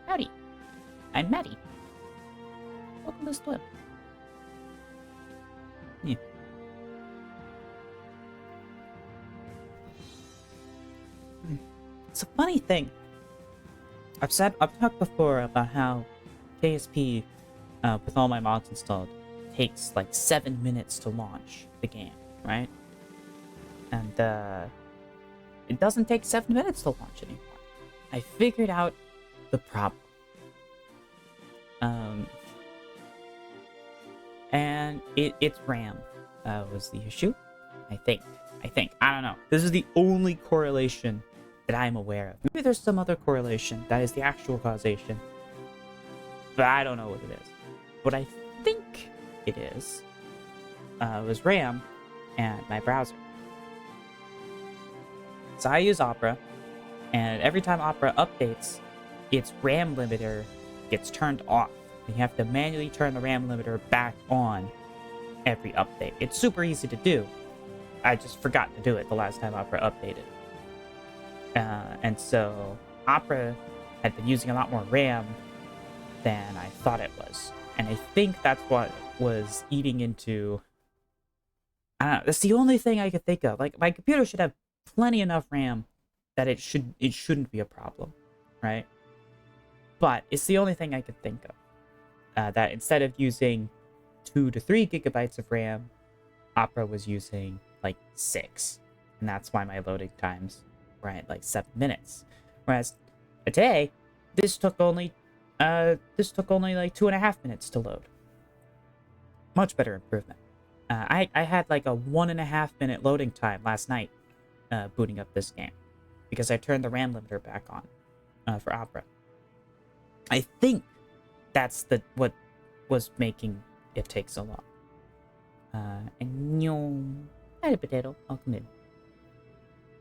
Howdy, I'm Maddie. Welcome to Swim. Yeah. It's a funny thing. I've talked before about how KSP, with all my mods installed, takes like 7 minutes to launch the game, right? And it doesn't take 7 minutes to launch anymore. I figured out the problem. And it's RAM was the issue. I think. I don't know. This is the only correlation that I'm aware of. Maybe there's some other correlation that is the actual causation, but I don't know what it is. What I think it is was RAM and my browser. So I use Opera, and every time Opera updates, its RAM limiter gets turned off. And you have to manually turn the RAM limiter back on every update. It's super easy to do. I just forgot to do it the last time Opera updated. And so Opera had been using a lot more RAM than I thought it was. And I think that's what was eating into... I don't know, that's the only thing I could think of. Like, my computer should have plenty enough RAM that it shouldn't be a problem, right? But it's the only thing I could think of. That instead of using 2 to 3 gigabytes of RAM, Opera was using like 6. And that's why my loading times were at like 7 minutes. Whereas today, this took only like 2.5 minutes to load. Much better improvement. I had like a 1.5 minute loading time last night booting up this game because I turned the RAM limiter back on for Opera. I think that's what was making it take so long. And I had a potato. I'll come in.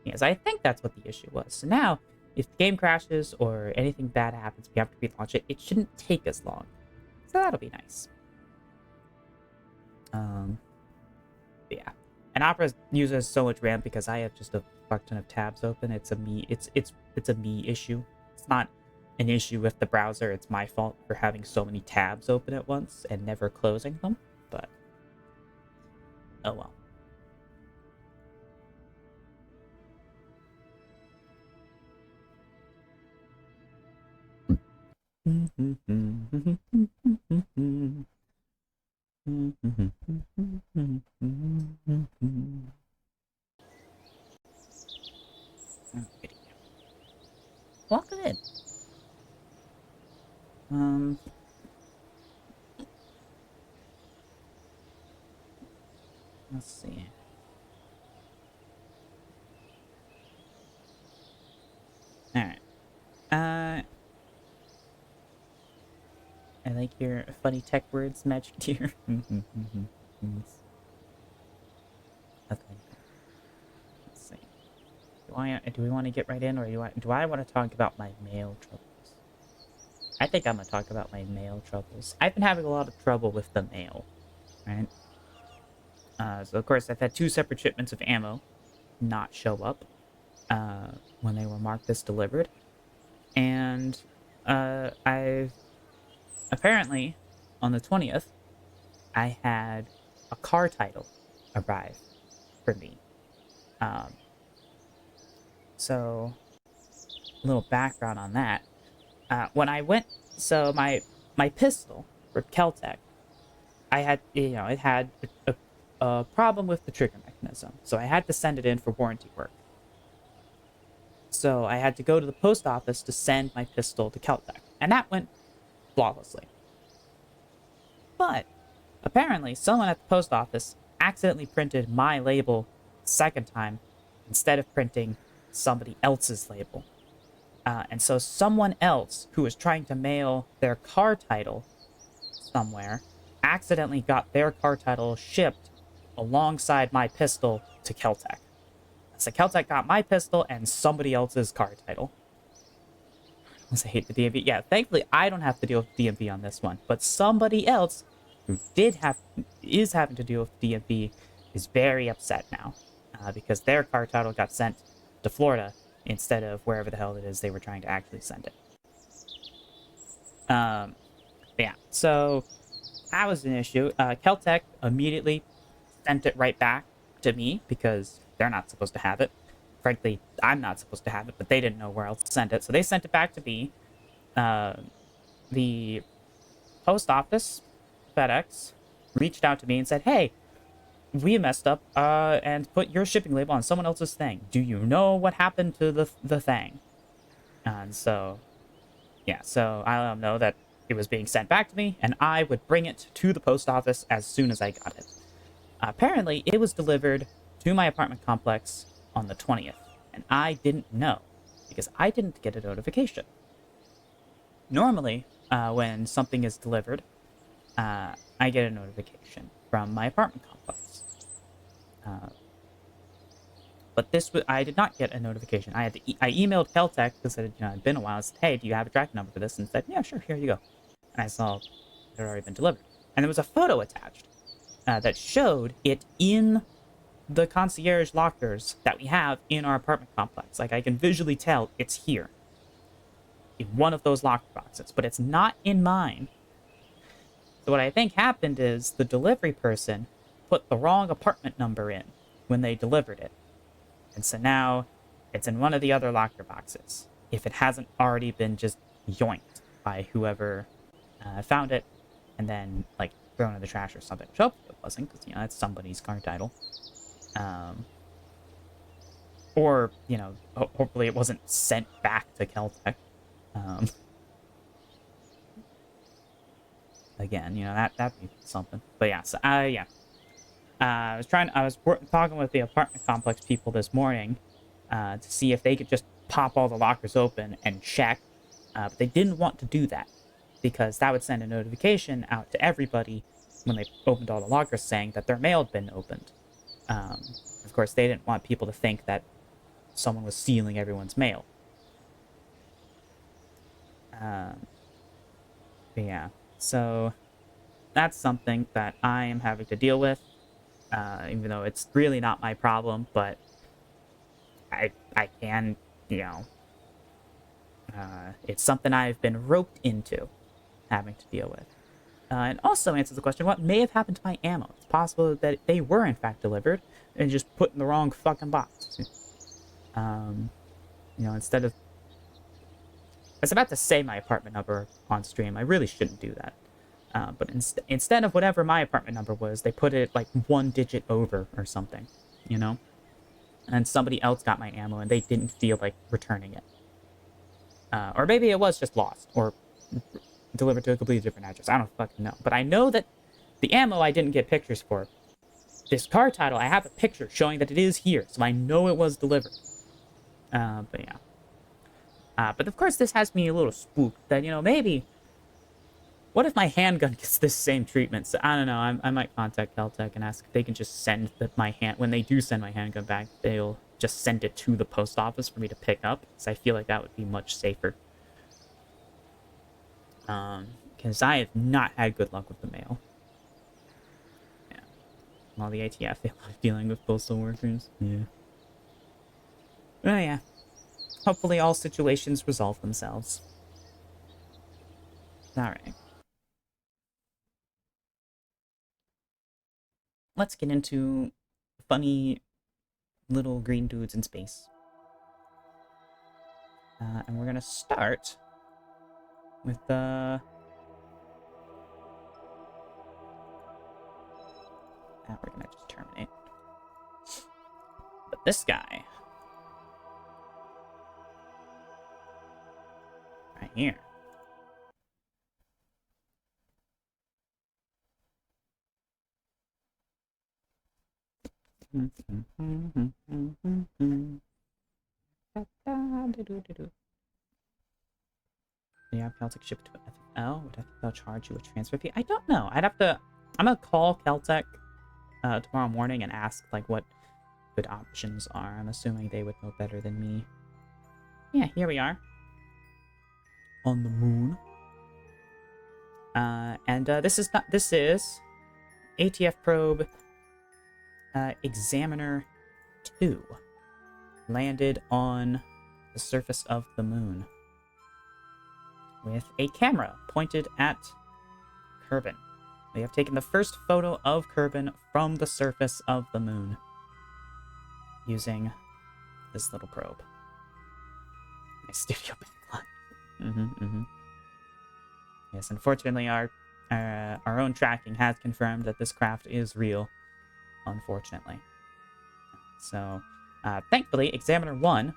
Yes, I think that's what the issue was. So now, if the game crashes or anything bad happens, we have to relaunch it. It shouldn't take as long. So that'll be nice. Yeah. And Opera uses so much RAM because I have just a fuck ton of tabs open. It's a me issue. It's not an issue with the browser. It's my fault for having so many tabs open at once and never closing them. But oh well. Welcome in. Let's see. All right. I like your funny tech words, Magic Deer. Okay. Let's see. Do we want to get right in, or do I want to talk about my mail troubles? I think I'm gonna talk about my mail troubles. I've been having a lot of trouble with the mail, right? So of course I've had 2 separate shipments of ammo not show up when they were marked as delivered, and I've apparently on the 20th I had a car title arrive for me. So a little background on that. When I went So my pistol for Keltec, I had, it had a problem with the trigger mechanism, so I had to send it in for warranty work. So I had to go to the post office to send my pistol to Keltec, and that went flawlessly. But apparently, someone at the post office accidentally printed my label the second time instead of printing somebody else's label. And so someone else who was trying to mail their car title somewhere accidentally got their car title shipped alongside my pistol to Keltec. So Keltec got my pistol and somebody else's car title. I hate the DMV. Yeah, thankfully I don't have to deal with DMV on this one, but somebody else who is having to deal with DMV is very upset now because their car title got sent to Florida instead of wherever the hell it is they were trying to actually send it. Yeah, so that was an issue. Keltec immediately sent it right back to me because they're not supposed to have it. Frankly, I'm not supposed to have it, but they didn't know where else to send it, so they sent it back to me. The post office, FedEx, reached out to me and said, "Hey, we messed up and put your shipping label on someone else's thing. Do you know what happened to the thing?" And so, yeah, so I let them know that it was being sent back to me, and I would bring it to the post office as soon as I got it. Apparently, it was delivered to my apartment complex on the 20th, and I didn't know because I didn't get a notification. Normally, when something is delivered, I get a notification from my apartment complex. But I did not get a notification. I emailed Keltec because it had been a while. I said, "Hey, do you have a tracking number for this?" And said, "Yeah, sure, here you go." And I saw it had already been delivered. And there was a photo attached that showed it in the concierge lockers that we have in our apartment complex. Like, I can visually tell it's here in one of those locker boxes, but it's not in mine. So what I think happened is the delivery person put the wrong apartment number in when they delivered it. And so now it's in one of the other locker boxes, if it hasn't already been just yoinked by whoever found it and then, like, thrown in the trash or something. Which hopefully it wasn't, because, that's somebody's car title. Or, hopefully it wasn't sent back to Keltec. Again, that'd be something. But yeah, so, yeah. I was talking with the apartment complex people this morning to see if they could just pop all the lockers open and check. But they didn't want to do that because that would send a notification out to everybody when they opened all the lockers saying that their mail had been opened. Of course, they didn't want people to think that someone was stealing everyone's mail. But yeah, so that's something that I am having to deal with. Even though it's really not my problem, but I can, it's something I've been roped into having to deal with. And also answers the question, what may have happened to my ammo? It's possible that they were in fact delivered and just put in the wrong fucking box. Instead of... I was about to say my apartment number on stream. I really shouldn't do that. But instead of whatever my apartment number was, they put it like one digit over or something, And somebody else got my ammo and they didn't feel like returning it. Or maybe it was just lost or delivered to a completely different address. I don't fucking know. But I know that the ammo I didn't get pictures for. This car title, I have a picture showing that it is here, so I know it was delivered. But yeah. But of course this has me a little spooked that, maybe... What if my handgun gets this same treatment? So I don't know. I might contact Keltec and ask if they can just send when they do send my handgun back, they'll just send it to the post office for me to pick up, because I feel like that would be much safer. Because I have not had good luck with the mail. Yeah. Well, the ATF, they love dealing with postal workers. Yeah. Well, yeah. Hopefully all situations resolve themselves. Alright. Let's get into funny little green dudes in space. And we're gonna start with the... we're gonna just terminate. But this guy... right here. Yeah, Caltech ship to FFL. Would FFL charge you a transfer fee? I don't know. I'd have to... I'm gonna call Caltech tomorrow morning and ask like what good options are. I'm assuming they would know better than me. Yeah, here we are. On the moon. This is ATF probe Examiner 2 landed on the surface of the moon with a camera pointed at Kerbal. They have taken the first photo of Kerbal from the surface of the moon using this little probe. My studio backline. Yes, unfortunately, our own tracking has confirmed that this craft is real. Unfortunately. So, thankfully, Examiner 1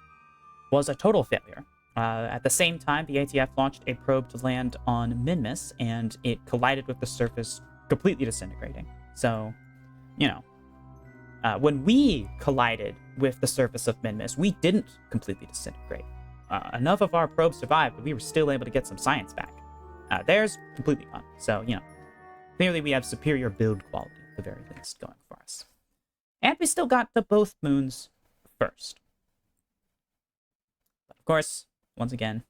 was a total failure. At the same time, the ATF launched a probe to land on Minmus, and it collided with the surface, completely disintegrating. So, you know, when we collided with the surface of Minmus, we didn't completely disintegrate. Enough of our probe survived, but we were still able to get some science back. Theirs completely gone. So, you know, clearly we have superior build quality, at the very least, going for us. And we still got to both moons first. But of course, once again,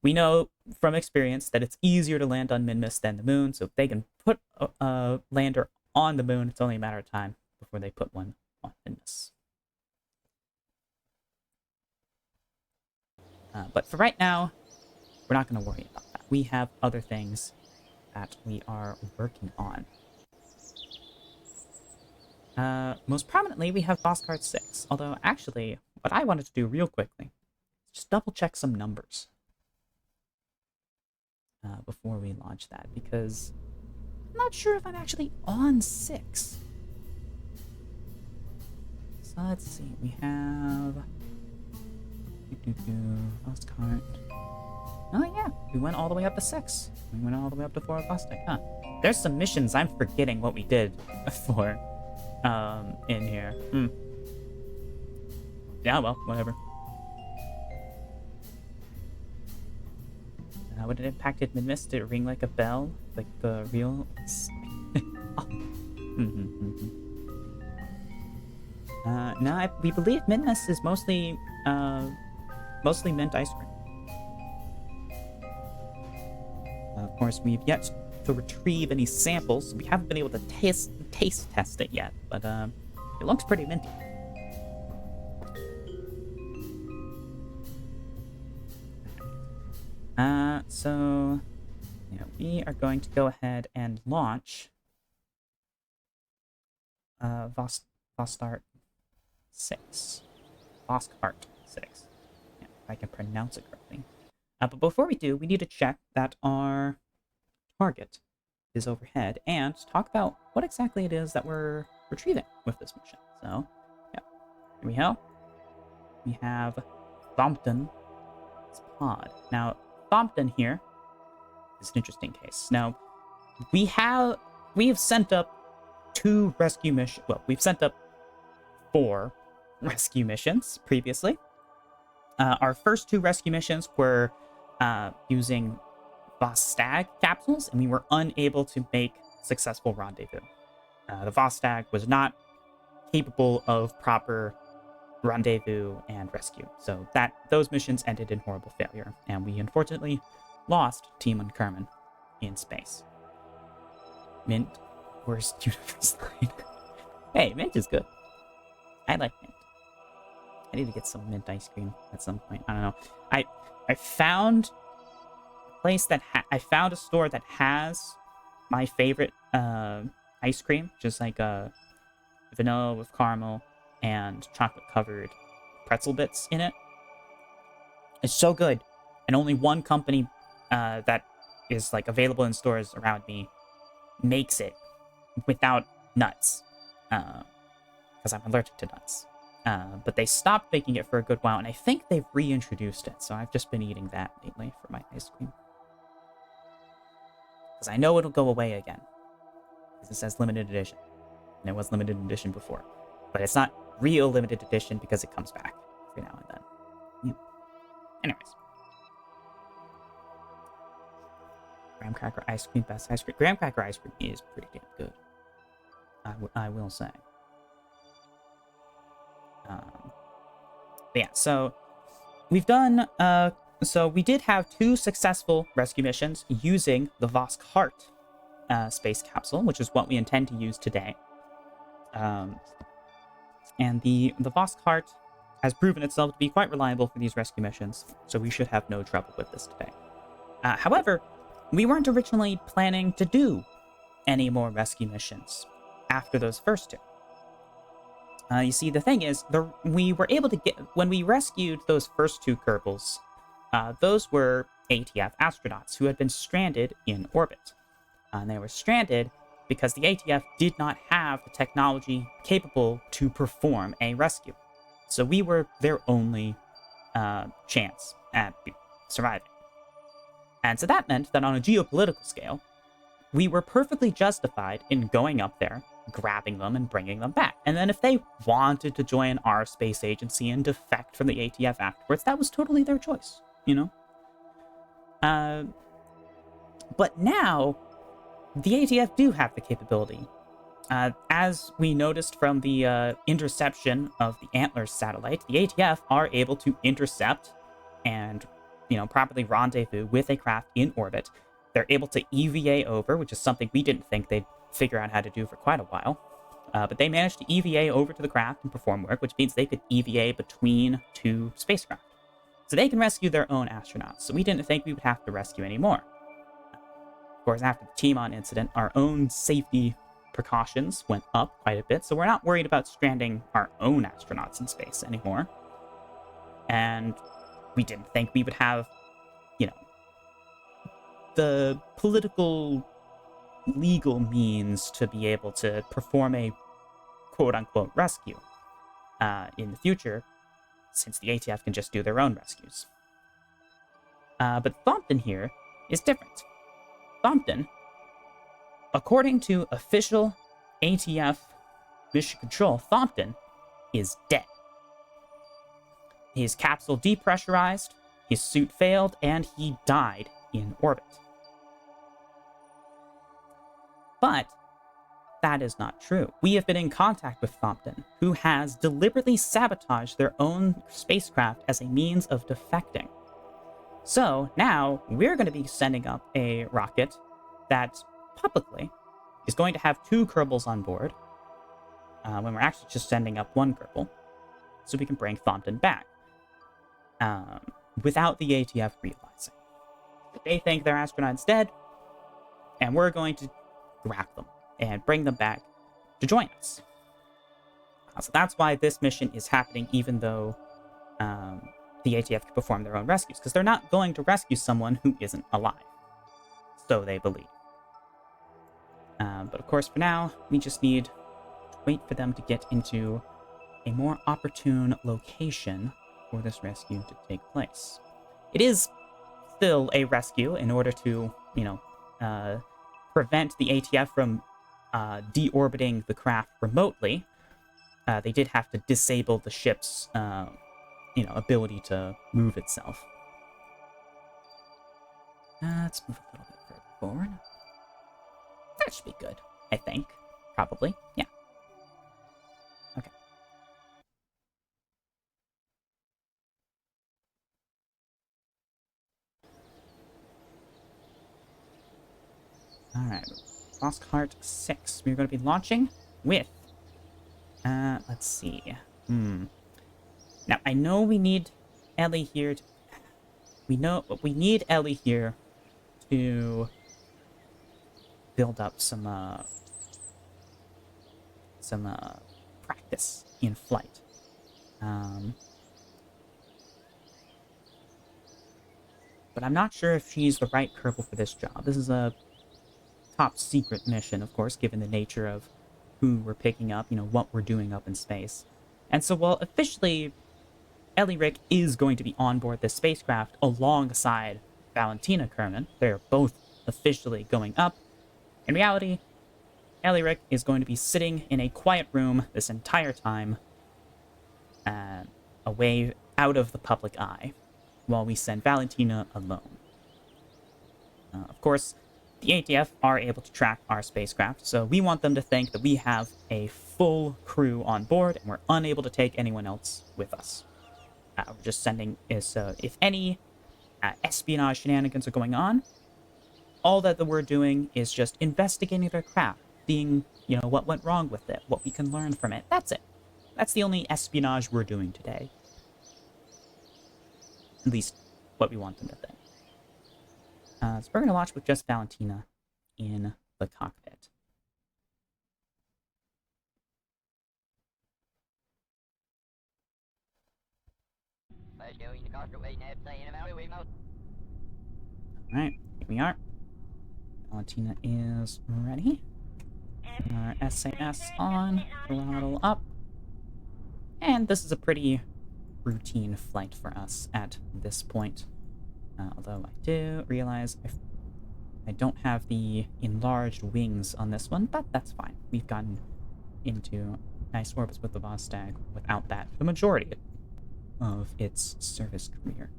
we know from experience that it's easier to land on Minmus than the moon, so if they can put a lander on the moon, it's only a matter of time before they put one on Minmus. But for right now, we're not going to worry about that. We have other things that we are working on. Most prominently, we have Boss Card 6. Although, actually, what I wanted to do real quickly is just double-check some numbers before we launch that, because I'm not sure if I'm actually on 6. So let's see. We have... Boss Card... Oh yeah, we went all the way up to 6. We went all the way up to 4 of Boss Deck, huh? There's some missions I'm forgetting what we did for, in here. Yeah, well, whatever. When it impacted Minmus, did it ring like a bell? Like the real... No, we believe Minmus is mostly mint ice cream. Of course, we've yet to retrieve any samples. We haven't been able to taste test it yet, but it looks pretty minty. So yeah, we are going to go ahead and launch Vostart 6. Voskart 6. Yeah, if I can pronounce it correctly. But before we do, we need to check that our target is overhead and talk about what exactly it is that we're retrieving with this mission. So, yeah, here we go. We have Thompton's pod. Now, Thompton here is an interesting case. Now, we have sent up 2 rescue missions. Well, we've sent up 4 rescue missions previously. Our first 2 rescue missions were using Vostag capsules, and we were unable to make successful rendezvous. The Vostag was not capable of proper rendezvous and rescue, so those missions ended in horrible failure, and we unfortunately lost Team Unkerman in space. Mint, worst universe line. Hey, mint is good. I like mint. I need to get some mint ice cream at some point. I don't know. I found a place that I found a store that has my favorite ice cream, just like vanilla with caramel and chocolate covered pretzel bits in it. It's so good, and only one company that is like available in stores around me makes it without nuts, because I'm allergic to nuts. But they stopped making it for a good while, and I think they've reintroduced it, so I've just been eating that lately for my ice cream. Because I know it'll go away again, because it says limited edition, and it was limited edition before. But it's not real limited edition because it comes back every now and then. Yeah. Anyways. Graham cracker ice cream, best ice cream. Graham cracker ice cream is pretty damn good. I will say. Yeah, so we've done, so we did have 2 successful rescue missions using the Vosk Heart space capsule, which is what we intend to use today. And the Vosk Heart has proven itself to be quite reliable for these rescue missions, so we should have no trouble with this today. However, we weren't originally planning to do any more rescue missions after those first 2. You see, the thing is, we were able to get, when we rescued those first 2 Kerbals, those were ATF astronauts who had been stranded in orbit. And they were stranded because the ATF did not have the technology capable to perform a rescue. So we were their only chance at surviving. And so that meant that on a geopolitical scale, we were perfectly justified in going up there, grabbing them, and bringing them back. And then if they wanted to join our space agency and defect from the ATF afterwards, that was totally their choice, you know? But now, the ATF do have the capability. As we noticed from the interception of the Antlers satellite, the ATF are able to intercept and, properly rendezvous with a craft in orbit. They're able to EVA over, which is something we didn't think they'd figure out how to do for quite a while. But they managed to EVA over to the craft and perform work, which means they could EVA between 2 spacecraft. So they can rescue their own astronauts, so we didn't think we would have to rescue anymore. Of course, after the Timon incident, our own safety precautions went up quite a bit, so we're not worried about stranding our own astronauts in space anymore. And we didn't think we would have, the political, legal means to be able to perform a quote-unquote rescue in the future, since the ATF can just do their own rescues. But Thompson here is different. Thompson, according to official ATF mission control, Thompson is dead. His capsule depressurized, his suit failed, and he died in orbit. But that is not true. We have been in contact with Thompson, who has deliberately sabotaged their own spacecraft as a means of defecting. So now we're going to be sending up a rocket that publicly is going to have 2 Kerbals on board, when we're actually just sending up 1 Kerbal, so we can bring Thompson back, without the ATF realizing. They think their astronaut's dead, and we're going to grab them and bring them back to join us. So that's why this mission is happening, even though the ATF can perform their own rescues, because they're not going to rescue someone who isn't alive. So they believe. But of course, for now, we just need to wait for them to get into a more opportune location for this rescue to take place. It is still a rescue in order to, prevent the ATF from deorbiting the craft remotely. They did have to disable the ship's, ability to move itself. Let's move a little bit further forward. That should be good, I think. Probably, yeah. Okay. Alright, Frostheart 6. We're going to be launching with, let's see. Now, I know we need Ellie here to, we need Ellie here to build up some practice in flight. but I'm not sure if she's the right Kerbal for this job. This is a top secret mission, of course, given the nature of who we're picking up, what we're doing up in space. And so, while officially Ellie Rick is going to be on board this spacecraft alongside Valentina Kerman, they're both officially going up. In reality, Ellie Rick is going to be sitting in a quiet room this entire time, away out of the public eye, while we send Valentina alone. Of course, the ATF are able to track our spacecraft, so we want them to think that we have a full crew on board and we're unable to take anyone else with us. We're just sending is if any espionage shenanigans are going on, all that we're doing is just investigating their craft, seeing what went wrong with it, what we can learn from it. That's it. That's the only espionage we're doing today. At least what we want them to think. So we're gonna launch with just Valentina in the cockpit. Alright, here we are. Valentina is ready. Our SAS on, throttle up. And this is a pretty routine flight for us at this point. Although I do realize I don't have the enlarged wings on this one, but that's fine. We've gotten into nice orbits with the Vostok without that for the majority of its service career.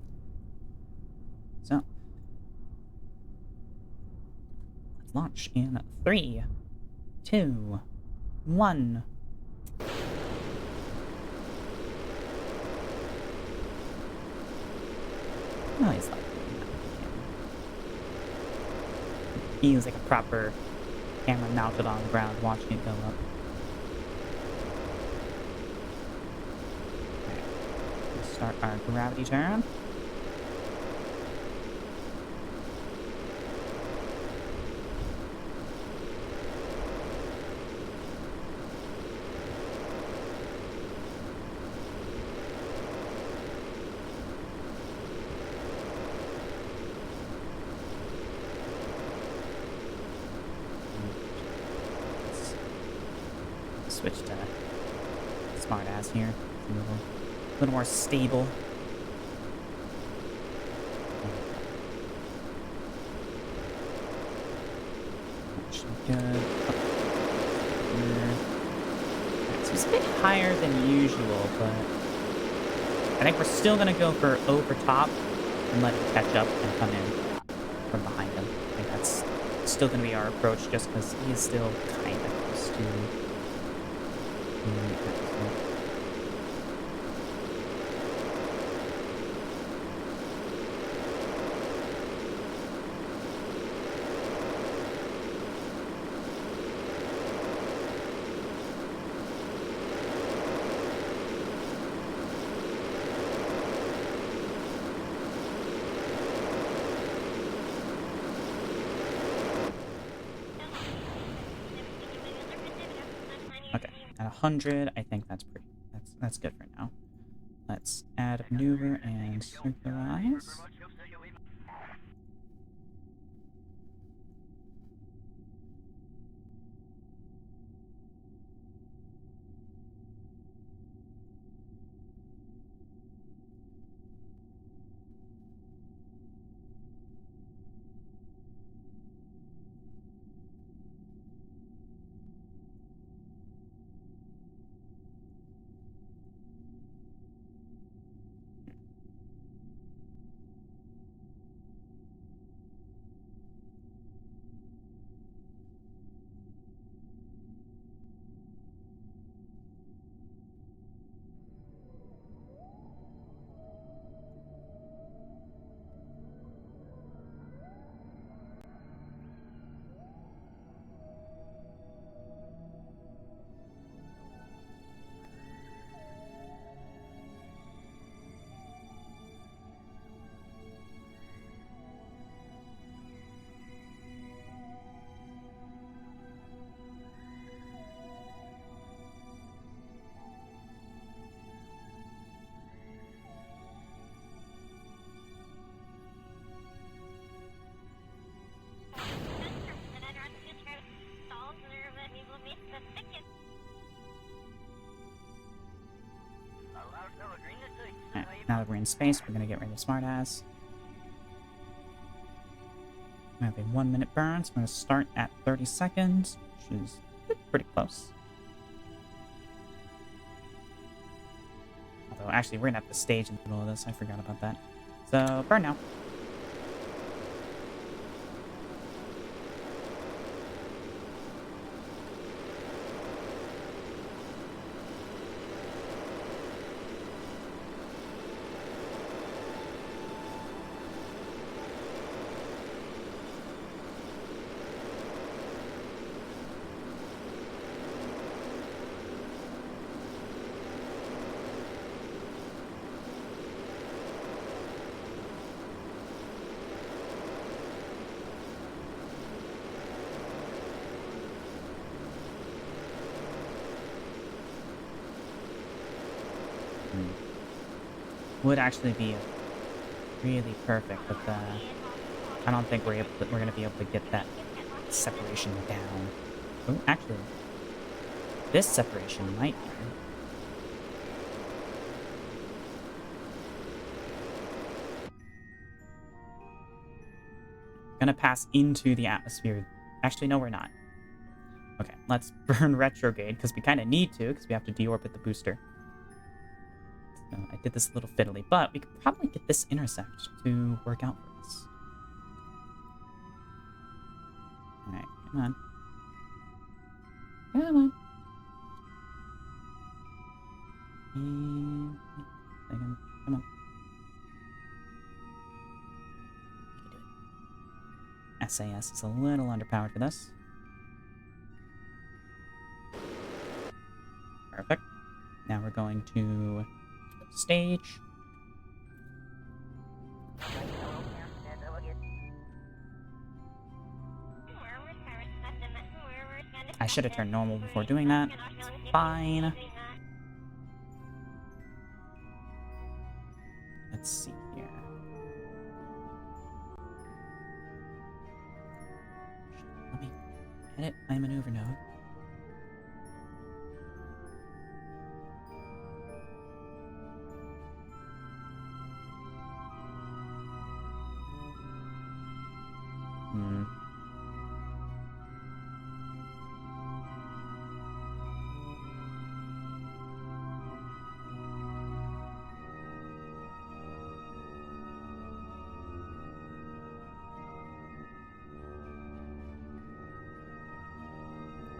So, let's launch in 3, 2, 1. Oh, he's like he's like a proper camera mounted on the ground watching it go up. Alright, let's start our gravity turn. Switch to smart ass here. A little more stable. Should be good. Right, so it's a bit higher than usual, but I think we're still gonna go for over top and let him catch up and come in from behind him. I think that's still gonna be our approach, just because he is still kind of close to. Okay, at 100, I think that's good for now. Let's add a maneuver and synchronize. Now that we're in space, we're gonna get rid of smartass. We have a 1 minute burn, so I'm gonna start at 30 seconds, which is pretty close. Although, actually, we're gonna have to stage in the middle of this. I forgot about that. So, burn now. Would actually be really perfect, but I don't think we're gonna be able to get that separation down. Oh, actually, this separation might be. Gonna pass into the atmosphere. Actually, no, we're not. Okay, let's burn retrograde because we kind of need to because we have to deorbit the booster. So I did this a little fiddly, but we could probably get this intersect to work out for us. Alright, come on. Come on. And... Second. Come on. You can do it. SAS is a little underpowered for this. Perfect. Now we're going to stage. I should have turned normal before doing that. It's fine. Let's see here. Let me edit my maneuver node.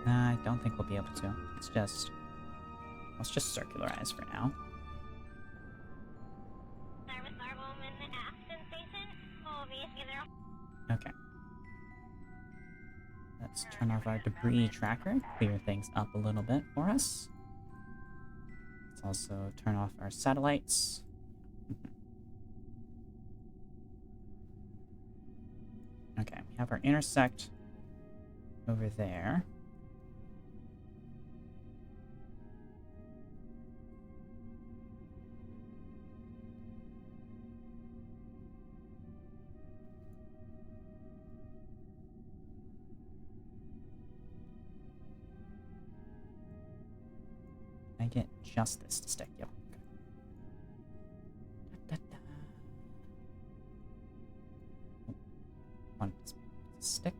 I don't think we'll be able to. Let's just circularize for now. Okay. Let's turn off our debris tracker, clear things up a little bit for us. Let's also turn off our satellites. Okay, we have our intersect over there. I get just this to stick. Yep. Okay. One stick.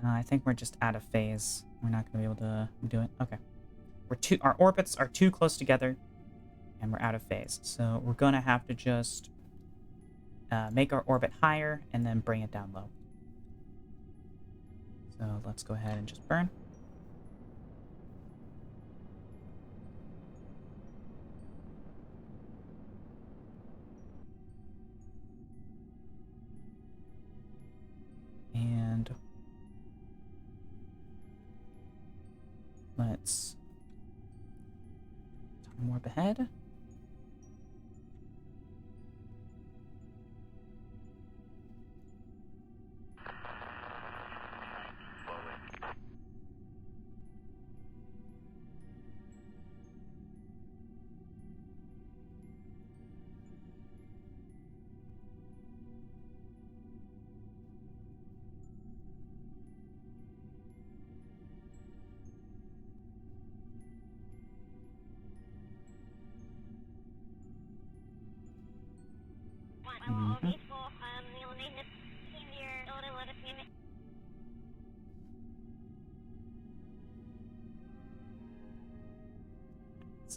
I think we're just out of phase. We're not gonna be able to do it. Okay. Our orbits are too close together, and we're out of phase. So we're gonna have to just make our orbit higher and then bring it down low. So let's go ahead and just burn. And let's time warp ahead.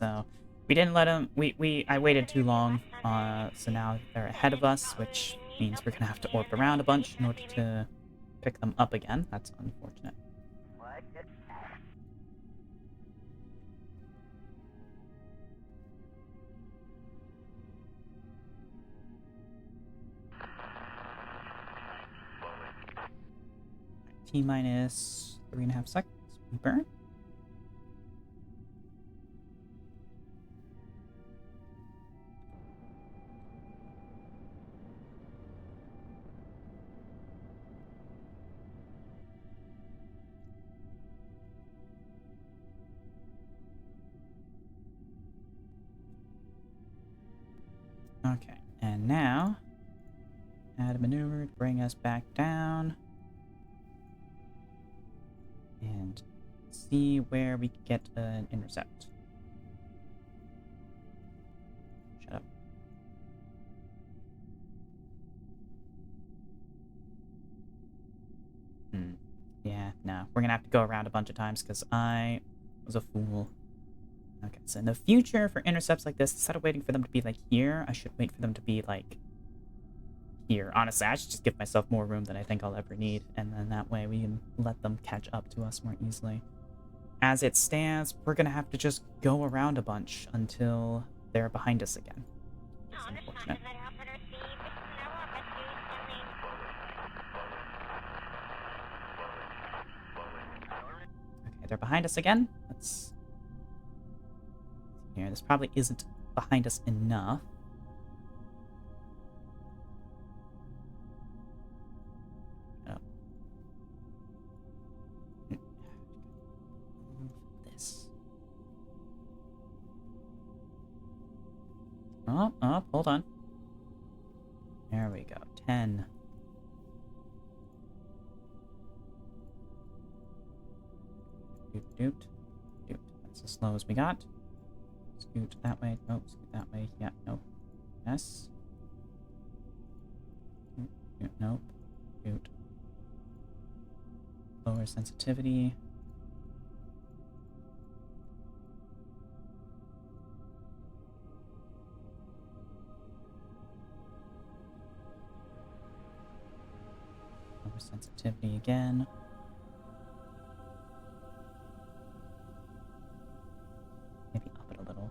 So we didn't let them. I waited too long. So now they're ahead of us, which means we're gonna have to orb around a bunch in order to pick them up again. That's unfortunate. T-minus 3.5 seconds. We burn. Okay, and now add a maneuver to bring us back down and see where we can get an intercept. Shut up. Yeah, no. We're gonna have to go around a bunch of times because I was a fool. Okay, so in the future for intercepts like this, instead of waiting for them to be like here, I should wait for them to be like here. Honestly, I should just give myself more room than I think I'll ever need, and then that way we can let them catch up to us more easily. As it stands, we're gonna have to just go around a bunch until they're behind us again. It's unfortunate. Okay, they're behind us again. Let's... Here, this probably isn't behind us enough. Oh. This. Oh, hold on. There we go. 10. Doot. That's as slow as we got. Scoot that way. Nope. Scoot that way. Yeah. Nope. Yes. Nope. Scoot. Lower sensitivity. Lower sensitivity again. Maybe up it a little.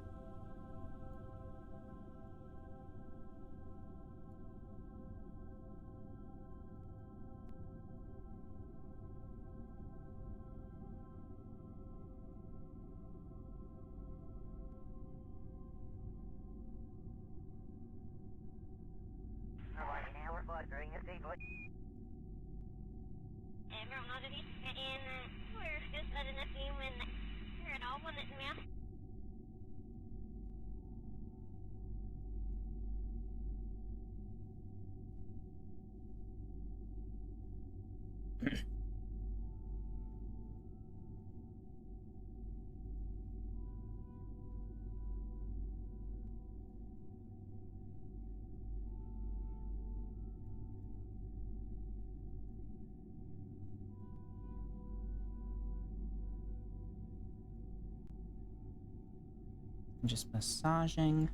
Just massaging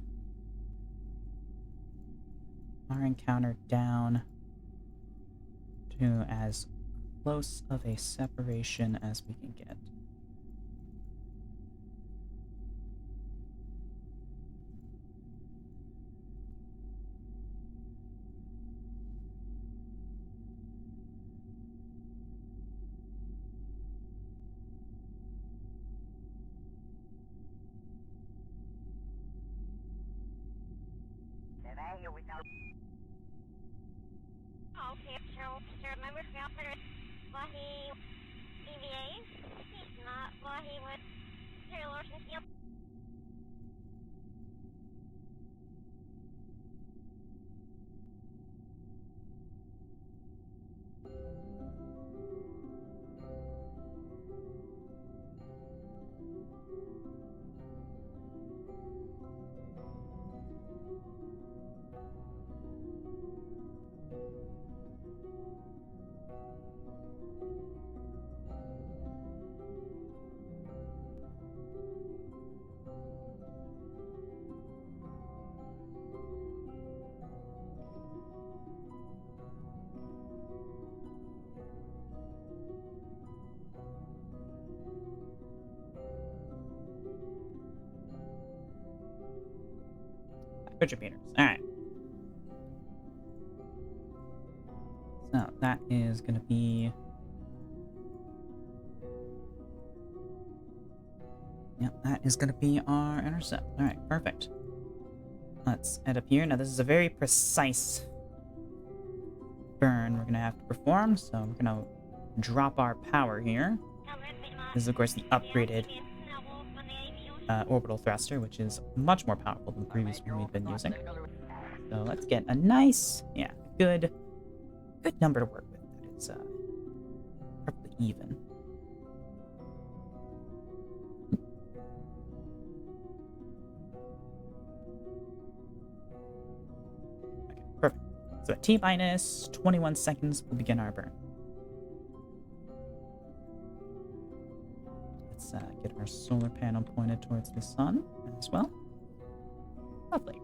our encounter down to as close of a separation as we can get. temperature meters. Alright. So that is gonna be... Yep, that is gonna be our intercept. Alright, perfect. Let's head up here. Now this is a very precise burn we're gonna have to perform, so we're gonna drop our power here. This is of course the upgraded orbital thruster, which is much more powerful than the previous one we've been using. So let's get a nice, good number to work with. It's perfectly even. Okay, perfect. So at T-minus 21 seconds, we'll begin our burn. Let's get our solar panel pointed towards the sun as well. Lovely.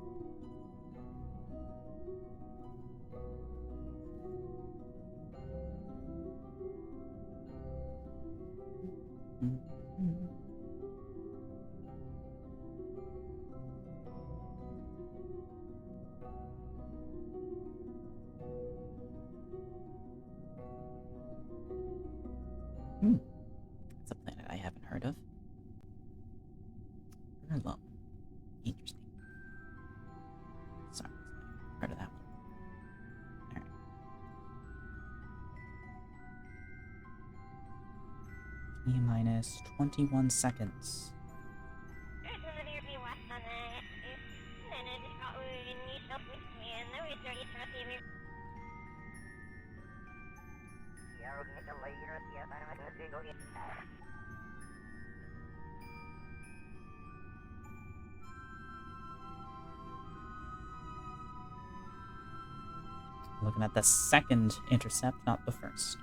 That's a planet I haven't heard of. Kerbal. Interesting. Sorry, heard of that one. Alright. T-minus 21 seconds. Looking at the second intercept, not the first.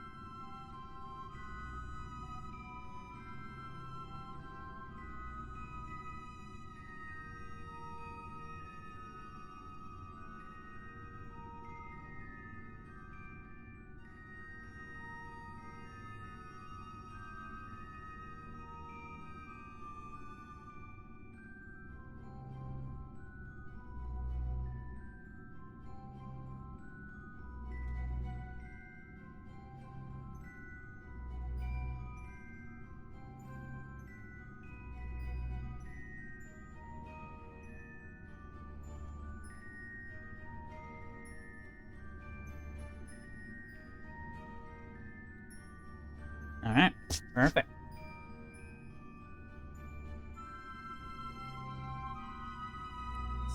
Alright, perfect.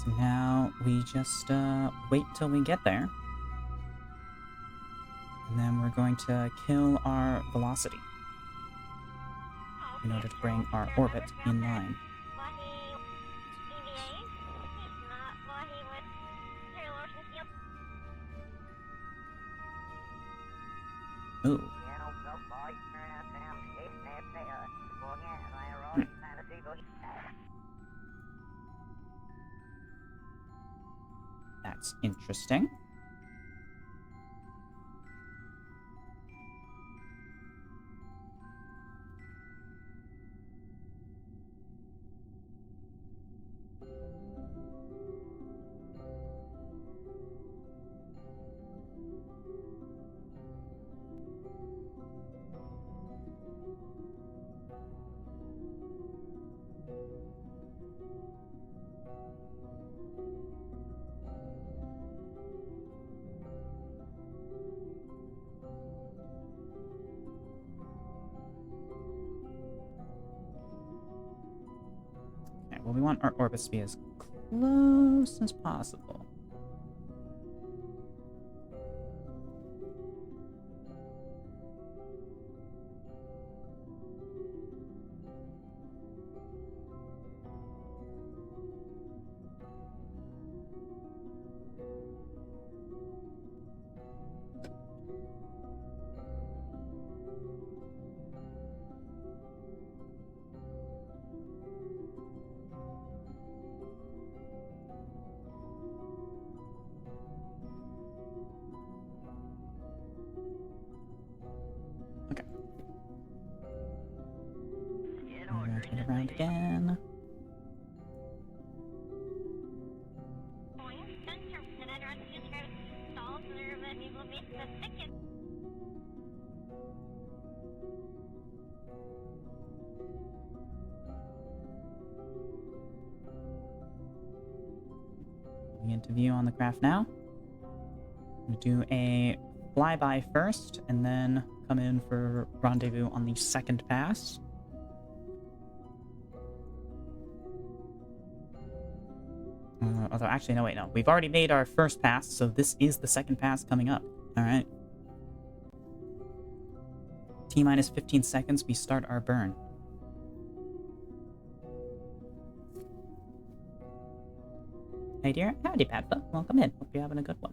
So now we just wait till we get there. And then we're going to kill our velocity in order to bring our orbit in line. Ooh. That's interesting. Okay, well, we want our orbit to be as close as possible. Okay. Rotate around again. into view on the craft now. I'm gonna do a flyby first, and then come in for rendezvous on the second pass. Although, actually, no, wait, no. We've already made our first pass, so this is the second pass coming up. Alright. T-minus 15 seconds, we start our burn. Hey, dear. Howdy, Padfoot. Welcome in. Hope you're having a good one.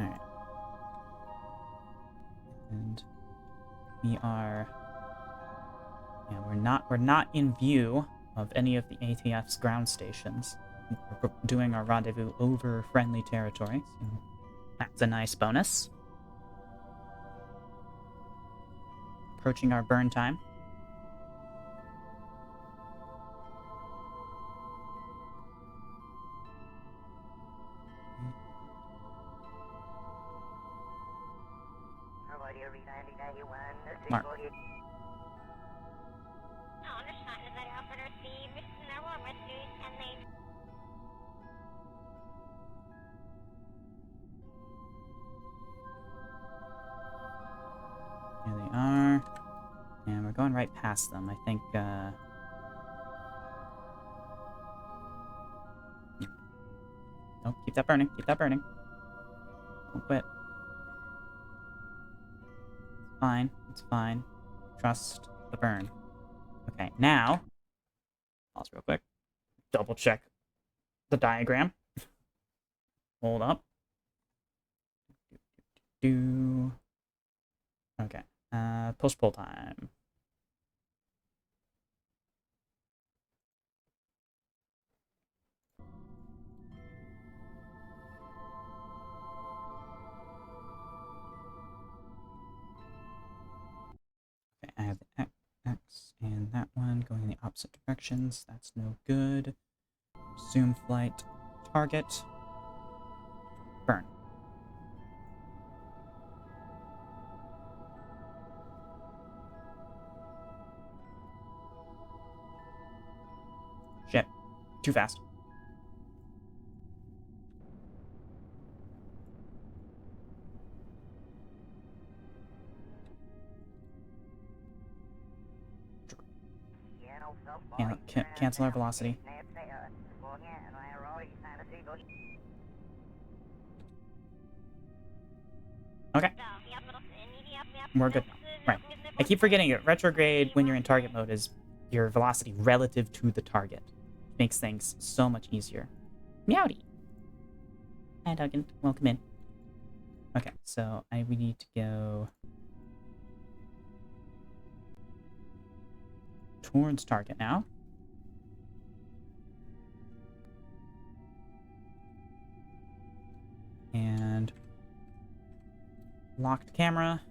Alright. And we are... Yeah, we're not in view of any of the ATF's ground stations. We're doing our rendezvous over friendly territory, so that's a nice bonus. Approaching our burn time. Mark. Here they are. And we're going right past them. I think, Oh, keep that burning. Keep that burning. Don't quit. It's fine. It's fine. Trust the burn. Okay, now... Pause real quick. Double check the diagram. Hold up. Okay. Post pull time. Okay, I have the X and that one going in the opposite directions. That's no good. Zoom flight. Target. Burn. Shit. Too fast. Cancel our velocity. Okay. We're good now. Right. I keep forgetting it. Retrograde, when you're in target mode, is your velocity relative to the target. Makes things so much easier. Meowdy. Hi, Duggan. Welcome in. Okay, so we need to go towards target now. And locked camera.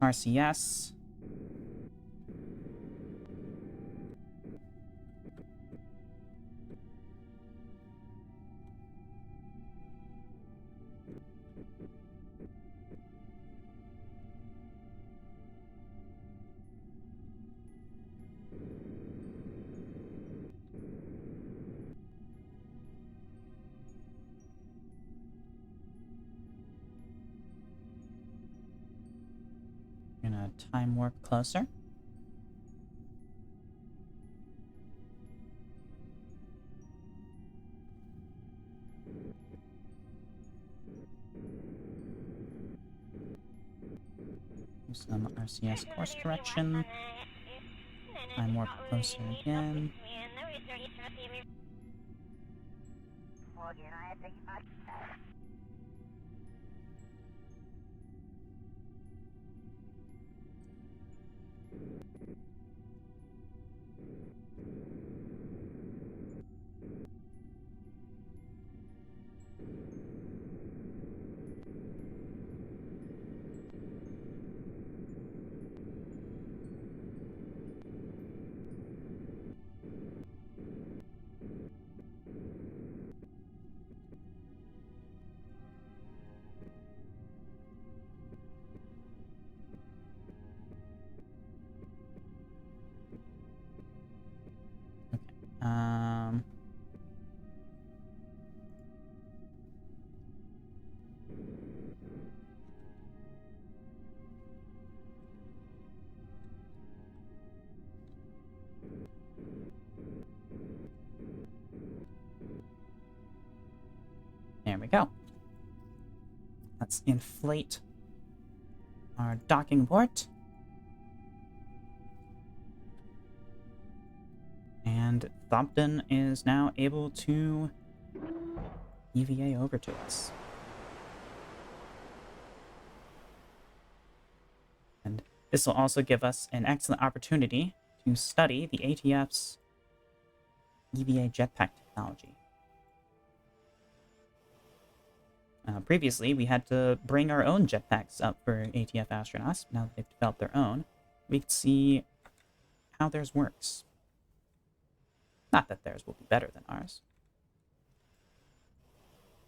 RCS. Gonna time warp closer. Do some RCS course correction. Time warp closer again. Um... There we go. Let's inflate our docking port. And Thompson is now able to EVA over to us. And this will also give us an excellent opportunity to study the ATF's EVA jetpack technology. Previously, we had to bring our own jetpacks up for ATF astronauts. Now that they've developed their own, we can see how theirs works. Not that theirs will be better than ours,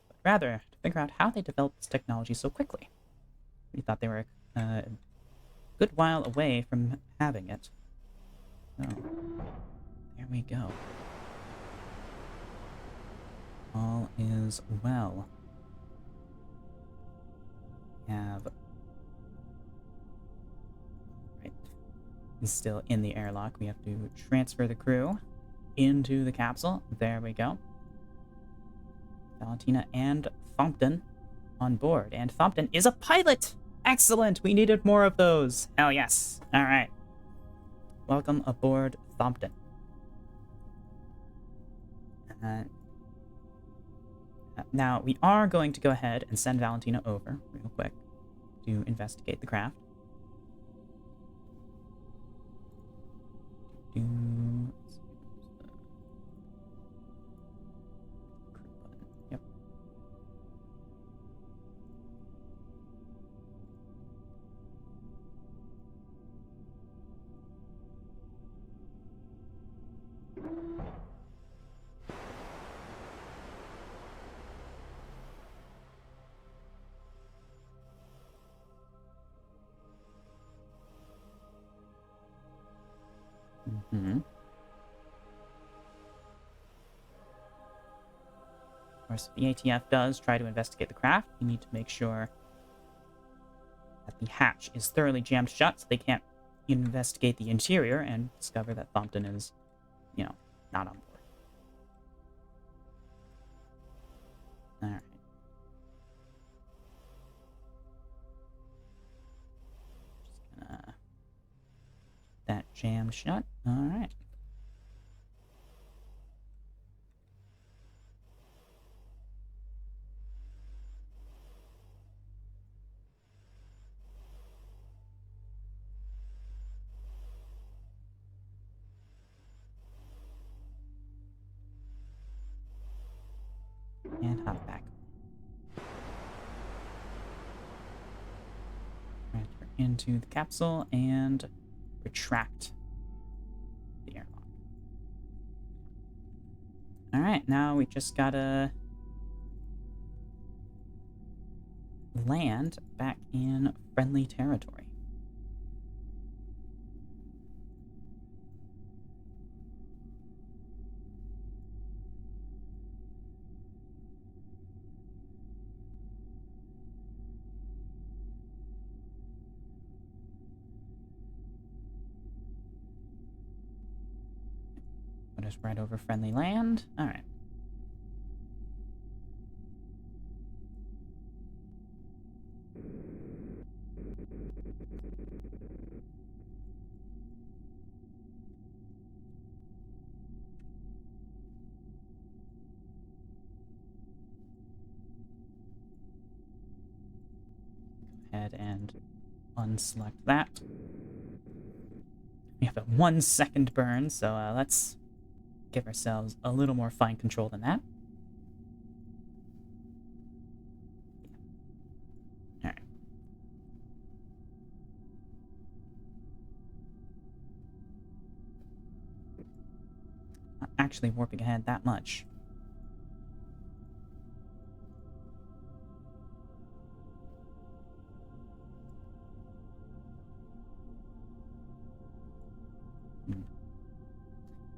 but rather to figure out how they developed this technology so quickly. We thought they were a good while away from having it. So, there we go. All is well. Right. He's still in the airlock. We have to transfer the crew into the capsule. There we go. Valentina and Thompson on board. And Thompson is a pilot! Excellent! We needed more of those. Hell yes. Alright. Welcome aboard, Thompson. Now, we are going to go ahead and send Valentina over real quick to investigate the craft. Yep. Mm-hmm. Of course, if the ATF does try to investigate the craft, you need to make sure that the hatch is thoroughly jammed shut so they can't investigate the interior and discover that Thompson is, not on board. Alright. Just gonna... that jammed shut. Alright. And hop back. Transfer into the capsule and retract the airlock. Alright, now we just gotta land back in friendly territory. Put us right over friendly land. Alright. Go ahead and unselect that. We have a 1 second burn, so let's give ourselves a little more fine control than that. Alright. Not actually warping ahead that much.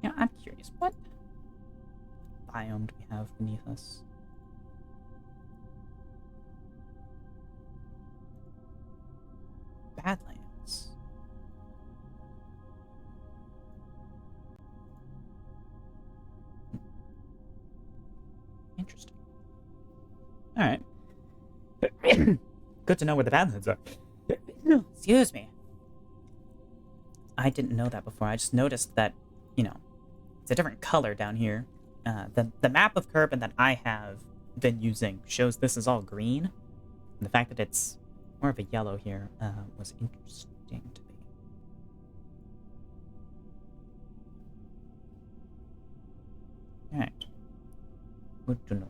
Yeah, I'm curious. What biome do we have beneath us? Badlands. Interesting. Alright. Good to know where the Badlands are. Excuse me. I didn't know that before. I just noticed that, you know, it's a different color down here. The map of Kerbal that I have been using shows this is all green. And the fact that it's more of a yellow here was interesting to me. Alright. Good to know.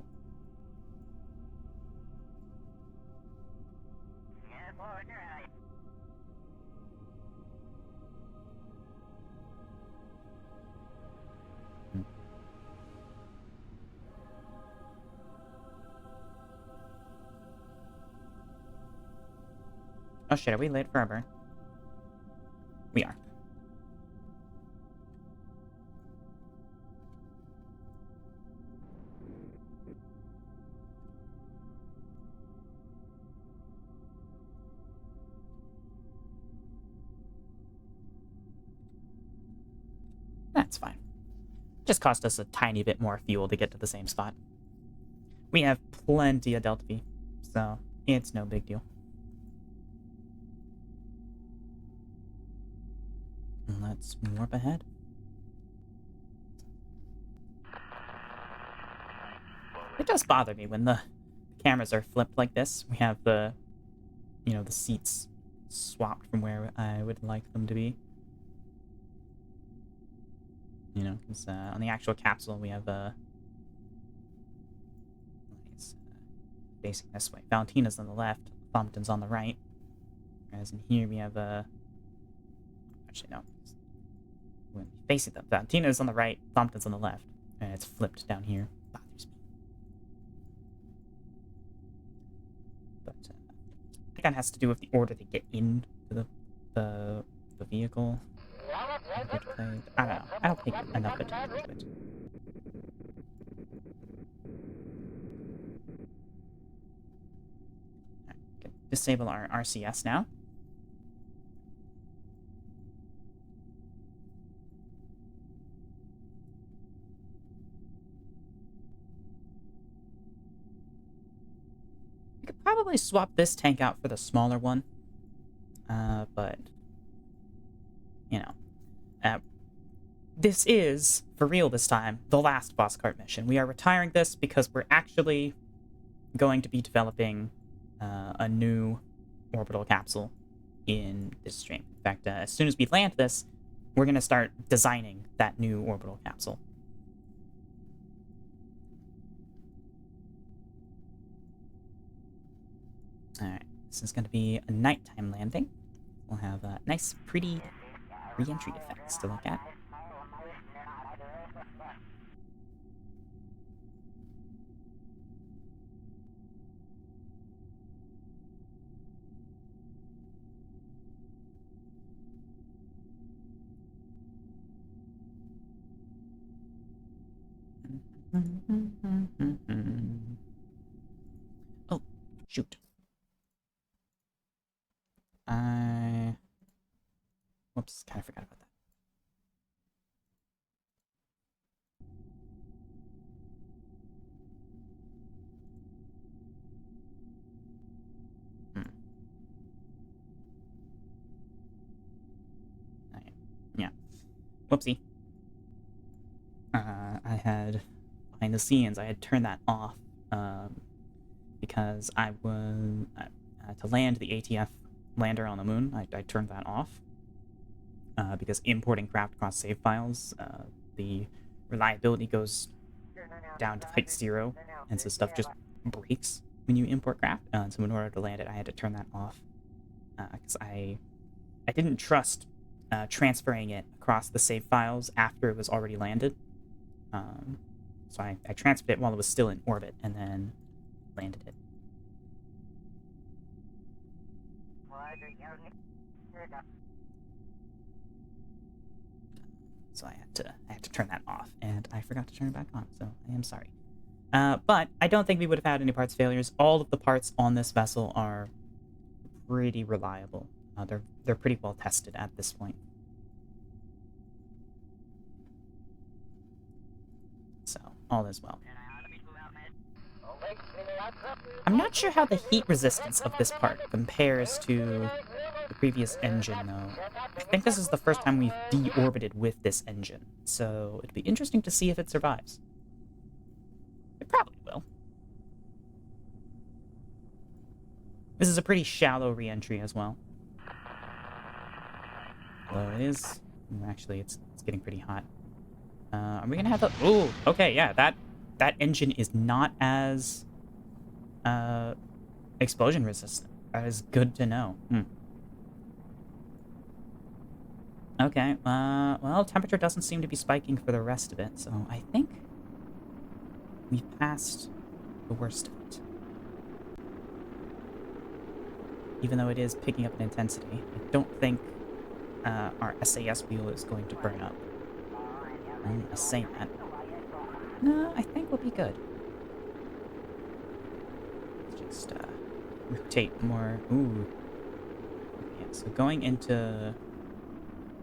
Oh shit, are we late for our burn? We are. That's fine. Just cost us a tiny bit more fuel to get to the same spot. We have plenty of Delta V, so it's no big deal. Let's warp ahead. It does bother me when the cameras are flipped like this. We have the, you know, the seats swapped from where I would like them to be. You know, because on the actual capsule we have it's facing this way. Valentina's on the left, Thumpton's on the right. Whereas in here we have actually no. When facing them, Valentina's on the right, Thumpton's on the left, and it's flipped down here. Bothers me. But I think that has to do with the order they get into the vehicle. I don't know. I don't pay enough attention to it. Right, disable our RCS now. I could probably swap this tank out for the smaller one. But you know. This is, for real this time, the last boss cart mission. We are retiring this because we're actually going to be developing a new orbital capsule in this stream. In fact, as soon as we land this, we're going to start designing that new orbital capsule. Alright, this is going to be a nighttime landing. We'll have nice, pretty re-entry effects to look at. Oh, shoot. Whoops, kind of forgot about that. Yeah. Whoopsie. I had, behind the scenes, I had turned that off because I was, to land the ATF lander on the moon, I turned that off because importing craft across save files, the reliability goes down to like 0, and so stuff just breaks when you import craft. So in order to land it, I had to turn that off because I didn't trust transferring it across the save files after it was already landed. So I transferred it while it was still in orbit and then landed it. so I had to turn that off, and I forgot to turn it back on. So I am sorry. But I don't think we would have had any parts failures. All of the parts on this vessel are pretty reliable. They're pretty well tested at this point. So all is well. I'm not sure how the heat resistance of this part compares to the previous engine, though. I think this is the first time we've deorbited with this engine, so it'd be interesting to see if it survives. It probably will. This is a pretty shallow re-entry as well. Although it is... Actually, it's getting pretty hot. Are we gonna have a... Ooh, okay, yeah, that engine is not as... explosion resistant. That is good to know. Okay, well, temperature doesn't seem to be spiking for the rest of it, so I think we've passed the worst of it. Even though it is picking up in intensity, I don't think our SAS wheel is going to burn up. I'm just saying that. No, I think we'll be good. Let's just rotate more. Ooh. Yeah, so going into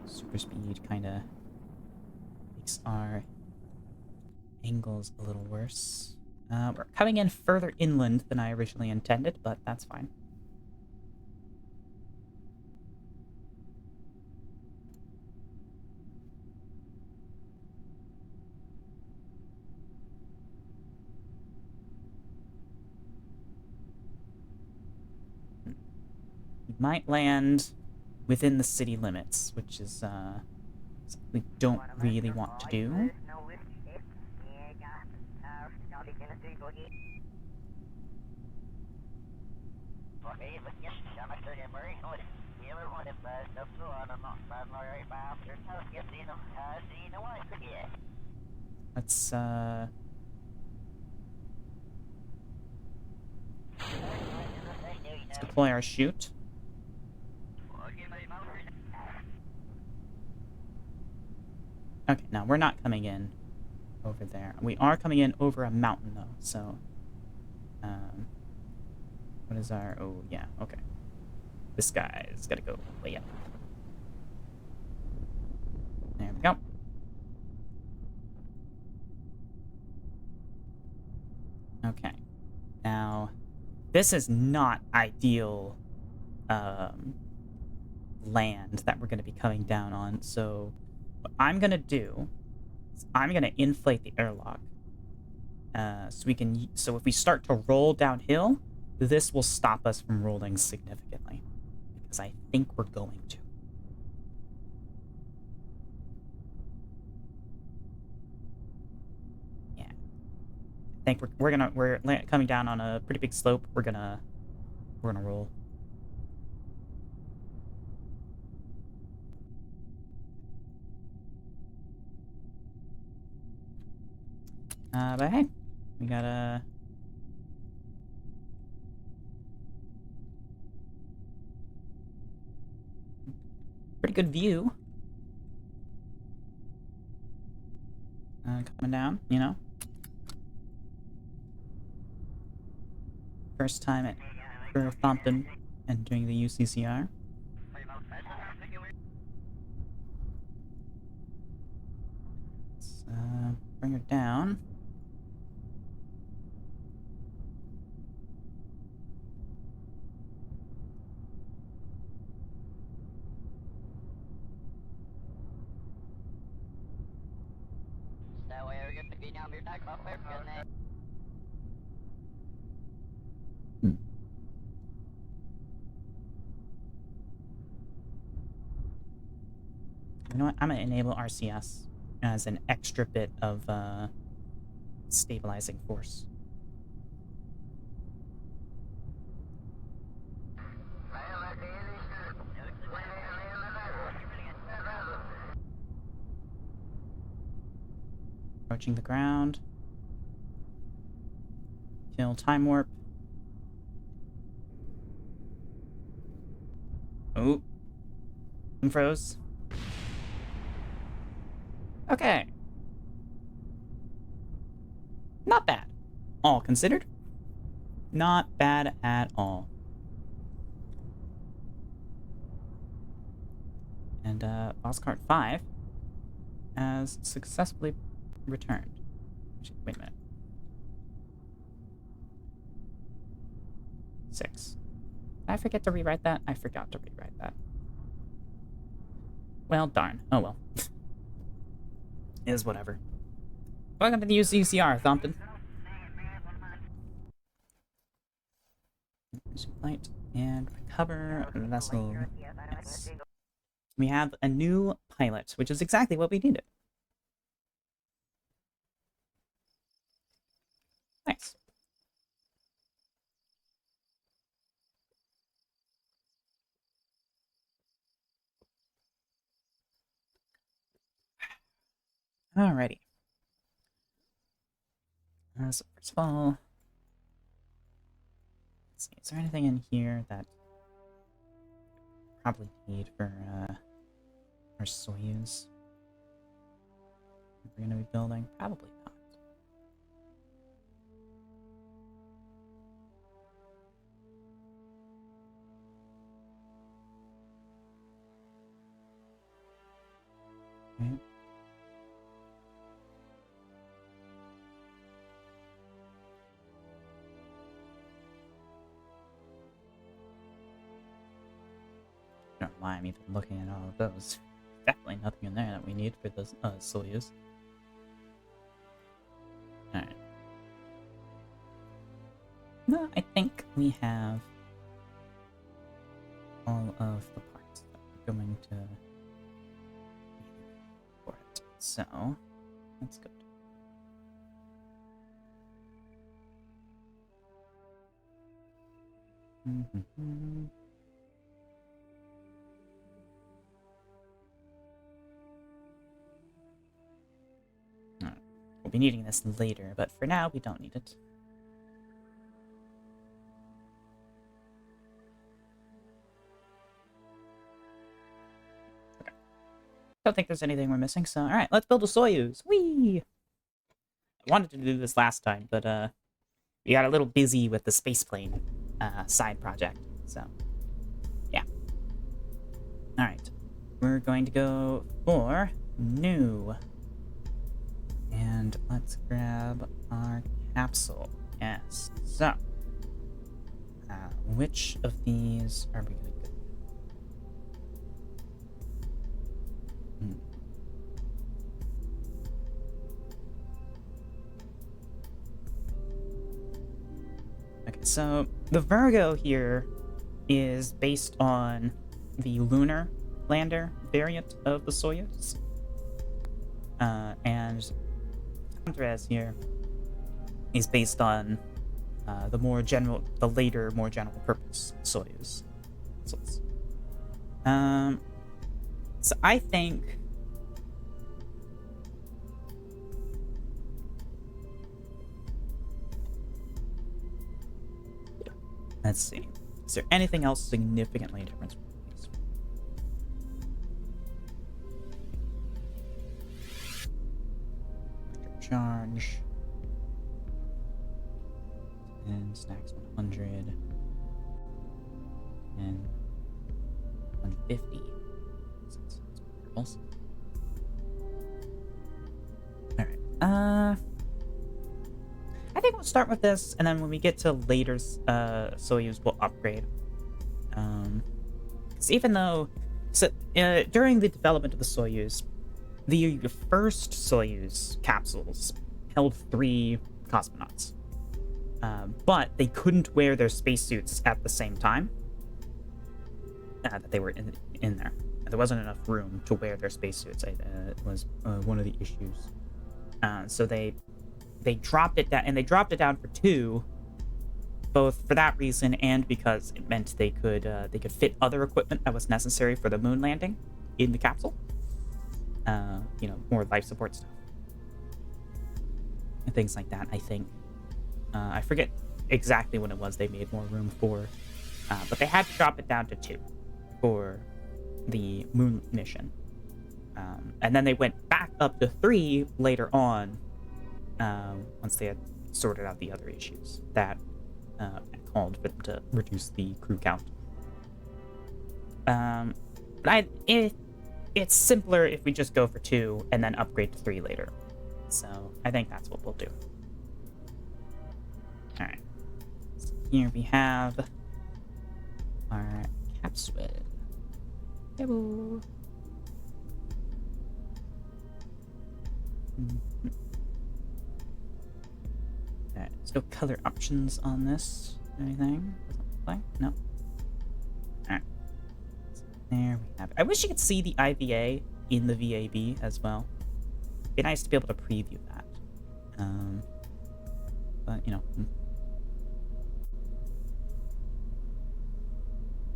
super speed kind of makes our angles a little worse. We're coming in further inland than I originally intended, but that's fine. We might land within the city limits, which is something we don't really want to do. Let's deploy our chute. Okay, now we're not coming in over there. We are coming in over a mountain, though, so... what is our... Oh, yeah, okay. This guy's gotta go way up. There we go. Okay. Now, this is not ideal land that we're going to be coming down on, so what I'm going to do is I'm going to inflate the airlock so if we start to roll downhill, this will stop us from rolling significantly, because I think we're going to. Yeah, I think we're coming down on a pretty big slope. We're gonna roll. But hey, we got a pretty good view. Coming down, you know. First time at Thumpton and doing the UCCR. Let's bring her down. You know what? I'm gonna enable RCS as an extra bit of stabilizing force. Approaching the ground. Kill time warp. Oh. Froze. Okay. Not bad. All considered. Not bad at all. And boss card 5 has successfully returned. Wait a minute. 6. Did I forget to rewrite that? I forgot to rewrite that. Well, darn. Oh well. Is whatever. Welcome to the UCCR, Thompson. Light and recover vessel. Yes. We have a new pilot, which is exactly what we needed. Nice. Alrighty. So first of all, let's see, is there anything in here that probably need for our Soyuz we're gonna be building? Probably not. Okay. I don't know why I'm even looking at all of those. Definitely nothing in there that we need for this Soyuz. Alright. No, I think we have all of the parts that we're going to need for it. So, that's good. We'll be needing this later, but for now, we don't need it. Okay. Don't think there's anything we're missing, so alright, let's build a Soyuz. Whee! I wanted to do this last time, but we got a little busy with the spaceplane side project, so yeah. Alright, we're going to go for new. And let's grab our capsule. Yes. So, which of these are we going to do? Okay, so the Virgo here is based on the lunar lander variant of the Soyuz. And Andres here is based on the later, more general purpose Soyuz. So I think let's see. Is there anything else significantly different? Charge and snacks 100 and 150. Alright, I think we'll start with this, and then when we get to later Soyuz, we'll upgrade. Because even though during the development of the Soyuz, the first Soyuz capsules held 3 cosmonauts, but they couldn't wear their spacesuits at the same time that they were in there. There wasn't enough room to wear their spacesuits. It was one of the issues. So they dropped it down, and they dropped it down for 2, both for that reason and because it meant they could fit other equipment that was necessary for the moon landing in the capsule. More life support stuff and things like that. I think I forget exactly what it was they made more room for, but they had to drop it down to 2 for the moon mission. And then they went back up to 3 later on, once they had sorted out the other issues that called for them to reduce the crew count. But it's simpler if we just go for 2 and then upgrade to 3 later. So I think that's what we'll do. Alright. So here we have our capsule. Hello. Alright, there's no color options on this. Anything? Doesn't look like. No. Alright. So there we have it. I wish you could see the IVA in the VAB as well. It'd be nice to be able to preview that. But, you know.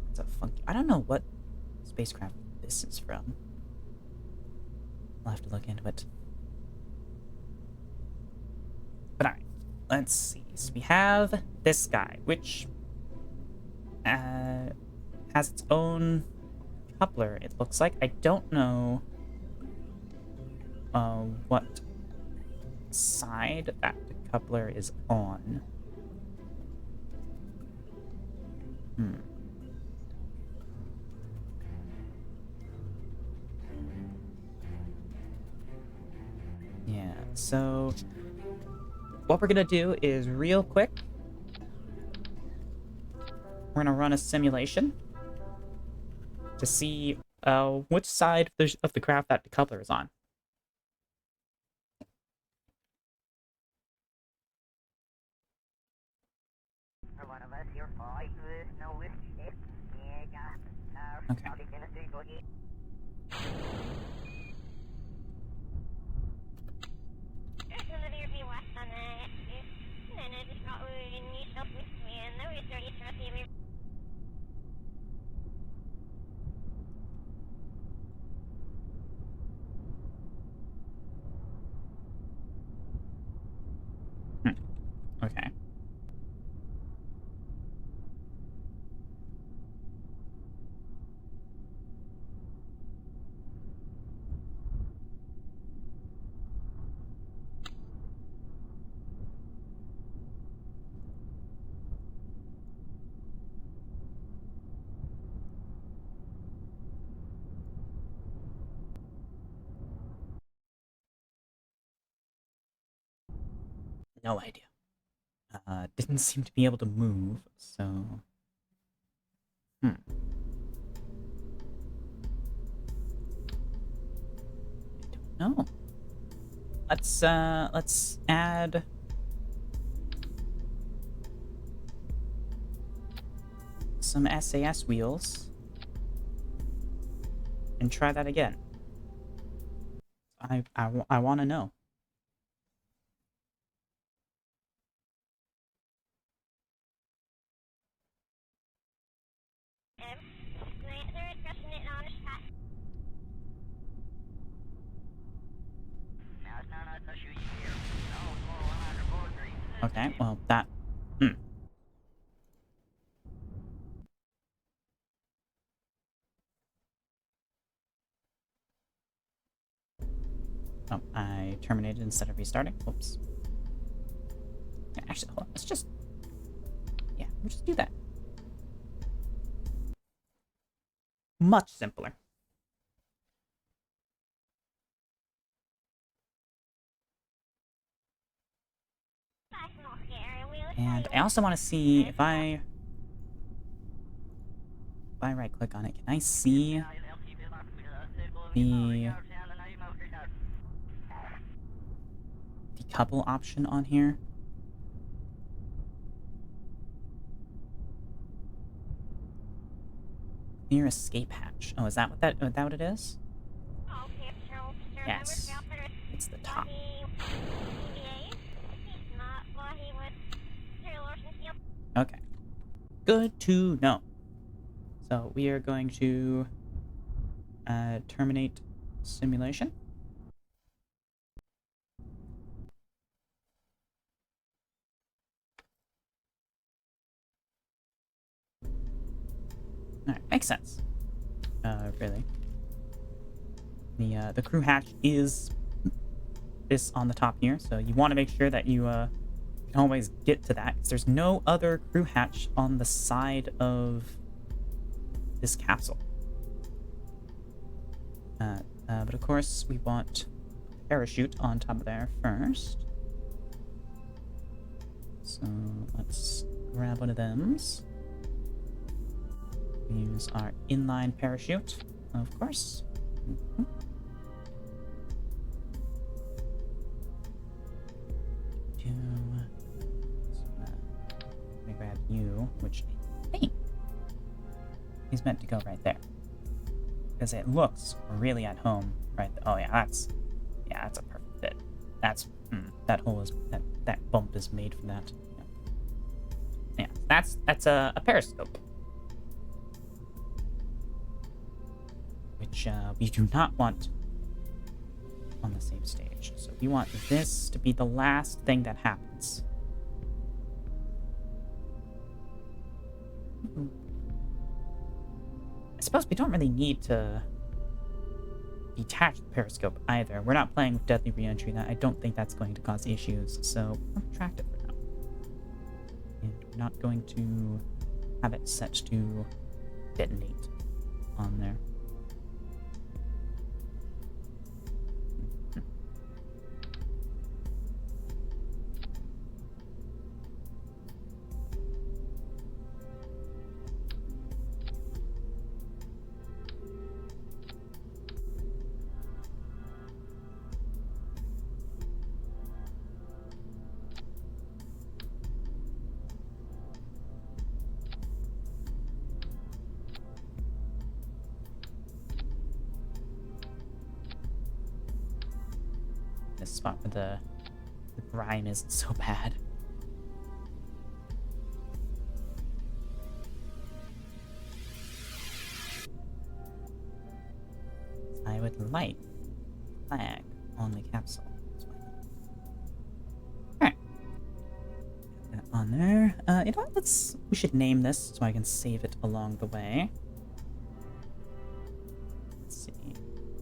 It's a funky... I don't know what spacecraft this is from. I'll have to look into it. But alright, let's see. So we have this guy, which has its own coupler, it looks like. I don't know what side that coupler is on. Yeah, so what we're gonna do is real quick, we're gonna run a simulation to see which side of the craft that the coupler is on. Okay. Okay. No idea. Didn't seem to be able to move, so... I don't know. Let's add... some SAS wheels. And try that again. I want to know. Okay, well, that... Oh, I terminated instead of restarting. Whoops. Yeah, actually, hold on. Let's just... Yeah, we'll just do that. Much simpler. And I also want to see if I right click on it, can I see the decouple option on here? Near escape hatch. Oh, is that what it is? Yes. It's the top. Okay. Good to know. So we are going to terminate simulation. Alright, makes sense. Really. The crew hatch is this on the top here, so you want to make sure that you can always get to that, because there's no other crew hatch on the side of this capsule. But of course, we want a parachute on top of there first. So let's grab one of them. Use our inline parachute, of course. Let me grab you, which I think is meant to go right there, because it looks really at home right there. Oh yeah, that's a perfect fit. That's that hole is that bump is made for that. Yeah, that's a periscope, which we do not want on the save stage. So we want this to be the last thing that happens. I suppose we don't really need to detach the periscope either. We're not playing with deadly reentry. I don't think that's going to cause issues, so I'll retract it for now. And we're not going to have it set to detonate on there. This spot where the grime isn't so bad. I would like flag on the capsule. Alright. That on there. You know what? We should name this so I can save it along the way. Let's see.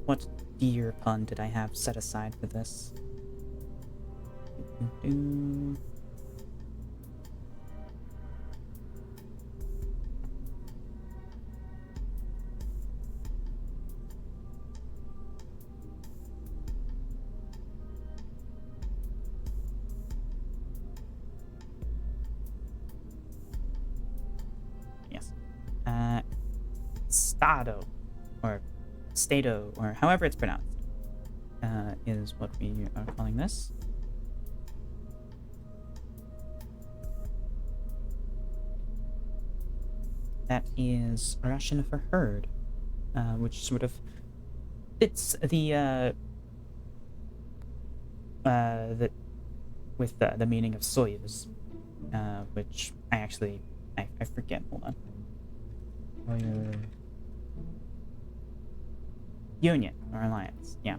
What deer pun did I have set aside for this? Yes. Stado, or Stato, or however it's pronounced, is what we are calling this. That is Russian for herd, which sort of fits the with the meaning of Soyuz, which I forget. Hold on. Union or alliance, yeah.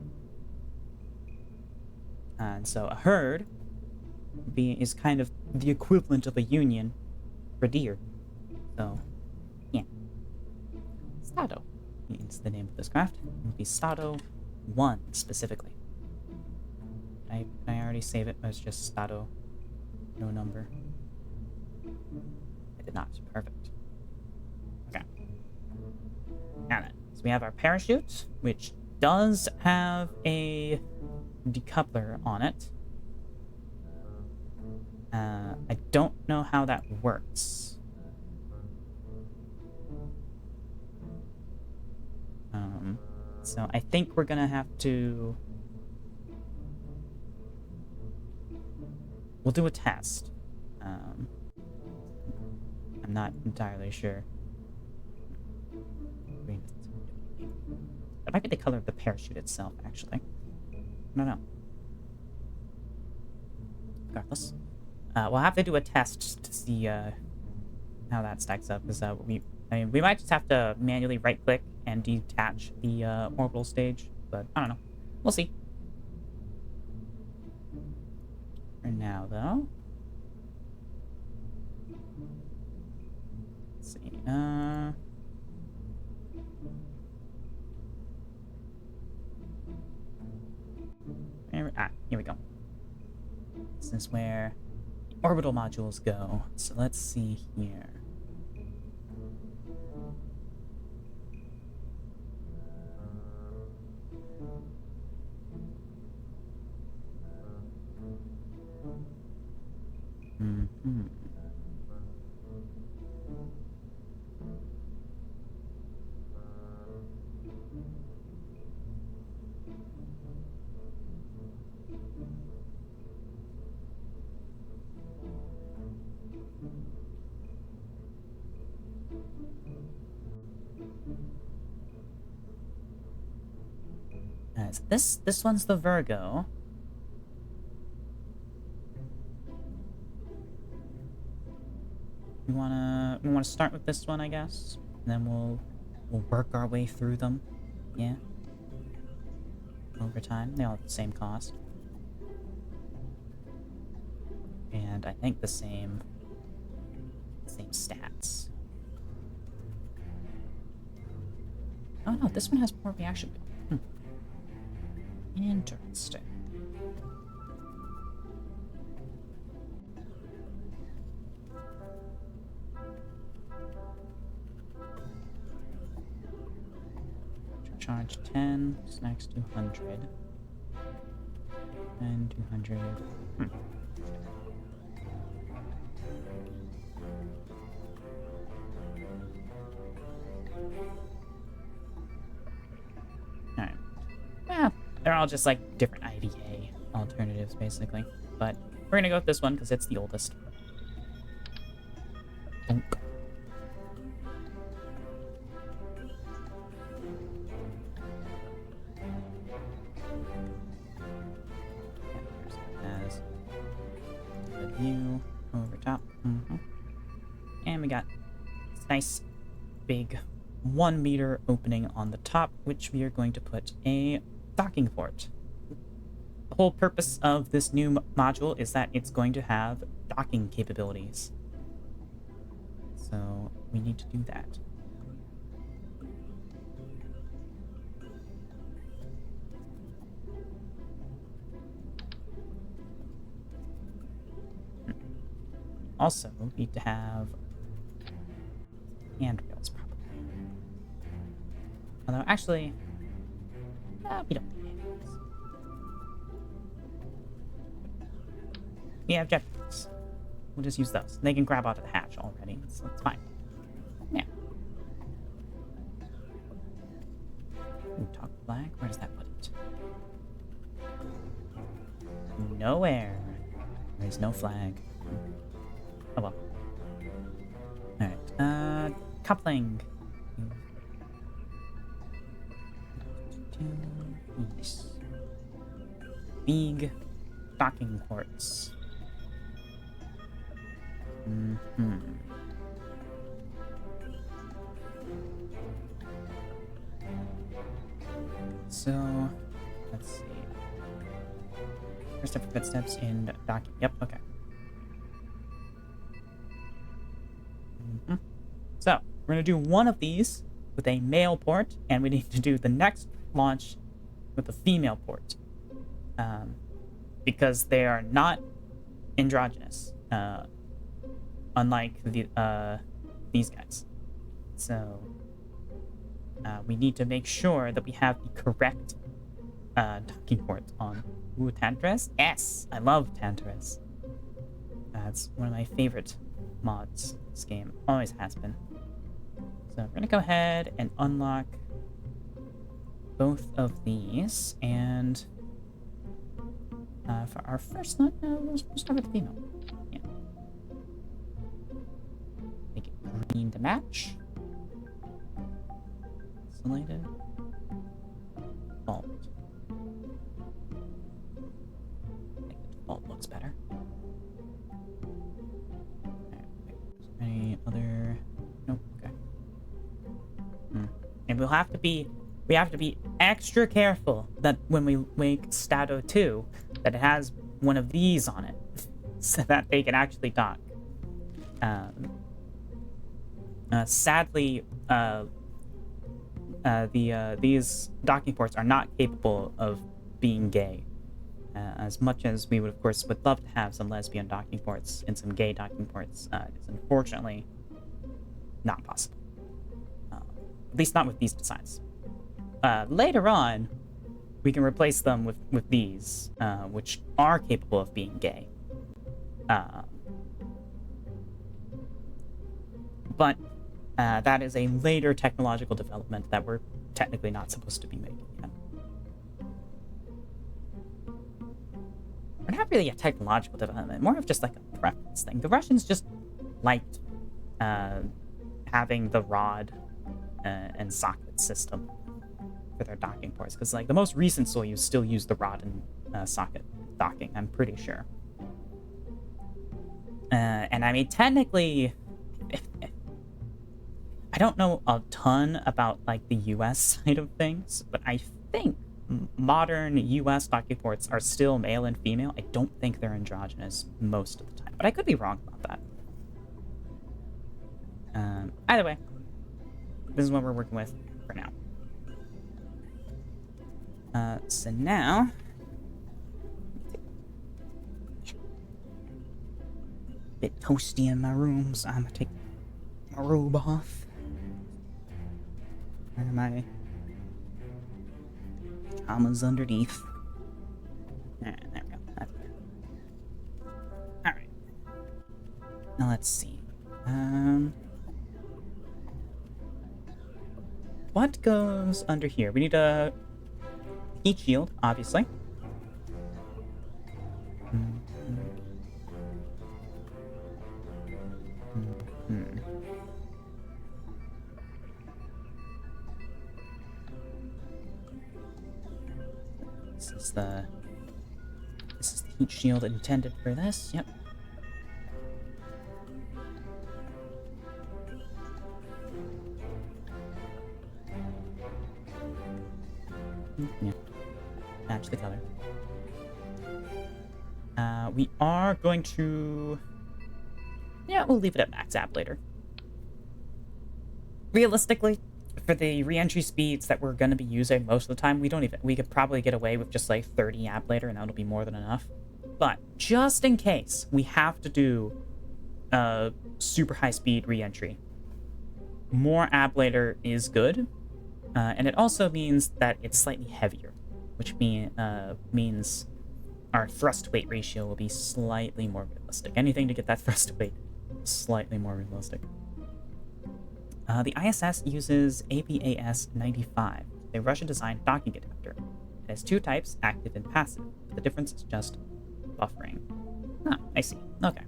And so a herd is kind of the equivalent of a union for deer. So, yeah. Stado is the name of this craft. It will be Stado 1 specifically. I already save it as just Stado, no number. I did not. Perfect. Okay. Now then, so we have our parachute, which does have a decoupler on it. I don't know how that works. So I think we're gonna have to... We'll do a test. I'm not entirely sure. That might be the color of the parachute itself, actually. I don't know. Regardless. We'll have to do a test to see how that stacks up. Because we might just have to manually right-click and detach the orbital stage. But I don't know. We'll see. For now, though. Let's see. Here we go. This is where the orbital modules go. So let's see here. Mm-hmm. So this one's the Virgo. We wanna start with this one, I guess, and then we'll work our way through them. Yeah. Over time, they all have the same cost, and I think the same stats. Oh no, this one has more reaction. Interesting. Charge 10, snacks 200. And 200. Alright. Well, they're all just like different IDA alternatives, basically. But we're gonna go with this one because it's the oldest. Bonk. As the view over top. And we got this nice big 1 meter opening on the top, which we are going to put a docking port. The whole purpose of this new module is that it's going to have docking capabilities. So we need to do that. Also, need to have handrails, probably. Although, actually, we don't need handrails. We have jetpacks. We'll just use those. They can grab out of the hatch already, so it's fine. Yeah. Ooh, top flag. Where does that put it? Nowhere. There is no flag. Oh well. Alright, coupling. Yes. Big docking ports. So, let's see. First step for footsteps in docking. Yep, okay. So, we're going to do one of these with a male port, and we need to do the next launch with a female port. Because they are not androgynous, unlike these guys. So, we need to make sure that we have the correct docking port on. Ooh, Tantras? Yes! I love Tantras. That's one of my favorite mods in this game. Always has been. So we're going to go ahead and unlock both of these. And for our first one, we'll start with the female. Yeah. Make it green to match. Insulated. Default. I think the default looks better. Any other? Nope. Okay. And we have to be extra careful that when we make Stato 2, that it has one of these on it, so that they can actually dock. Sadly, these docking ports are not capable of being gay. As much as we would, of course, would love to have some lesbian docking ports and some gay docking ports, it's unfortunately not possible. At least not with these designs. Later on, we can replace them with these, which are capable of being gay. But that is a later technological development that we're technically not supposed to be making yet. Or not really a technological development, more of just like a preference thing. The Russians just liked having the rod and socket system for their docking ports, because like the most recent Soyuz still use the rod and socket docking, I'm pretty sure. And I mean, technically, I don't know a ton about like the US side of things, but I think modern US docking ports are still male and female. I don't think they're androgynous most of the time, but I could be wrong about that. Either way, this is what we're working with for now. So now, a bit toasty in my room, so I'm gonna take my robe off. And my pajamas underneath. Alright, there we go. That's better. Alright. Now let's see. What goes under here? We need a heat shield, obviously. This is the heat shield intended for this. Yep. Yeah. Match the color. We are going to... Yeah, we'll leave it at max ablator. Realistically, for the re-entry speeds that we're going to be using most of the time, we could probably get away with just like 30 ablator, and that'll be more than enough. But just in case we have to do super high speed re-entry, more ablator is good. And it also means that it's slightly heavier, which means our thrust weight ratio will be slightly more realistic. Anything to get that thrust weight slightly more realistic. The ISS uses APAS-95, a Russian-designed docking adapter. It has two types, active and passive. The difference is just buffering. Ah, I see. Okay.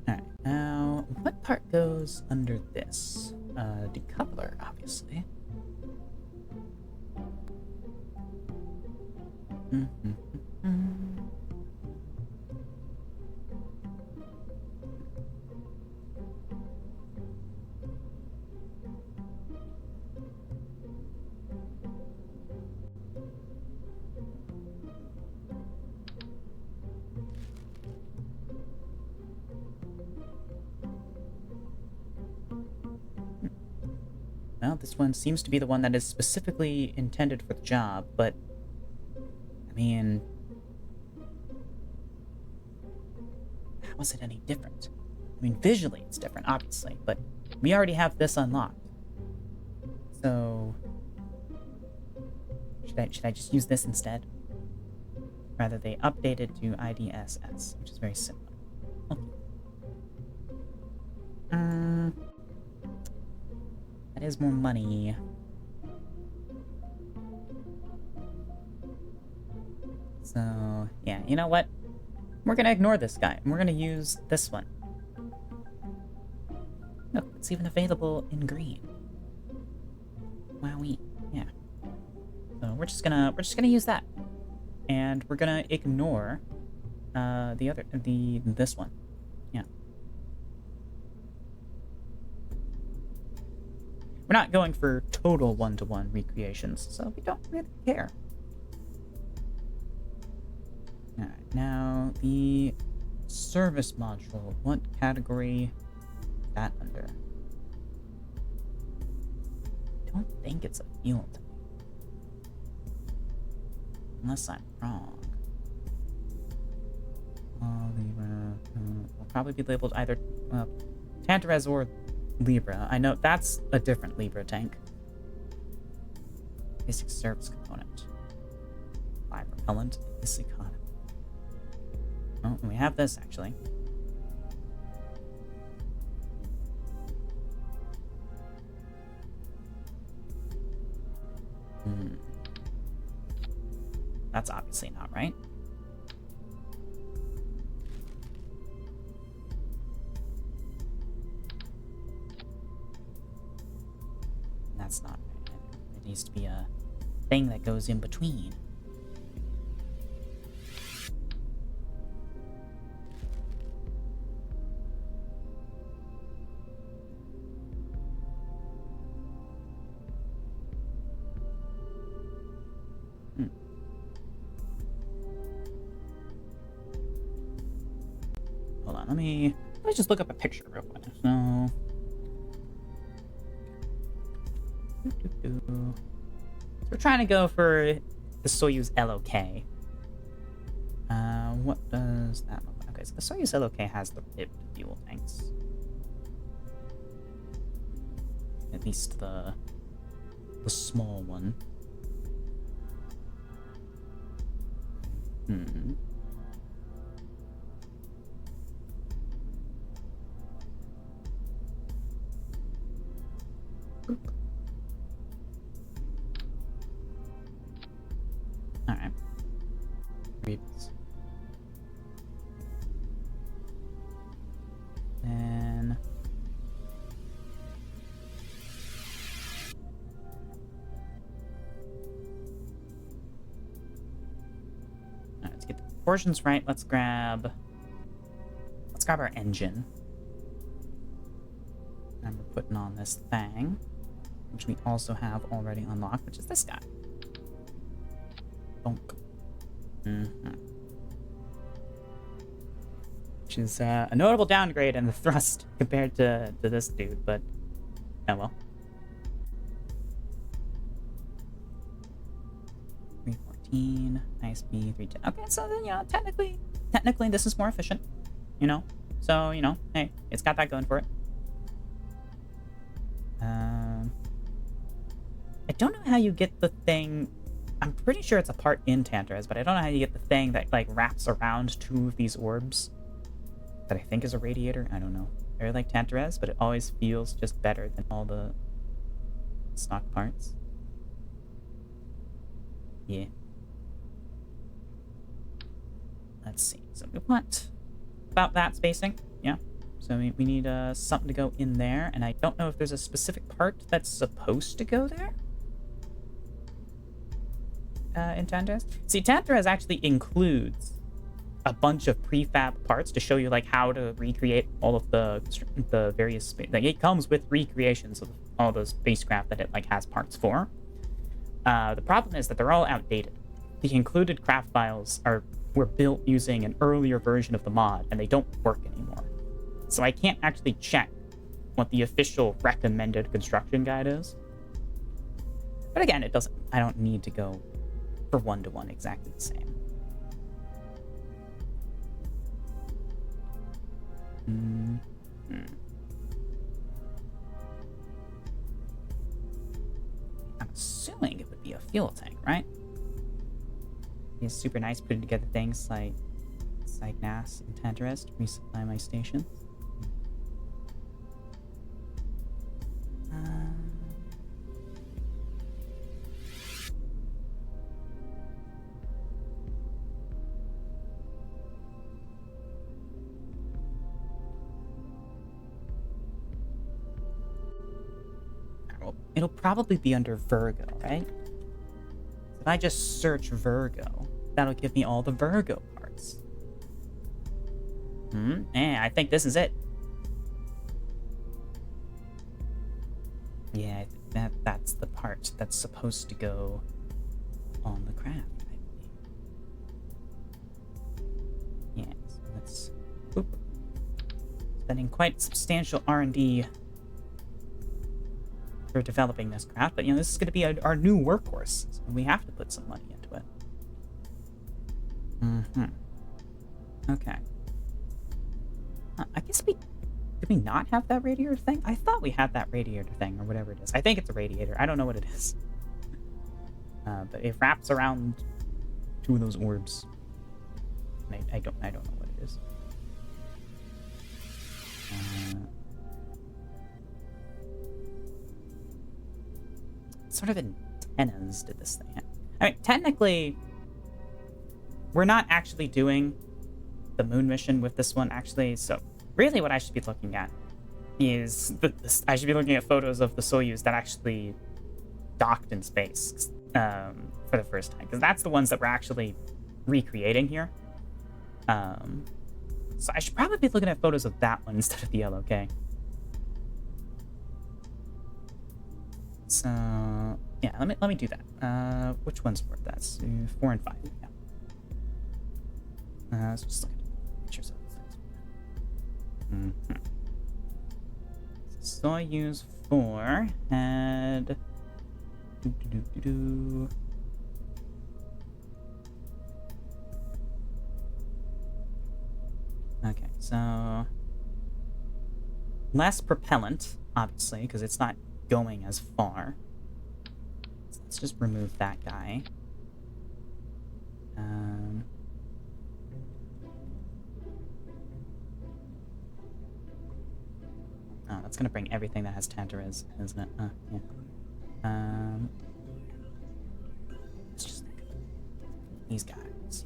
Alright, now, what part goes under this? Decoupler, obviously. Well, this one seems to be the one that is specifically intended for the job, but I mean, how is it any different? I mean, visually it's different, obviously, but we already have this unlocked. So, should I just use this instead? Rather, they updated to IDSS, which is very similar. Okay. That is more money. So, yeah, you know what? We're gonna ignore this guy, and we're gonna use this one. Look, it's even available in green. Wowee, yeah. So we're just gonna use that, and we're gonna ignore this one. Yeah. We're not going for total one-to-one recreations, so we don't really care. Alright, now the service module. What category is that under? don't think it's a fuel tank. Unless I'm wrong. Libra will probably be labeled either Tantarez or Libra. I know that's a different Libra tank. Basic service component. Fire propellant. This economy. Oh, we have this actually. That's obviously not right. That's not right. There needs to be a thing that goes in between. Hold on, let me just look up a picture real quick. So we're trying to go for the Soyuz LOK. What does that look like? Okay, so the Soyuz LOK has the ribbed fuel tanks. At least the small one. Alright. Rebus. Then alright, let's get the proportions right. Let's grab our engine. And we're putting on this thing, which we also have already unlocked, which is this guy. Bonk. Which is a notable downgrade in the thrust compared to this dude, but oh well. 314, ISB 310. Okay, so then, you know, technically this is more efficient, you know? So, you know, hey, it's got that going for it. I don't know how you get the thing. I'm pretty sure it's a part in Tantarez, but I don't know how you get the thing that like wraps around two of these orbs that I think is a radiator. I don't know. Very like Tantarez, but it always feels just better than all the stock parts. Yeah. Let's see. So we want about that spacing. Yeah. So we need something to go in there, and I don't know if there's a specific part that's supposed to go there. In Tantarez. See, Tantarez actually includes a bunch of prefab parts to show you like how to recreate all of the various like it comes with recreations of all those spacecraft that it like has parts for. The problem is that they're all outdated. The included craft files were built using an earlier version of the mod, and they don't work anymore. So I can't actually check what the official recommended construction guide is. But again, I don't need to go for one-to-one exactly the same. I'm assuming it would be a fuel tank, right? It's super nice putting together things like NAS and Tantarez to resupply my stations. It'll probably be under Virgo, right? If I just search Virgo, that'll give me all the Virgo parts. I think this is it. Yeah, that's the part that's supposed to go on the craft, I believe. Yeah, so let's spending quite substantial R&D for developing this craft, but, you know, this is going to be our new workhorse, so we have to put some money into it. Okay. I guess did we not have that radiator thing? I thought we had that radiator thing, or whatever it is. I think it's a radiator. I don't know what it is. But it wraps around 2 of those orbs. I don't know what it is. What sort of antennas did this thing have? I mean, technically, we're not actually doing the moon mission with this one, actually. So really what I should be looking at is I should be looking at photos of the Soyuz that actually docked in space for the first time, because that's the ones that we're actually recreating here. So I should probably be looking at photos of that one instead of the LOK. So yeah, let me do that. Which ones were that? 4 and 5. Yeah. Let's just look at pictures of things. Soyuz 4 had Okay, so less propellant, obviously, because it's not going as far. So let's just remove that guy. Oh, that's gonna bring everything that has Tantarez, isn't it? Yeah. Let's just think. These guys.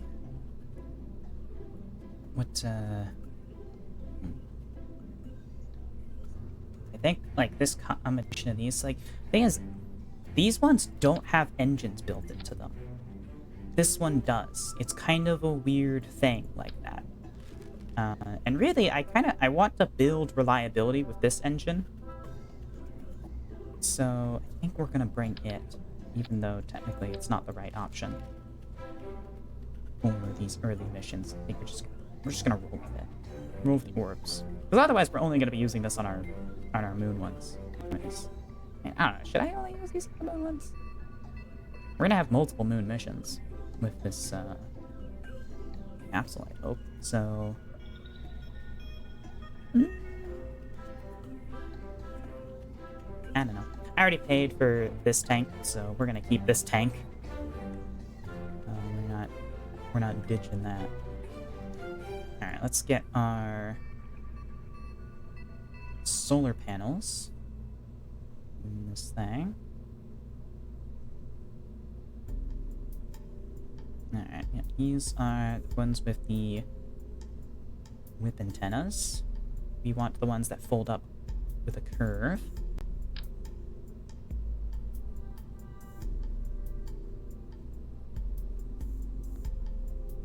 What, I think, like, this combination of these, like, thing is, these ones don't have engines built into them. This one does. It's kind of a weird thing like that. And really, I want to build reliability with this engine. So I think we're gonna bring it, even though technically it's not the right option for these early missions. I think we're just gonna roll with it. Roll with the orbs. Because otherwise we're only gonna be using this on our moon ones. Anyways. And I don't know, should I only use these on the moon ones? We're gonna have multiple moon missions with this capsule, I hope. So I don't know. I already paid for this tank, so we're gonna keep this tank. We're not ditching that. All right, let's get our solar panels in this thing. All right, yeah, these are the ones with antennas. We want the ones that fold up with a curve.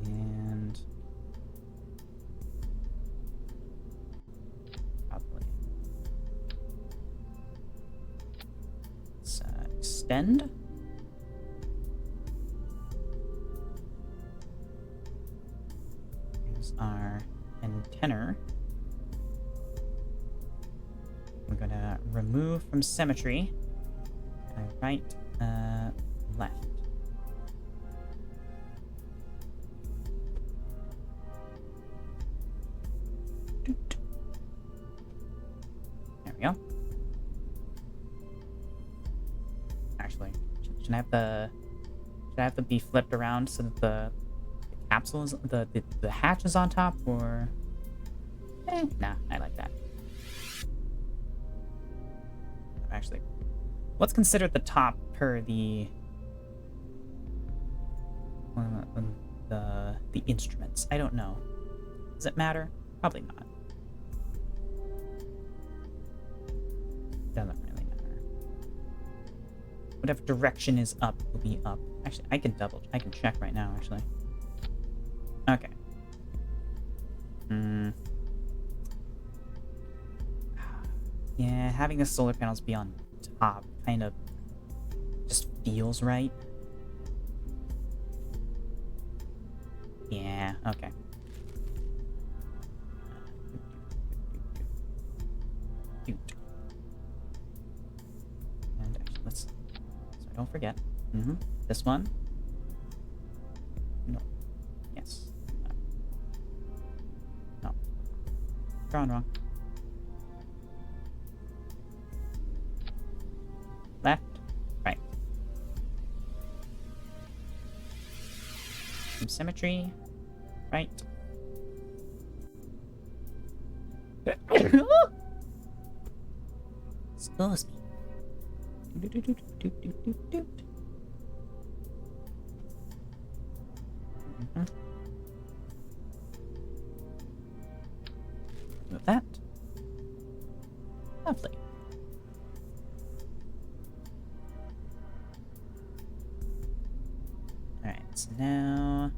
And probably let's extend. Here's our antenna. We're gonna remove from symmetry. Right, left. There we go. Actually, should I have to be flipped around so that the capsule is the hatch is on top, or nah, I like that. Actually, what's considered the top per the instruments? I don't know. Does it matter? Probably not. Doesn't really matter. Whatever direction is up will be up. Actually, I can check right now, actually. Okay. Yeah, having the solar panels be on top kind of just feels right. Yeah, okay. Don't forget. This one. No. Yes. No. Drawn wrong. Left. Right. Some symmetry. Right. Excuse me. Move that. Lovely. Alright, so now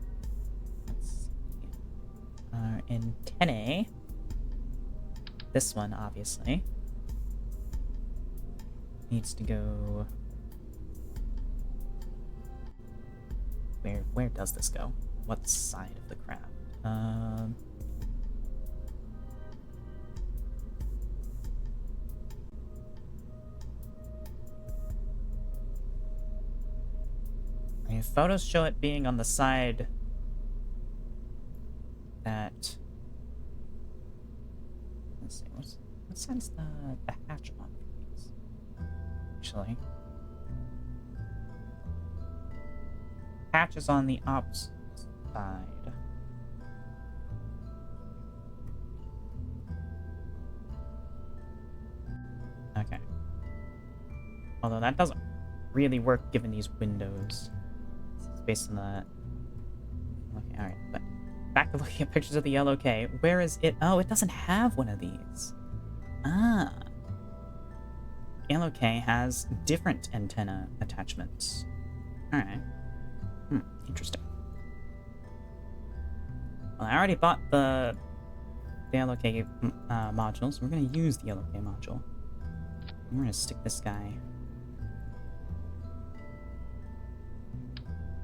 let's see. Our antennae. This one, obviously, needs to go. Where does this go? What side of the craft? I mean, photos show it being on the side that. Let's see, what side is the hatch on for these? Actually, hatch is on the opposite side. Okay. Although that doesn't really work given these windows. It's based on the. Okay, alright, but back to looking at pictures of the yellow K. Where is it? Oh, it doesn't have one of these. Ah. Yellow K has different antenna attachments. Alright. Interesting. Well, I already bought the yellow K module, so we're going to use the yellow K module. We're going to stick this guy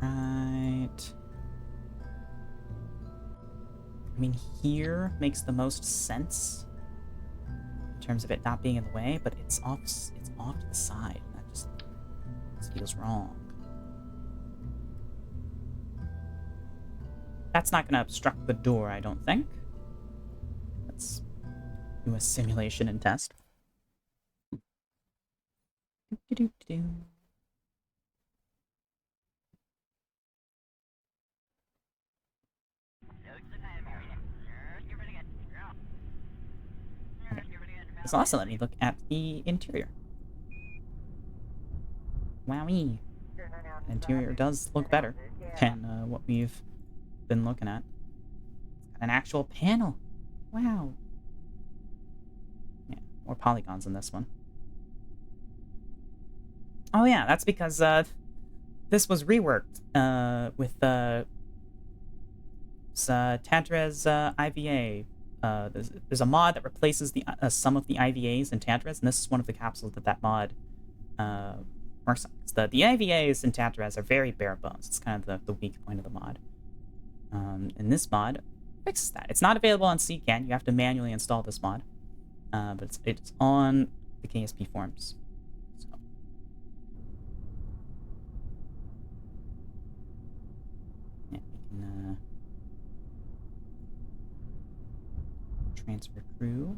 right. I mean, here makes the most sense in terms of it not being in the way, but it's off to the side. That just feels wrong. That's not going to obstruct the door, I don't think. Let's do a simulation and test. This will also let me look at the interior. Wowee. The interior does look better than what we've been looking at. It's got an actual panel. Wow. Yeah, more polygons in this one. Oh yeah, that's because this was reworked with Tantarez IVA. There's a mod that replaces the some of the IVAs in Tantarez, and this is one of the capsules that mod works on. The IVAs in Tantarez are very bare bones. It's kind of the weak point of the mod. And this mod fixes that. It's not available on CCAN. You have to manually install this mod, but it's on the KSP forums. So. Yeah, we can transfer crew.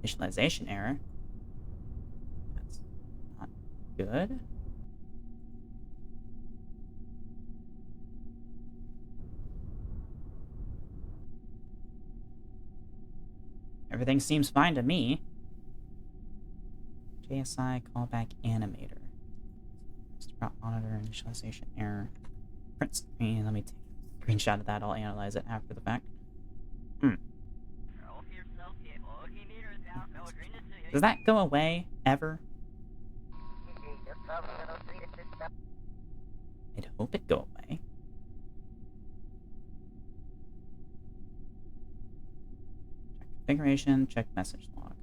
Initialization error. That's not good. Everything seems fine to me. JSI callback animator. Monitor initialization error. Print screen. Let me take a screenshot of that. I'll analyze it after the fact. Does that go away ever? I'd hope it go away. Check configuration, check message log.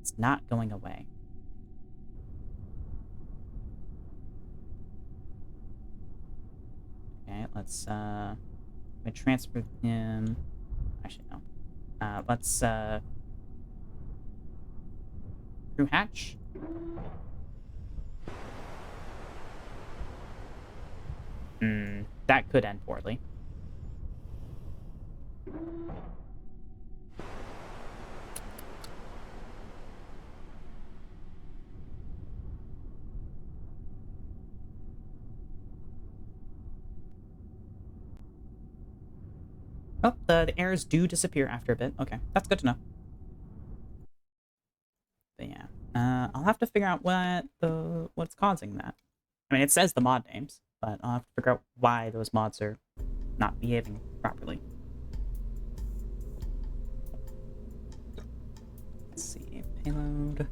It's not going away. Okay, let's transfer him. Actually, no. Let's Crew hatch. That could end poorly. Oh, the errors do disappear after a bit. Okay, that's good to know. But yeah, I'll have to figure out what's causing that. I mean, it says the mod names, but I'll have to figure out why those mods are not behaving properly. Let's see, payload.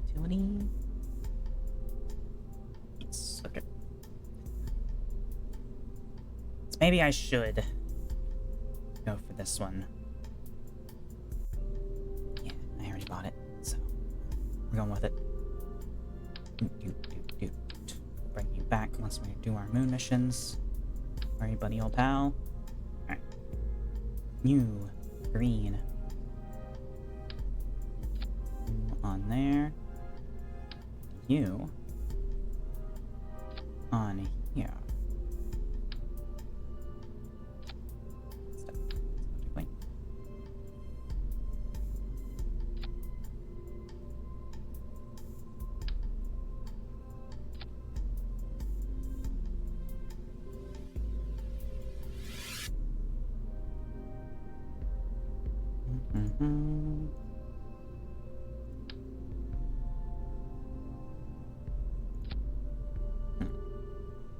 Utility. Yes, okay. So maybe I should go for this one. Yeah, I already bought it, so we're going with it. Bring you back once we do our moon missions. Alright, buddy, old pal. Alright. New. Green. You on there. You. On here. Wait.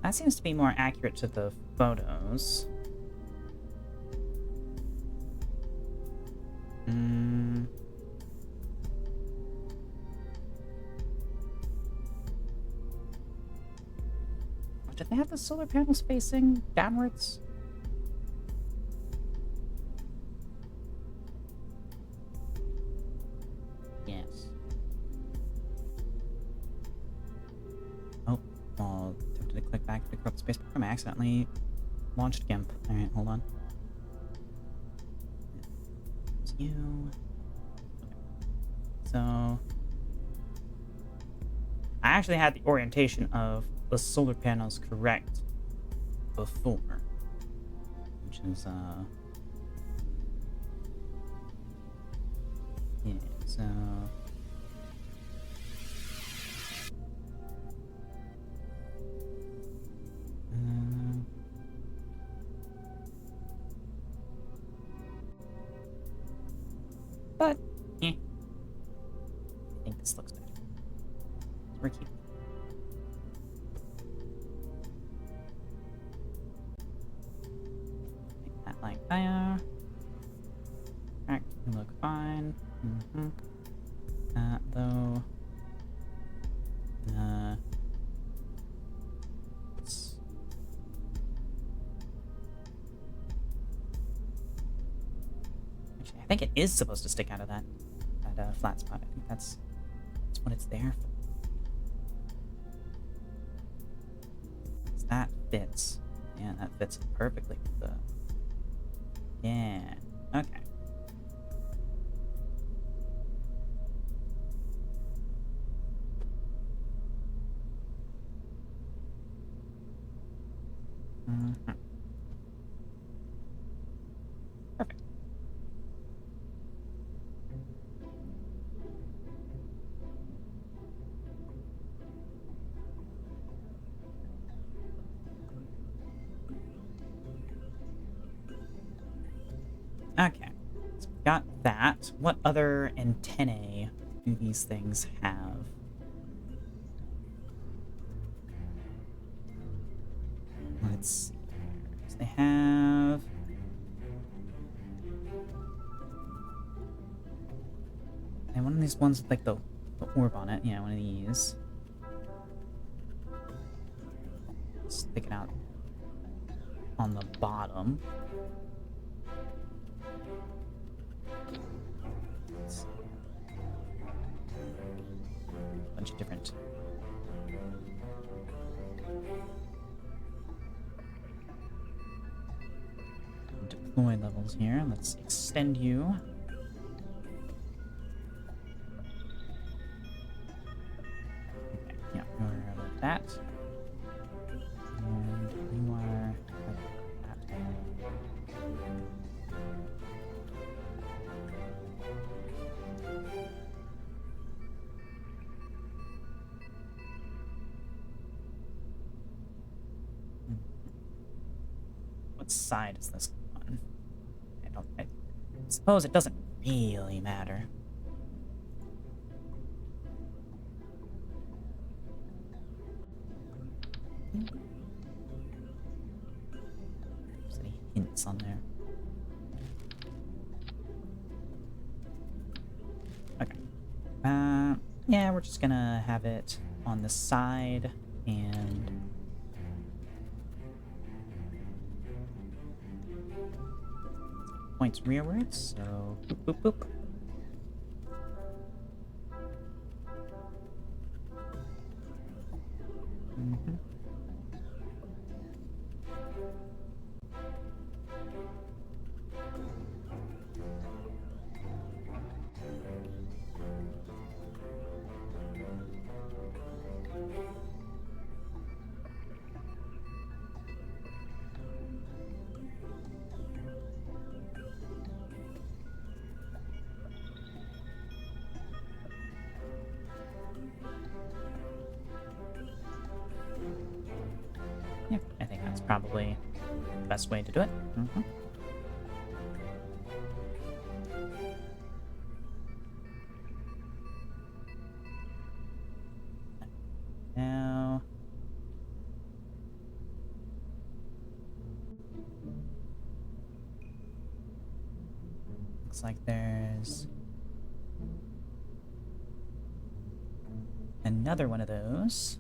That seems to be more accurate to the photos. Do they have the solar panels facing downwards? Yes. Oh, well, tempted to click back to the corrupt space program. I accidentally launched GIMP. Alright, hold on. It's you. So I actually had the orientation of the solar panels correct before, which is yeah, so but yeah, I think this looks better. We're keeping. Like there. Alright, you look fine. Though. Actually, I think it is supposed to stick out of that flat spot. I think that's what it's there for. That fits. Yeah, that fits perfectly with the. Yeah. Okay. Perfect. Okay. So we got that. What other antennae do these things have? Let's see. So they have. And one of these ones with like the orb on it. Yeah, one of these. Sticking out on the bottom. Bunch of different. void levels here. Let's extend you. Okay, yeah, you're like that. And you are like that. What side is this on? I suppose it doesn't really matter. There's any hints on there? Okay. Yeah, we're just gonna have it on the side and points rearwards, so boop boop boop. Mm-hmm. Yeah, I think that's probably the best way to do it. Mm-hmm. Now, looks like there's another one of those,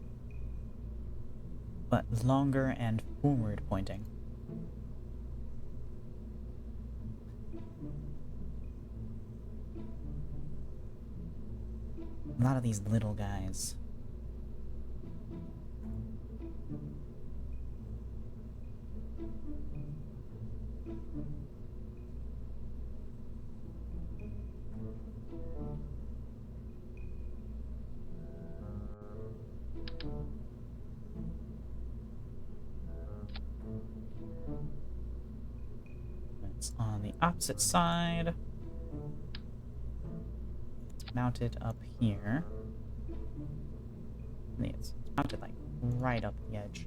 but longer and forward pointing. A lot of these little guys. It's on the opposite side. Mount it up here. It's mounted like right up the edge.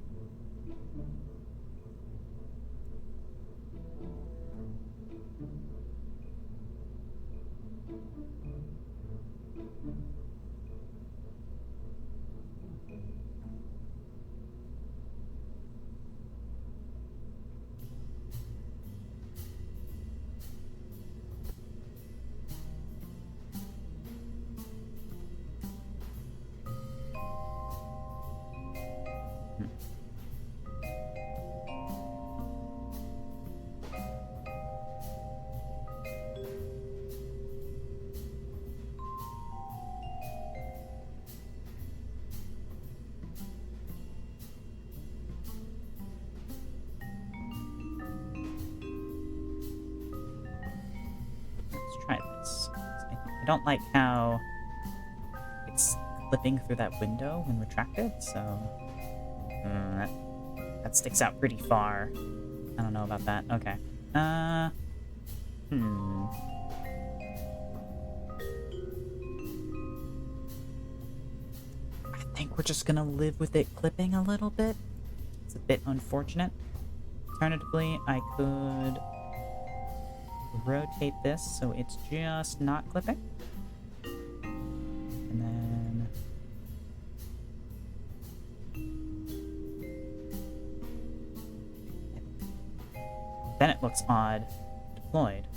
Let's try this. I don't like how it's clipping through that window when retracted, so that sticks out pretty far. I don't know about that. Okay. I think we're just gonna live with it clipping a little bit. It's a bit unfortunate. Alternatively, I could rotate this so it's just not clipping. And then it looks odd deployed.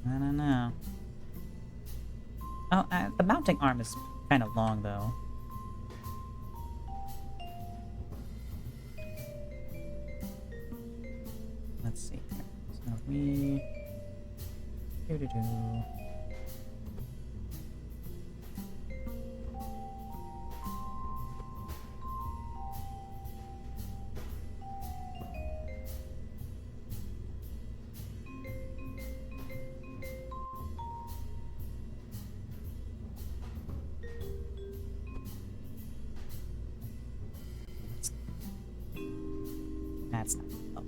I don't know. Oh, the mounting arm is kind of long, though. Let's see here. So Do-do-do. That's not oh.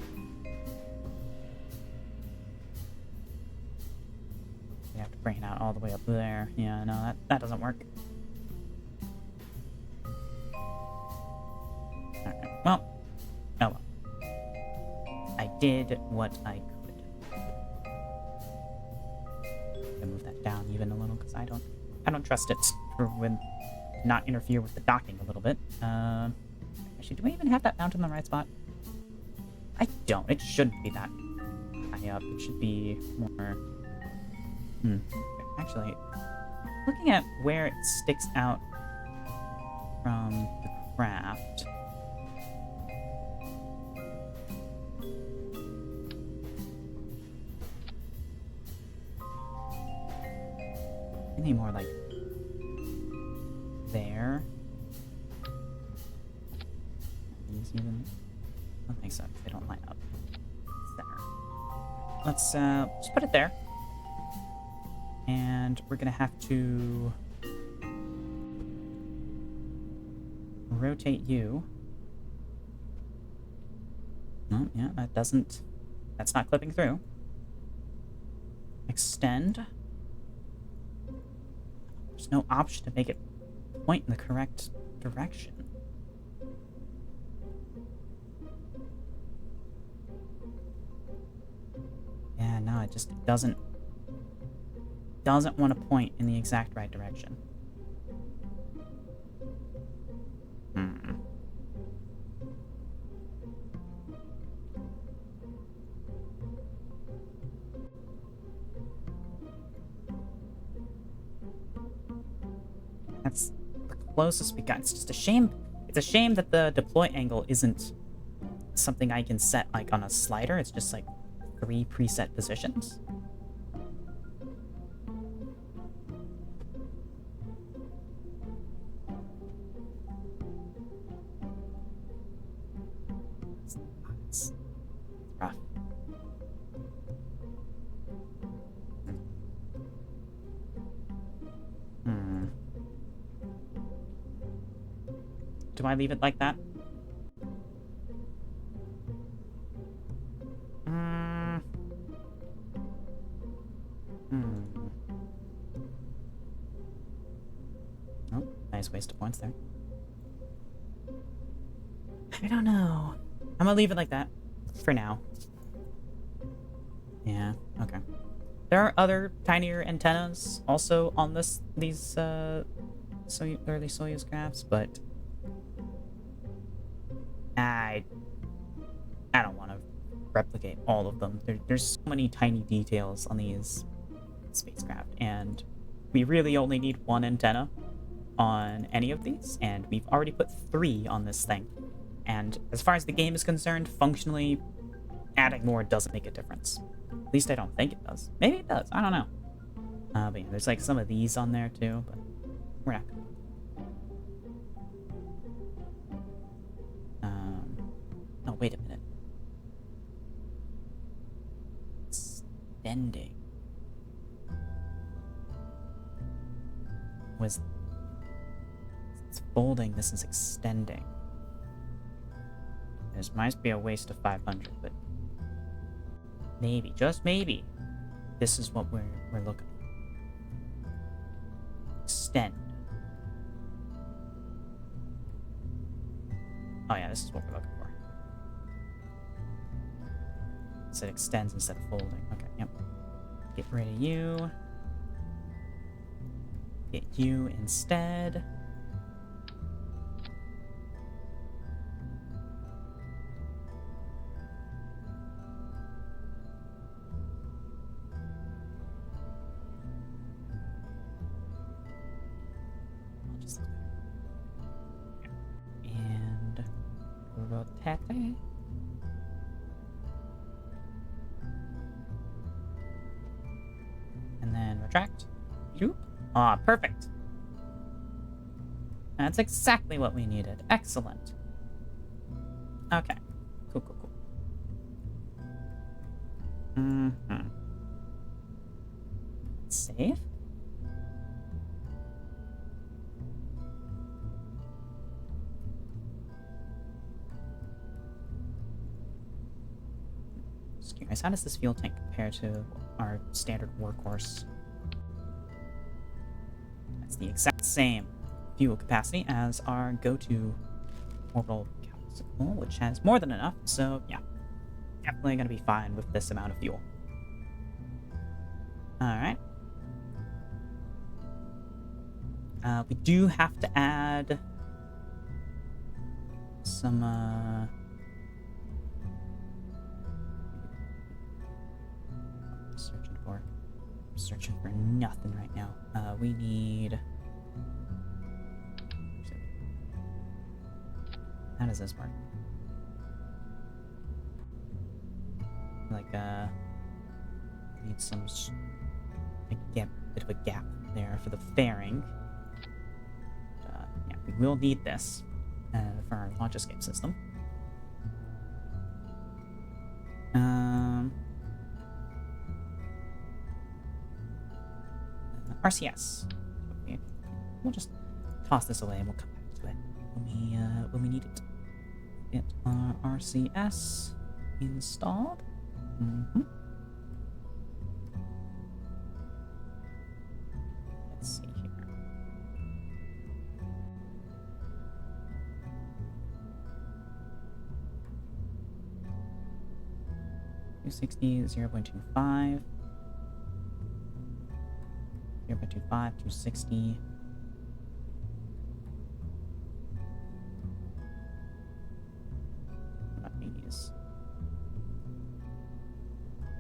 We have to bring it out all the way up there. Yeah, no, that doesn't work. Alright, well. Oh well. I did what I could. I move that down even a little because I don't trust it to not interfere with the docking a little bit. Actually, do we even have that mounted in the right spot? I don't. It shouldn't be that high up. It should be more... Actually, looking at where it sticks out from the craft... Maybe more like... there. These even... I don't think so. They don't line up. Center. Let's just put it there. And we're gonna have to rotate you. Oh, yeah, that doesn't... That's not clipping through. Extend. There's no option to make it point in the correct direction. Yeah, no, it just doesn't want to point in the exact right direction. That's the closest we got. It's just a shame. It's a shame that the deploy angle isn't something I can set like on a slider. It's just like 3 preset positions. It's rough. Do I leave it like that? Oh, nice waste of points there. I don't know. I'm gonna leave it like that for now. Yeah, okay. There are other tinier antennas also on these early Soyuz crafts, but I don't want to replicate all of them. There's so many tiny details on these spacecraft, and we really only need 1 antenna on any of these, and we've already put 3 on this thing. And as far as the game is concerned, functionally, adding more doesn't make a difference. At least I don't think it does. Maybe it does. I don't know. But yeah, there's like some of these on there too, but we're not gonna. Oh, wait a minute. Extending. It's folding, this is extending. This might be a waste of 500, but maybe, just maybe, this is what we're looking for. Extend. Oh yeah, this is what we're looking for. So it extends instead of folding. Okay, yep. Get rid of you. Get you instead. I'll just look there. And rotate. retract. Yoop. Ah, perfect. That's exactly what we needed. Excellent. Okay. Cool, cool, cool. Mm-hmm. Save. Just curious, how does this fuel tank compare to our standard workhorse? That's the exact same fuel capacity as our go-to orbital capsule, which has more than enough, so yeah, definitely gonna be fine with this amount of fuel. Alright. We do have to add some, searching for nothing right now. We need... How does this work? Like, need some... bit of a gap there for the fairing. Yeah, we will need this for our launch escape system. RCS. We'll just toss this away and we'll come back to it when we need it. Get our RCS installed. Let's see here. $260, 0.25. 0.25, 260. What about these?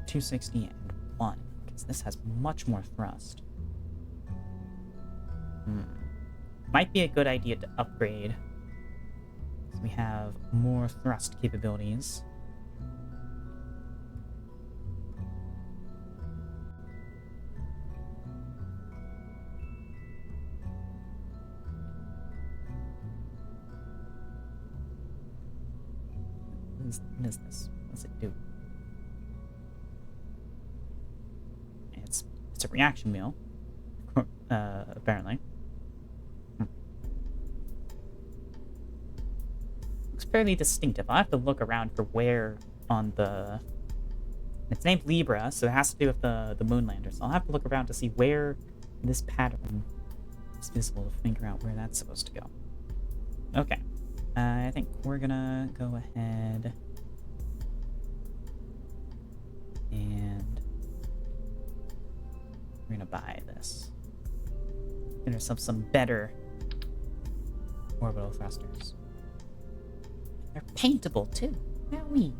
260 and 1, because this has much more thrust. Might be a good idea to upgrade, so we have more thrust capabilities. What is this? What's it do? It's a reaction wheel, apparently. Looks fairly distinctive. I'll have to look around for where on the... It's named Libra, so it has to do with the Moonlander. So I'll have to look around to see where this pattern is visible to figure out where that's supposed to go. Okay. I think we're gonna go ahead and we're gonna buy this. Get ourselves some better orbital thrusters. They're paintable too. Wowee.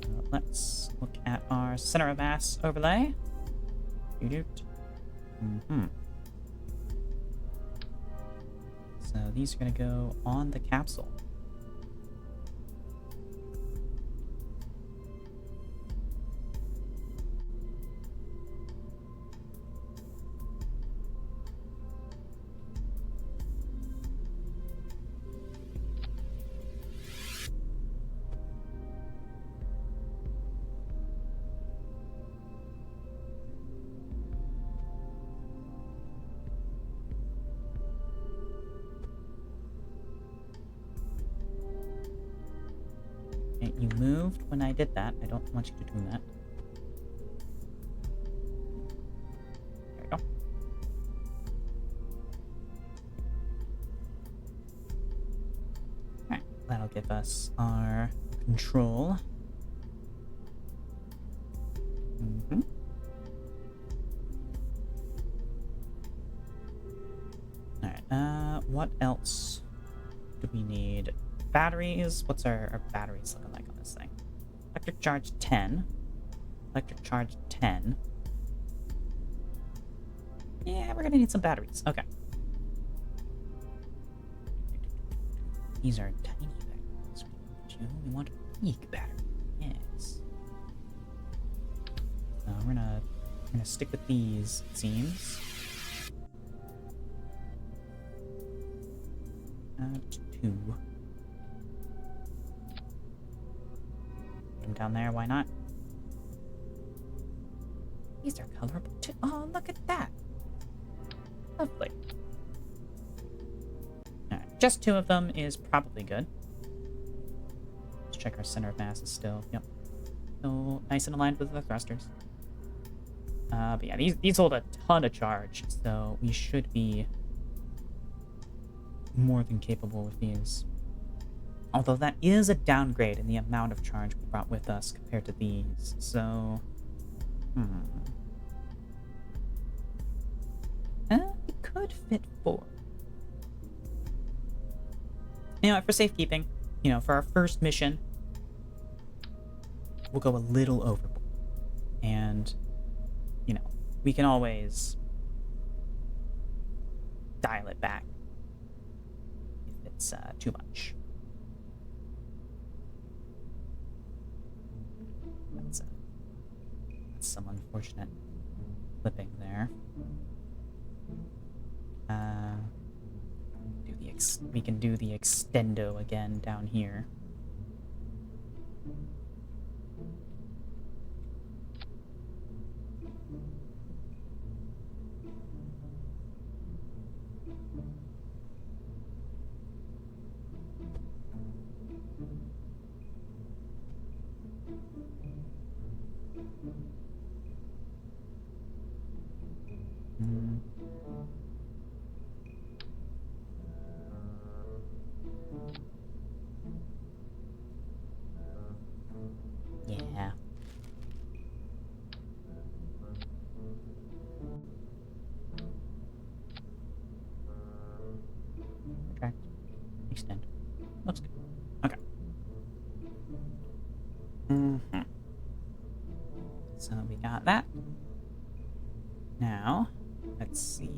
So let's look at our center of mass overlay. So these are going to go on the capsule. You moved when I did that. I don't want you to do that. There we go. Alright, that'll give us our control. Alright, what else do we need? Batteries. What's our batteries looking like on this thing? Electric charge 10. Electric charge 10. Yeah, we're gonna need some batteries. Okay. These are tiny batteries. We want a big battery. Yes. I'm gonna stick with these, it seems. 2. Put them down there, why not? These are colorable too. Oh, look at that. Lovely. Alright, just 2 of them is probably good. Let's check our center of mass is still, yep. Still nice and aligned with the thrusters. But yeah, these hold a ton of charge, so we should be more than capable with these. Although that is a downgrade in the amount of charge we brought with us compared to these, so... It could fit 4. You know what, for safekeeping, you know, for our first mission, we'll go a little overboard. And, you know, we can always dial it back if it's too much. That's some unfortunate clipping there. We can do the extendo again down here. Yeah. Retract. Extend. Looks good. Okay. So we got that. Now, let's see.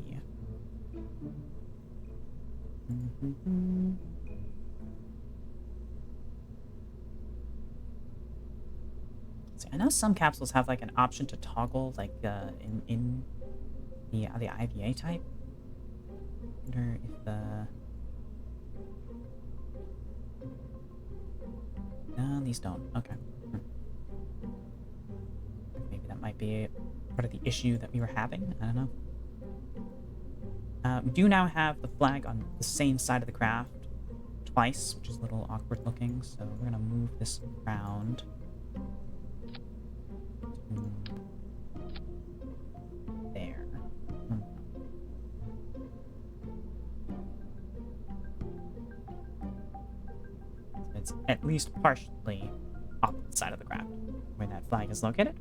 See, I know some capsules have like an option to toggle, like in the IVA type. I wonder if no, these don't. Okay. Maybe that might be part of the issue that we were having. I don't know. We do now have the flag on the same side of the craft twice, which is a little awkward looking. So we're gonna move this around. There. So it's at least partially opposite side of the craft where that flag is located.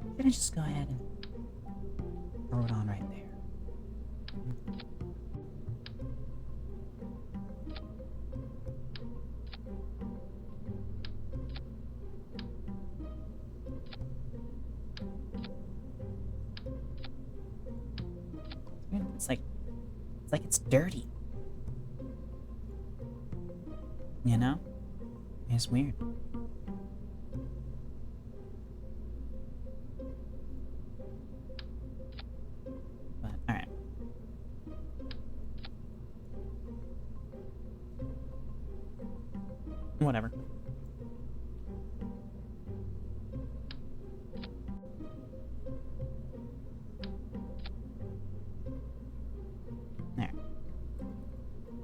I'm gonna just go ahead and throw it on right there. It's like it's dirty. You know? It's weird. But, alright. Whatever. There.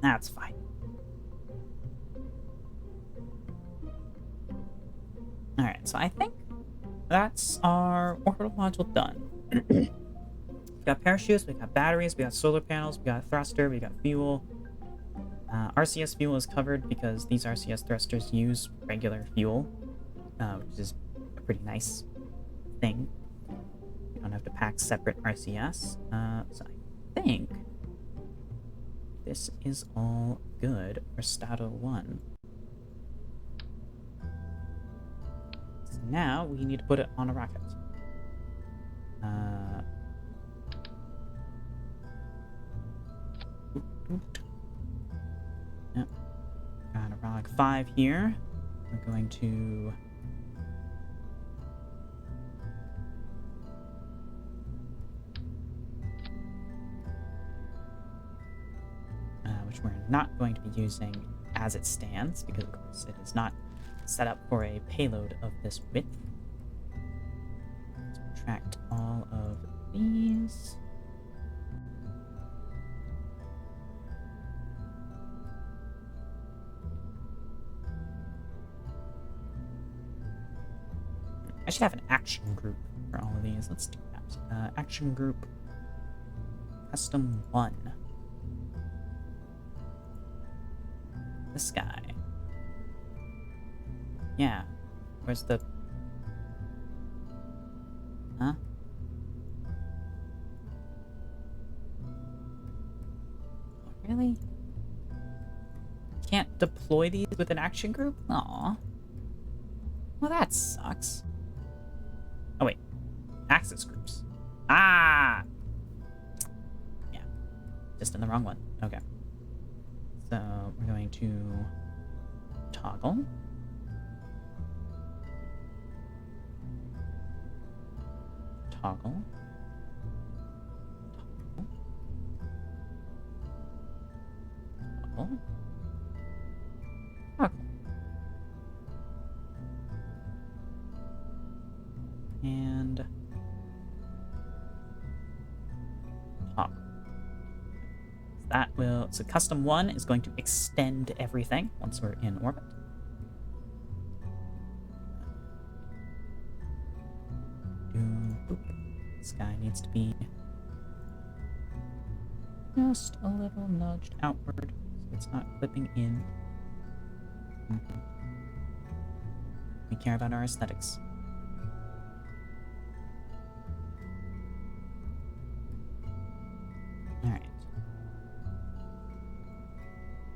That's fine. Alright, so I think that's our orbital module done. We've got parachutes, we've got batteries, we got solar panels, we got a thruster, we got fuel. RCS fuel is covered because these RCS thrusters use regular fuel, which is a pretty nice thing. You don't have to pack separate RCS. So I think this is all good for Stato 1. So now we need to put it on a rocket. Yep. Got a Rock 5 here. We're going to which we're not going to be using as it stands, because of course it is not set up for a payload of this width. Let's subtract all of these. I should have an action group for all of these. Let's do that. Action group custom 1. This guy. Yeah. Where's the... Huh? Oh, really? Can't deploy these with an action group? Aw. Well, that sucks. Oh, wait. Access groups. Ah! Yeah. Just in the wrong one. Okay. So, we're going to toggle. Toggle. Toggle. Toggle. And toggle. That will, so custom 1 is going to extend everything once we're in orbit. Boop. This guy needs to be just a little nudged outward so it's not clipping in. We care about our aesthetics. Alright.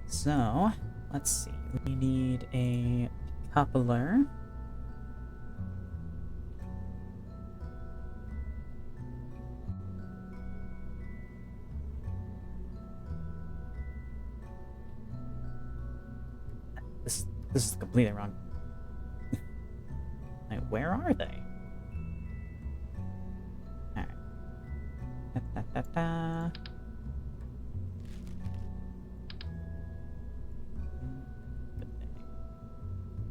So, let's see. We need a decoupler. This is completely wrong. Like, where are they? Alright. I'm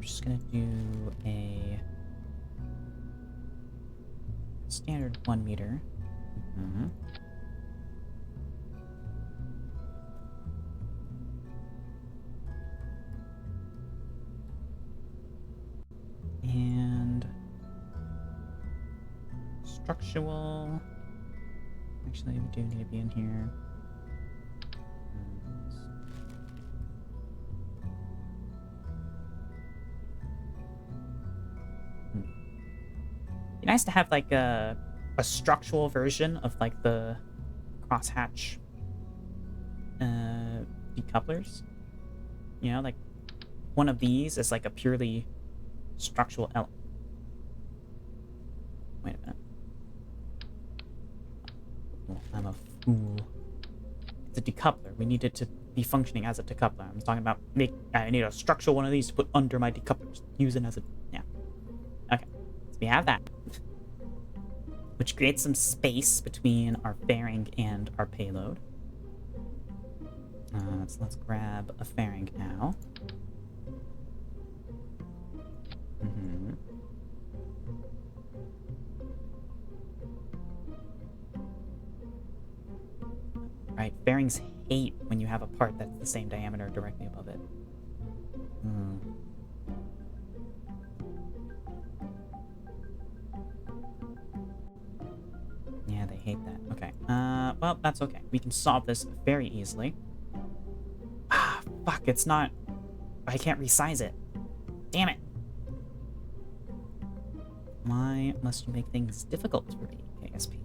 just gonna do a standard 1 meter. And structural. Actually, we do need to be in here. Be nice to have like a structural version of like the crosshatch decouplers. You know, like one of these is like a purely structural element. Wait a minute. Oh, I'm a fool. It's a decoupler. We need it to be functioning as a decoupler. I'm talking about I need a structural one of these to put under my decouplers. Use it as a... Yeah. Okay. So we have that. Which creates some space between our fairing and our payload. So let's grab a fairing now. Right, fairings hate when you have a part that's the same diameter directly above it. Yeah, they hate that. Okay. Well, that's okay. We can solve this very easily. Ah, fuck, it's not... I can't resize it. Damn it. Why must you make things difficult for me, KSP?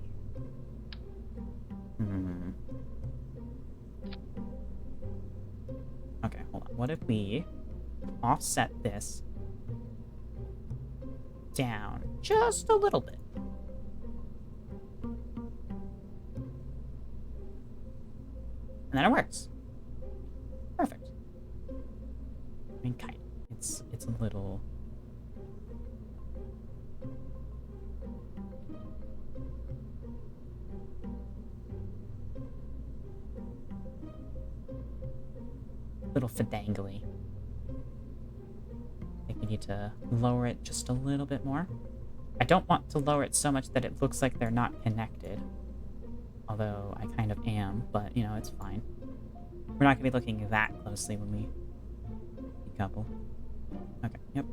Okay, hold on. What if we offset this down just a little bit? And then it works. Perfect. I mean, kind of. It's a little... little fidangly. I think we need to lower it just a little bit more. I don't want to lower it so much that it looks like they're not connected. Although I kind of am, but, you know, it's fine. We're not going to be looking that closely when we decouple. Okay, yep.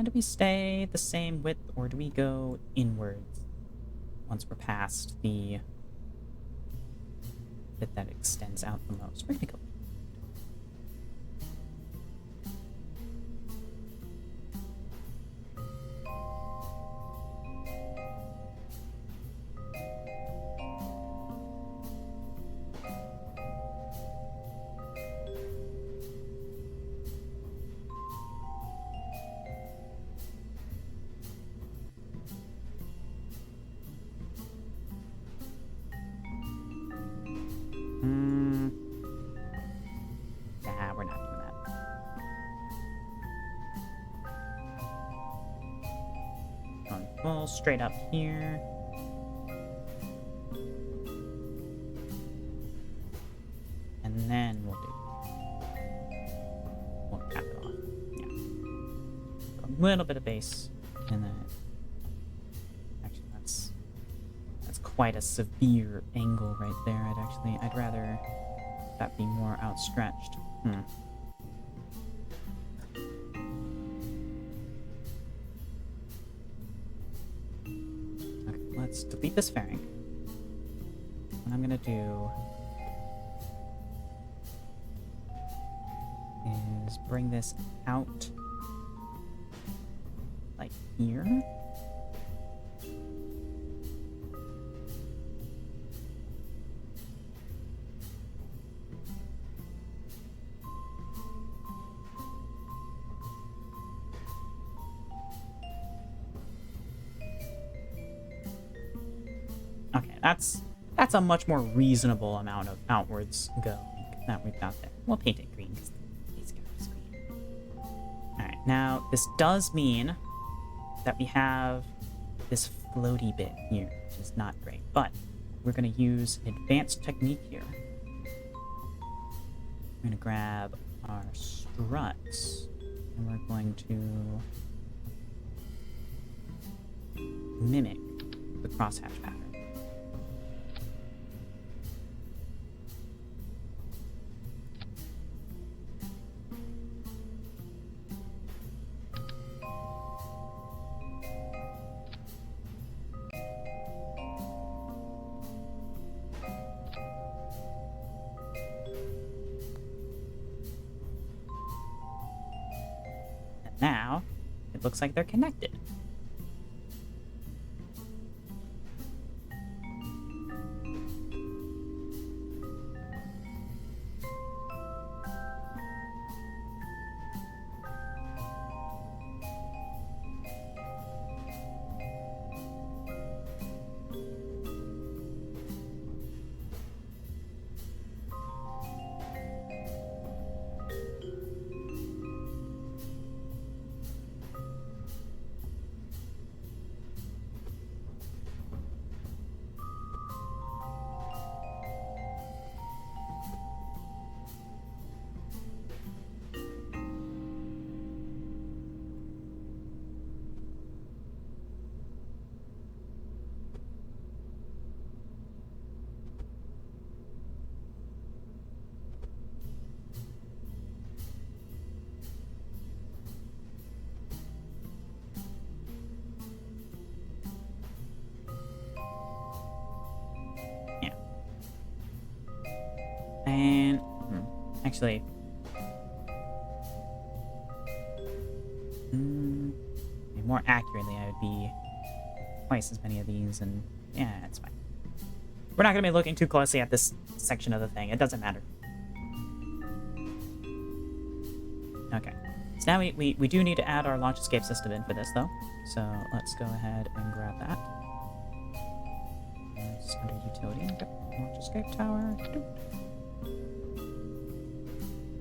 Do we stay the same width, or do we go inwards once we're past the bit that extends out the most? We're gonna go. Nah, we're not doing that. Going full straight up here. And then we'll cap it off. Yeah. A little bit of base, and then actually that's quite a severe angle right there. I'd rather that be more outstretched. Okay, let's delete this fairing. What I'm gonna do is bring this out like here. Okay, that's a much more reasonable amount of outwards going that we've got there. We'll paint it green because these guys are green. Alright, now this does mean that we have this floaty bit here, which is not great, but we're going to use an advanced technique here. We're going to grab our struts, and we're going to mimic the crosshatch pattern. Now, it looks like they're connected. And actually, more accurately, I would be twice as many of these, and yeah, it's fine. We're not going to be looking too closely at this section of the thing. It doesn't matter. Okay. So now we do need to add our launch escape system in for this, though. So let's go ahead and grab that. It's under utility. Launch escape tower.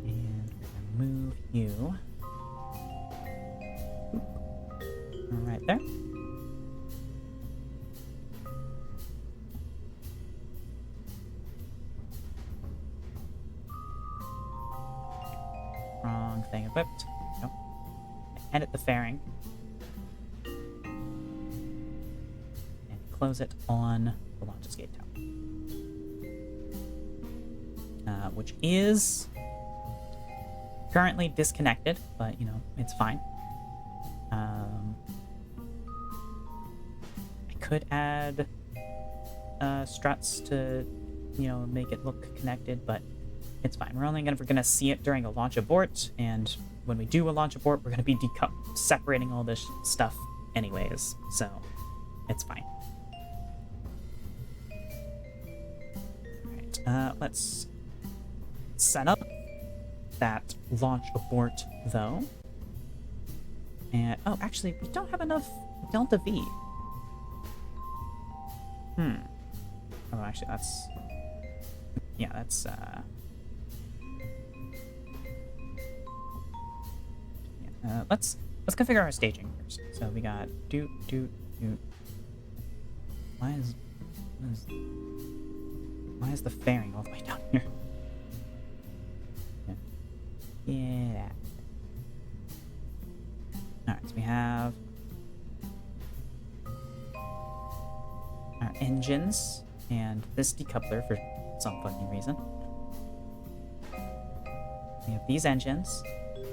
And move you right there. Wrong thing equipped. Nope. Edit the fairing. And close it on the launch escape tower. Which is currently disconnected, but, you know, it's fine. I could add struts to, you know, make it look connected, but it's fine. We're gonna see it during a launch abort, and when we do a launch abort, we're gonna be separating all this stuff anyways, so it's fine. Alright, let's set up that launch abort, though. And, oh, actually, we don't have enough Delta V. Oh, actually, that's... Yeah, that's, let's configure our staging first. So we got doot. Why is the fairing all the way down here? Yeah. Alright, so we have our engines and this decoupler for some fucking reason. We have these engines,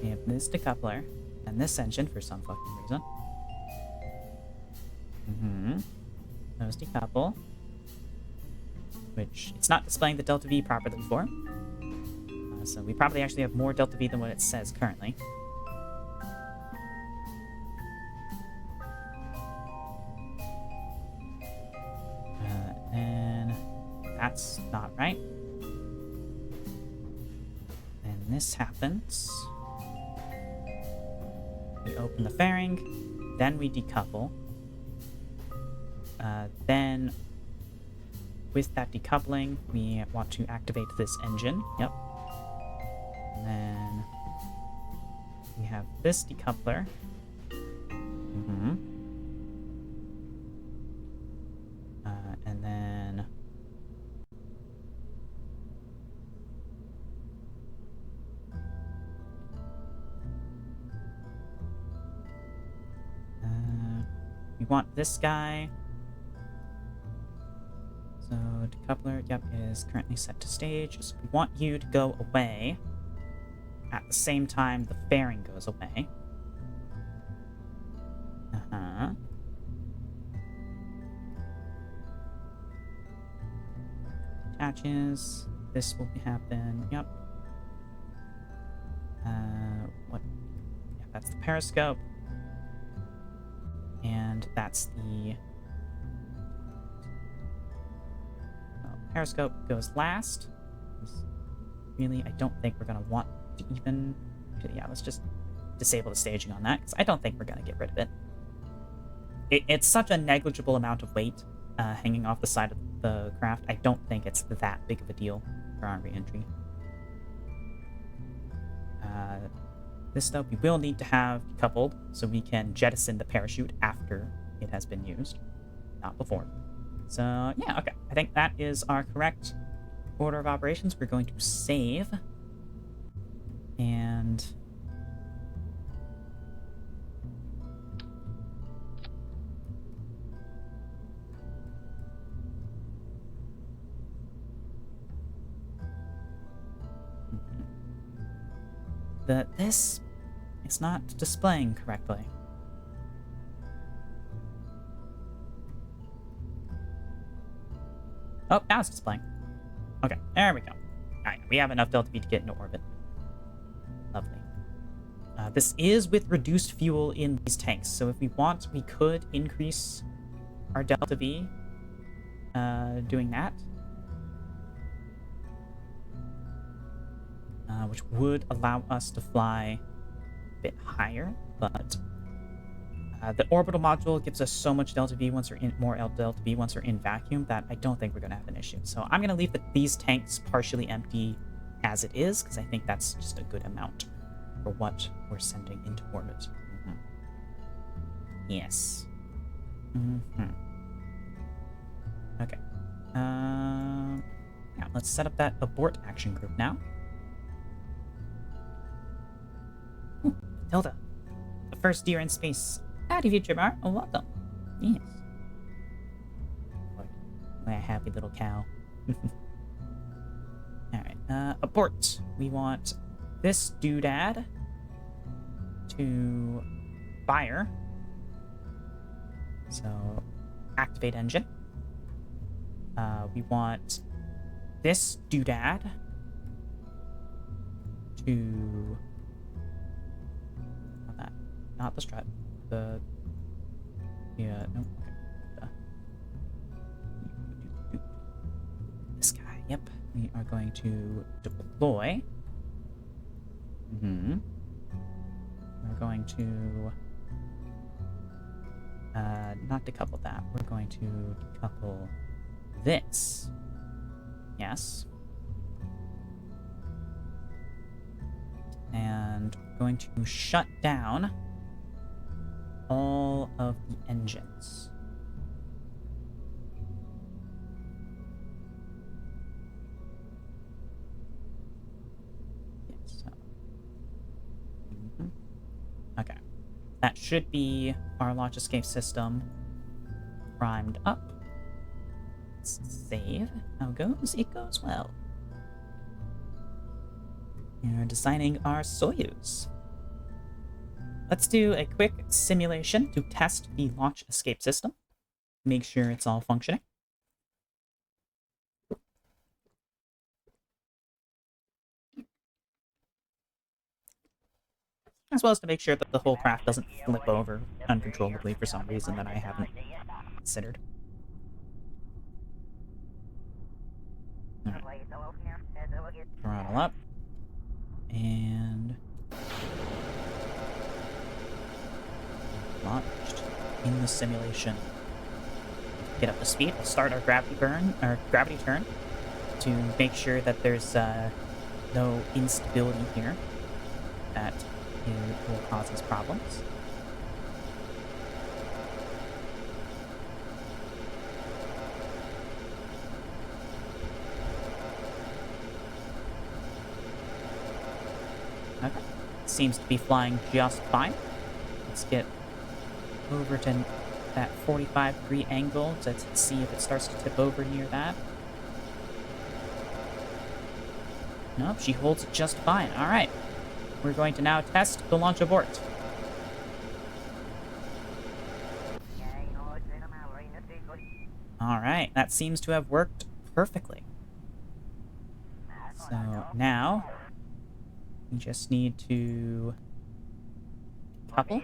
we have this decoupler, and this engine for some fucking reason. Those decouple, which it's not displaying the Delta V properly for. So we probably actually have more Delta V than what it says currently. And that's not right. And this happens. We open the fairing, then we decouple. Then with that decoupling, we want to activate this engine. Yep. And then we have this decoupler. And then we want this guy. So decoupler, yep, is currently set to stage. So we want you to go away at the same time the fairing goes away. Attaches. This will happen. Yep. What? Yeah, that's the periscope. And that's the periscope goes last. Really, I don't think we're gonna want to even... Yeah, let's just disable the staging on that, because I don't think we're gonna get rid of it. It's such a negligible amount of weight hanging off the side of the craft. I don't think it's that big of a deal for our re-entry. This, though, we will need to have decoupled so we can jettison the parachute after it has been used, not before. So, yeah, okay. I think that is our correct order of operations. We're going to save. And... this is not displaying correctly. Oh, now it's displaying. Okay, there we go. Alright, we have enough Delta V to get into orbit. Lovely. This is with reduced fuel in these tanks, so if we want, we could increase our Delta V doing that. Which would allow us to fly a bit higher, but the orbital module gives us so much Delta V once we're in Delta V once we're in vacuum that I don't think we're going to have an issue. So I'm going to leave these tanks partially empty as it is, because I think that's just a good amount. for what we're sending into orbit. Yes. Okay. Yeah, let's set up that abort action group now. Ooh, Matilda, the first deer in space. Howdy, Future Bar. Oh, welcome. Yes. My happy little cow. Alright, abort. We want this doodad to fire. So, activate engine. We want this doodad to... Not that. Not the strut. The... Yeah, no. Okay. This guy, yep. We are going to deploy. We're going to... not decouple that. We're going to decouple this. Yes. And we're going to shut down all of the engines. Yes. Okay. That should be our launch escape system primed up. Let's save. How goes? It goes well. We're designing our Soyuz. Let's do a quick simulation to test the launch escape system. Make sure it's all functioning. As well as to make sure that the whole craft doesn't flip over uncontrollably for some reason that I haven't considered. Right. Throttle up. And... launched in the simulation. Get up to speed. We'll start our gravity burn, or gravity turn, to make sure that there's no instability here that will cause us problems. Okay. Seems to be flying just fine. Let's get over to that 45-degree angle to see if it starts to tip over near that. Nope, she holds it just fine. All right. We're going to now test the launch abort. All right, that seems to have worked perfectly. So now we just need to couple.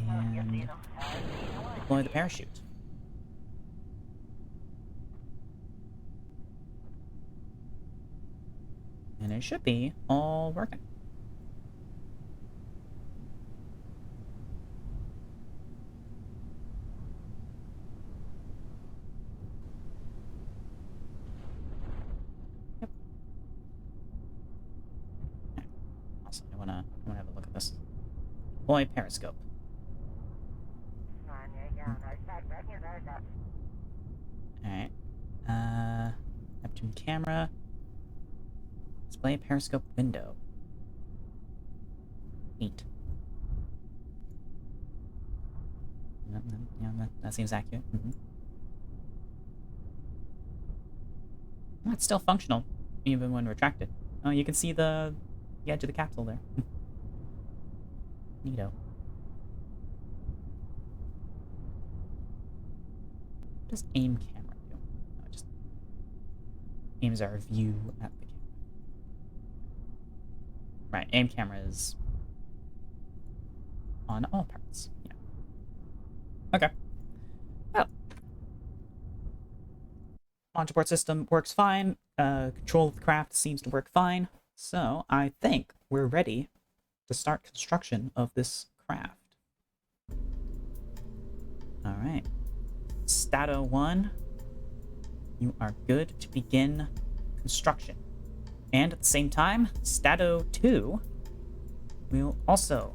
And deploy the parachute. And it should be all working. Yep. Also, I wanna have a look at this. Deploy periscope. Alright. Neptune camera. Display periscope window. Neat. Yeah, that seems accurate. Oh, it's still functional, even when retracted. Oh, you can see the edge of the capsule there. Neato. What does aim camera do? Oh, it just aims our view at the camera. Right, aim camera is on all parts. Yeah. Okay. Well, launch abort system works fine. Control of the craft seems to work fine. So I think we're ready to start construction of this craft. All right. Stato 1, you are good to begin construction. And at the same time, Stato 2 will also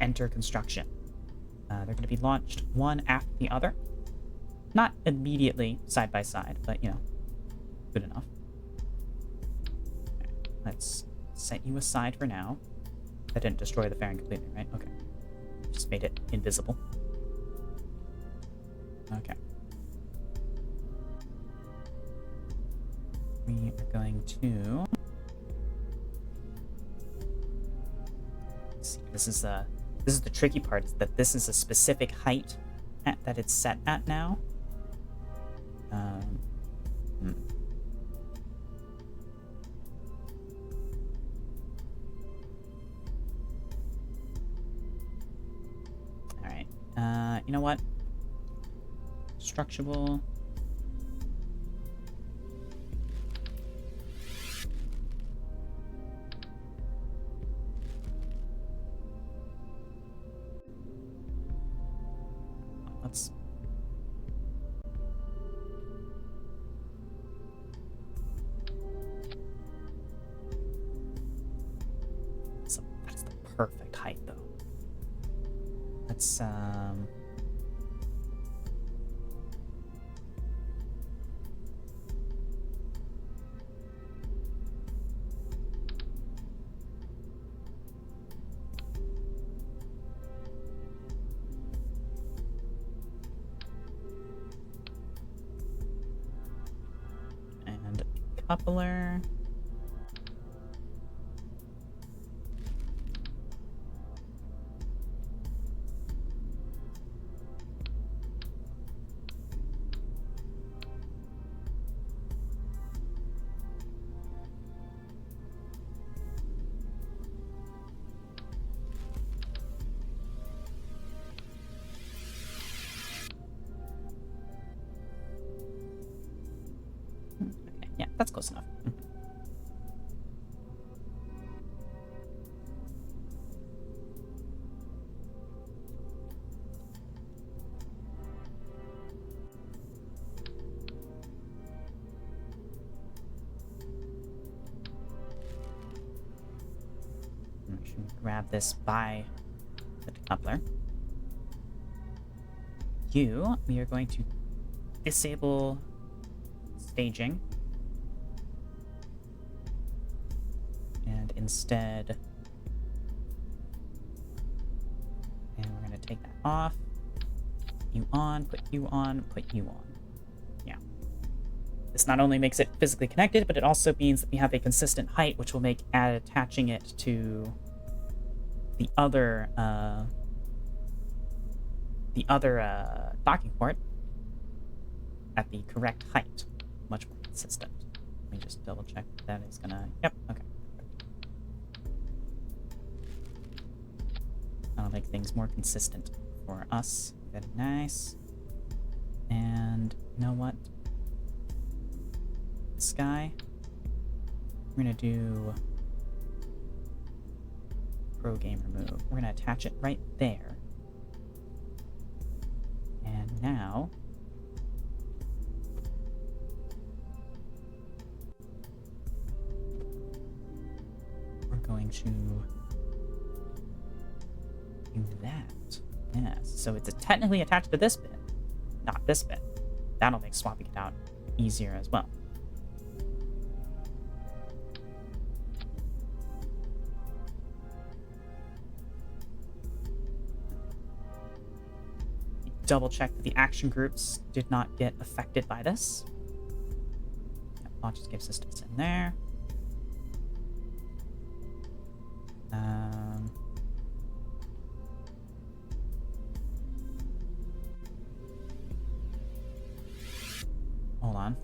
enter construction. They're going to be launched one after the other. Not immediately side by side, but, you know, good enough. Okay, let's set you aside for now. That didn't destroy the fairing completely, right? Okay. Just made it invisible. Okay. We are going to... Let's see, this is the tricky part, is that this is a specific height that it's set at now. Alright. You know what? Structural. Let's... That's the perfect height, though. Let's, and coupler. Okay, yeah, that's close enough. I should grab this by the decoupler. We are going to disable staging. And instead... And we're going to take that off. Put you on, put you on, put you on. Yeah. This not only makes it physically connected, but it also means that we have a consistent height, which will make attaching it to the other docking port at the correct height much more consistent. Let me just double check that is gonna... Yep, okay. That'll make things more consistent for us. Very nice. And you know what? This guy, we're gonna do Pro Game Remove. We're gonna attach it right there. And now we're going to do that. Yes, so it's technically attached to this bit, not this bit. That'll make swapping it out easier as well. Double check that the action groups did not get affected by this. Yep, launch escape systems in there. Hold on.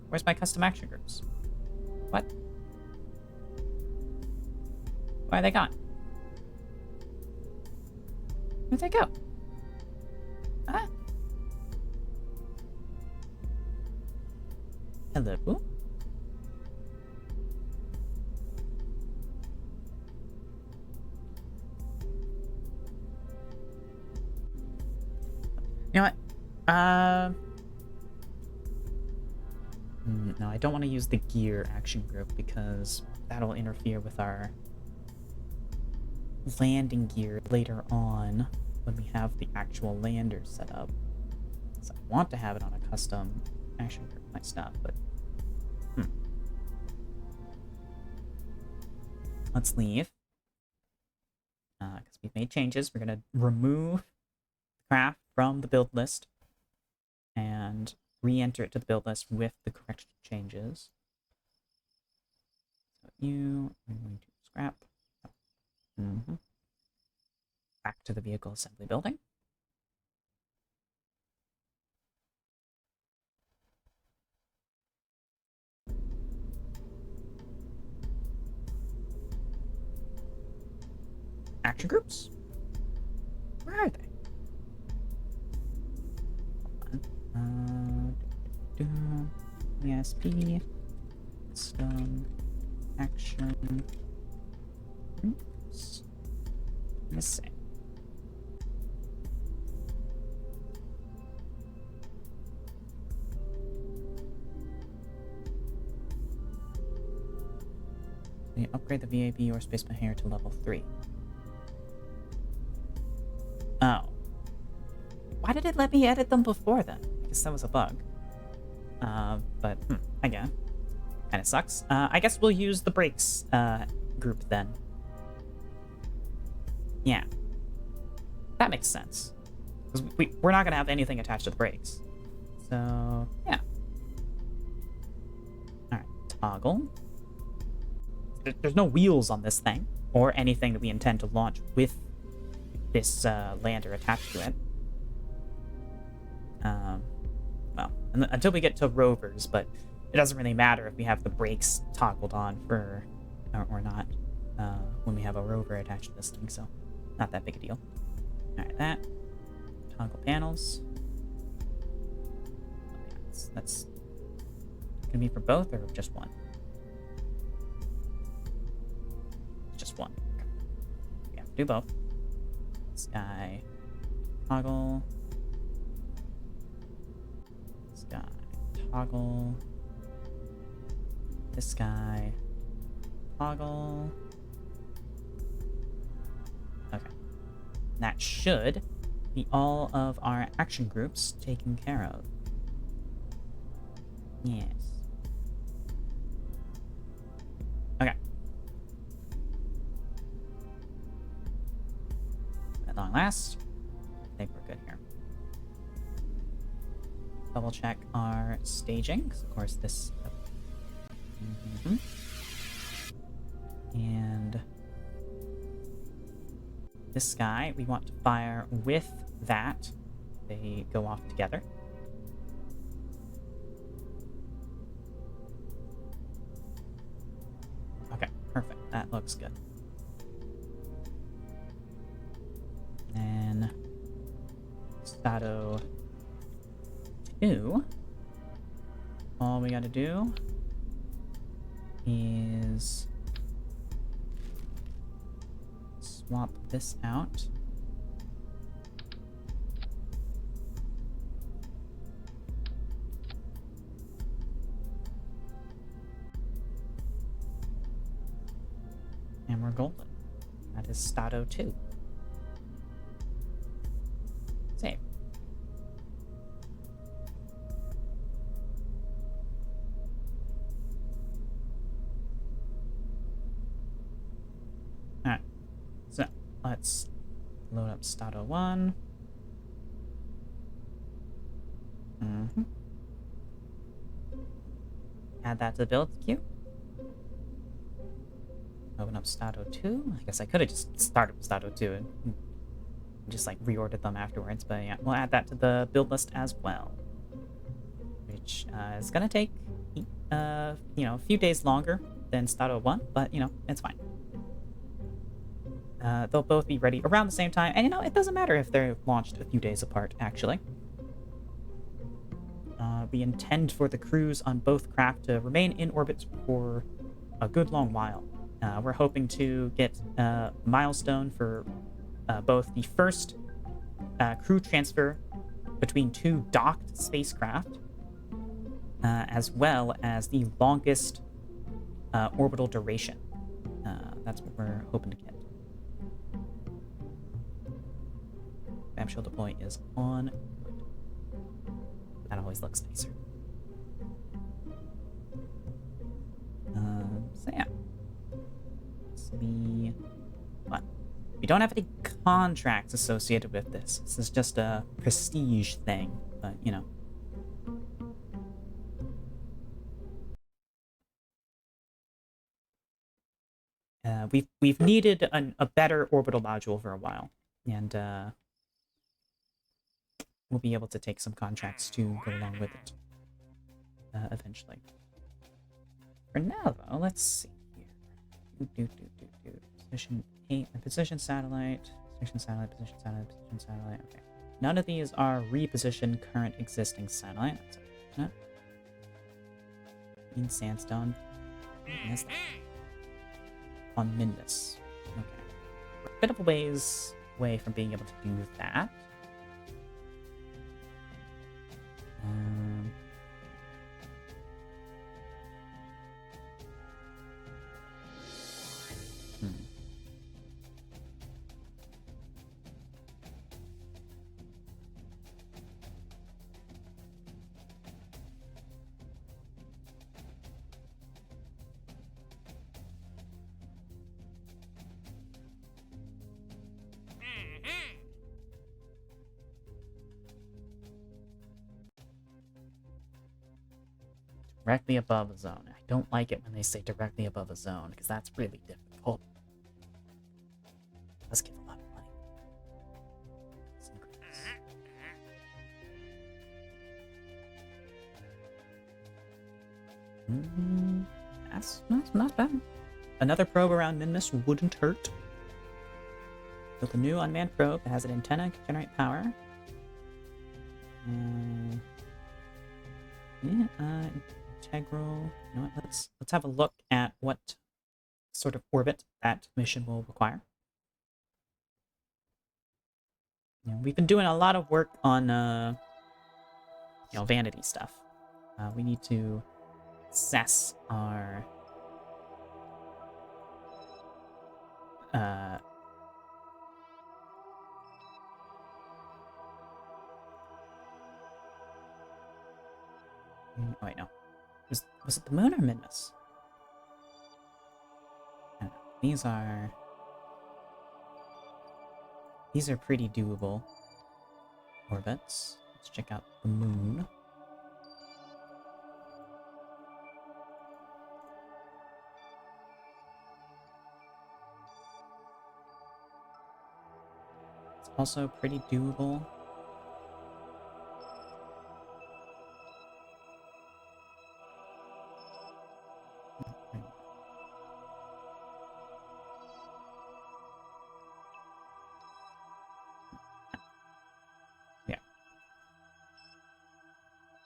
Where's my custom action groups? What? Where are they gone? Where'd they go? Huh? Hello? You know what? No, I don't want to use the gear action group because that'll interfere with our landing gear later on when we have the actual lander set up. So I want to have it on a custom action group my stuff, but let's leave because we've made changes. We're gonna remove craft from the build list and re-enter it to the build list with the correct changes. So I'm going to scrap. Back to the vehicle assembly building. Action groups? Where are they? ESP, custom, action, groups. Missing. We upgrade the VAB or space hair to level 3. Oh. Why did it let me edit them before then? I guess that was a bug. But, again. Kinda sucks. I guess we'll use the brakes, group then. Yeah. That makes sense. Because we're not gonna have anything attached to the brakes. So, yeah. Alright, toggle. There's no wheels on this thing, or anything that we intend to launch with this lander attached to it. Well, until we get to rovers, but it doesn't really matter if we have the brakes toggled on for or not when we have a rover attached to this thing, so not that big a deal. Alright, that. Toggle panels. That's gonna be for both or just one? Just one. Okay. We have to do both. Sky toggle. Sky toggle. This guy toggle. Okay. That should be all of our action groups taken care of. Yes. Okay. At long last, I think we're good here. Double check our staging, because of course this. And this guy, we want to fire with that. They go off together. Okay, perfect. That looks good. And Stato 2. All we gotta do is swap this out. And we're golden. That is Stato 2. Save. Alright. So let's load up Stato 1. Add that to the build queue. Open up Stato 2. I guess I could have just started with Stato 2 and just like reordered them afterwards, but yeah, we'll add that to the build list as well. Which is gonna take, a few days longer than Stato 1, but it's fine. They'll both be ready around the same time, and it doesn't matter if they're launched a few days apart, actually. We intend for the crews on both craft to remain in orbit for a good long while. We're hoping to get a milestone for both the first crew transfer between two docked spacecraft, as well as the longest orbital duration. That's what we're hoping to get. Fab shell deploy is on. That always looks nicer. So yeah. But we don't have any contracts associated with this. This is just a prestige thing, but you know. We've needed a better orbital module for a while, and we'll be able to take some contracts to go along with it eventually. For now, though, let's see here. Position 8, position satellite, position satellite, position satellite, position satellite. Okay. None of these are reposition current existing satellite. That's unfortunate. In sandstone. Missed that. On Mindus. Okay. We're a bit of a ways away from being able to do that. Directly above a zone. I don't like it when they say directly above a zone, because that's really difficult. Let's give a lot of money. That's not bad. Another probe around Minmus wouldn't hurt. Built a new unmanned probe that has an antenna, can generate power. Integral. You know what? Let's have a look at what sort of orbit that mission will require. You know, we've been doing a lot of work on vanity stuff. We need to assess our oh wait, no. Was it the moon or Minmus? These are pretty doable orbits. Let's check out the moon. It's also pretty doable.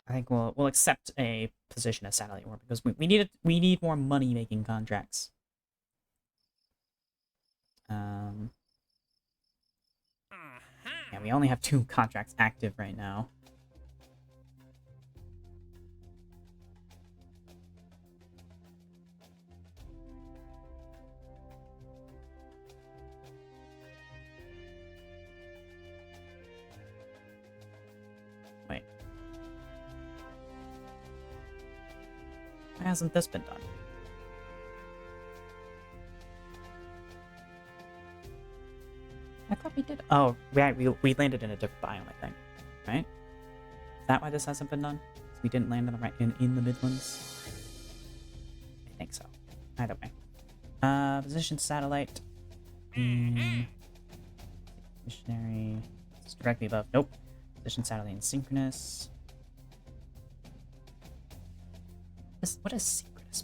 I think we'll accept a position as satellite orbit because we need more money making contracts. Yeah, we only have 2 contracts active right now. Wait. Why hasn't this been done? I thought we did. Oh, we landed in a different biome, I think. Right? Is that why this hasn't been done? We didn't land in the Midlands? I think so. Either way. Position satellite. Missionary. It's directly above. Nope. Position satellite in synchronous. What does synchronous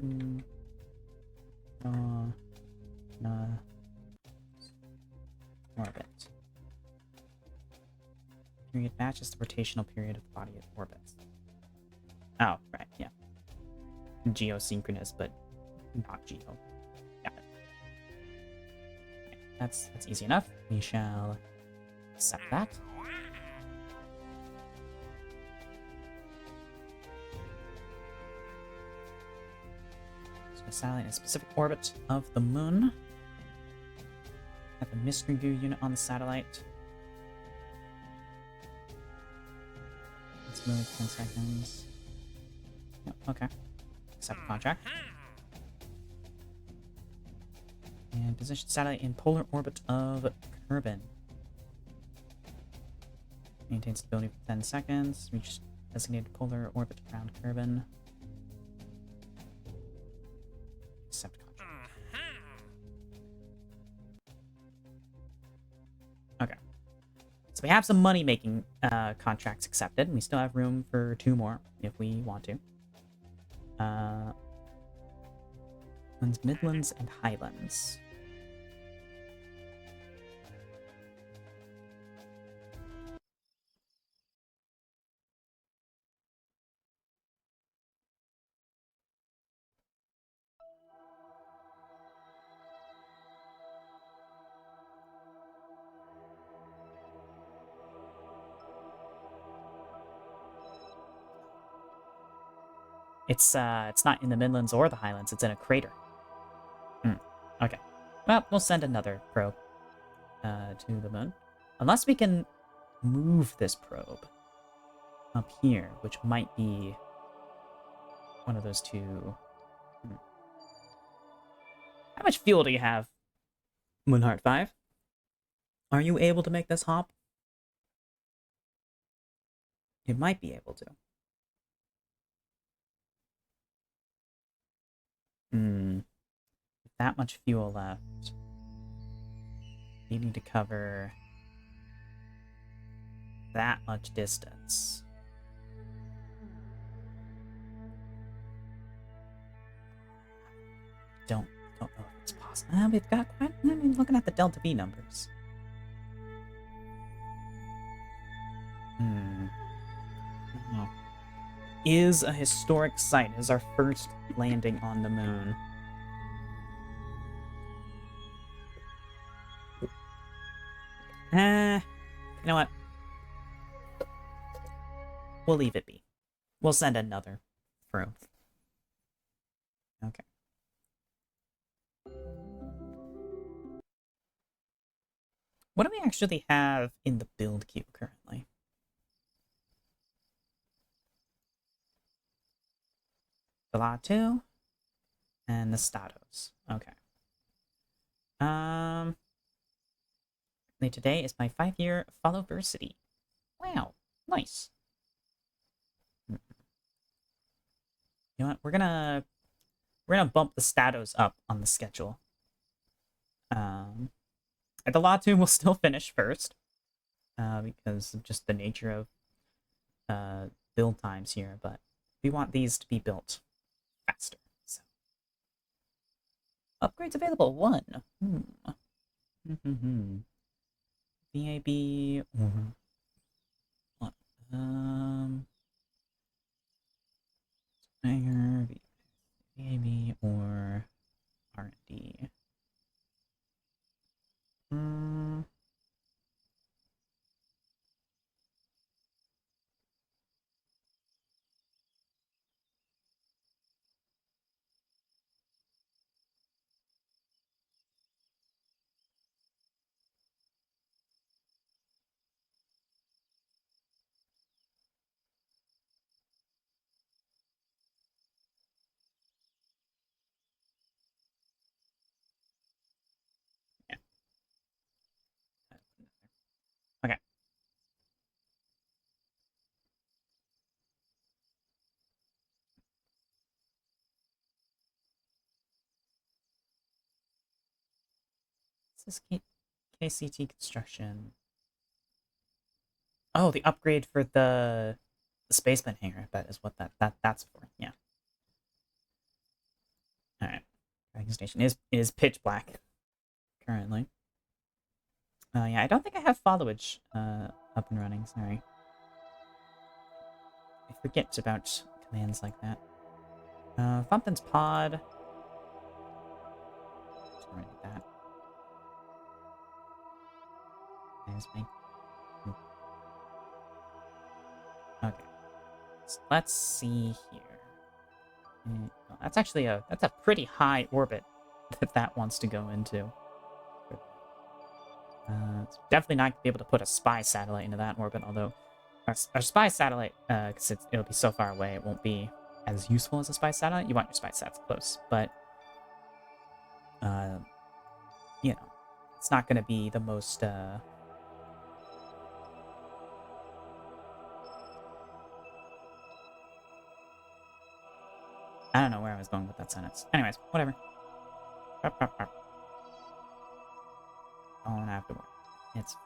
mean? Orbit. Period matches the rotational period of the body it orbits. Oh, right, yeah. Geosynchronous, but not geo. Got it. Okay, that's easy enough. We shall accept that. So a satellite in a specific orbit of the moon. Have a mystery view unit on the satellite. Let's move 10 seconds. Yep, okay. Accept contract. And position satellite in polar orbit of Kerbal. Maintain stability for 10 seconds. Reach designated polar orbit around Kerbal. Accept contract. Okay. So we have some money-making contracts accepted, and we still have room for 2 more if we want to. Midlands and Highlands. It's not in the Midlands or the Highlands. It's in a crater. Okay. Well, we'll send another probe to the moon. Unless we can move this probe up here, which might be one of those two. How much fuel do you have, Moonheart 5? Are you able to make this hop? You might be able to. That much fuel left. You need to cover that much distance. Don't know if it's possible. We've got quite. I mean, looking at the Delta V numbers. Oh. Is a historic site. Is our first landing on the moon. You know what? We'll leave it be. We'll send another through. Okay. What do we actually have in the build queue currently? The Latu and the Statos. Okay. Today is my 5-year followversity. Wow, nice. You know what? We're gonna bump the Statos up on the schedule. The Latu will still finish first, because of just the nature of build times here. But we want these to be built faster. So upgrades available 1. VAB or what? VAB or R&D. Okay. This is KCT construction. Oh, the upgrade for the spaceman hangar, I bet, is what that's for. Yeah. All right. Tracking station is pitch black currently. Yeah, I don't think I have followage up and running. Sorry. I forget about commands like that. Fumpton's pod. That. There's my let's see here. That's actually that's a pretty high orbit that wants to go into. It's definitely not going to be able to put a spy satellite into that orbit, although our spy satellite, because it'll be so far away, it won't be as useful as a spy satellite. You want your spy sats close, but, you know, it's not going to be the most, I don't know where I was going with that sentence. Anyways, whatever. On afterward. It's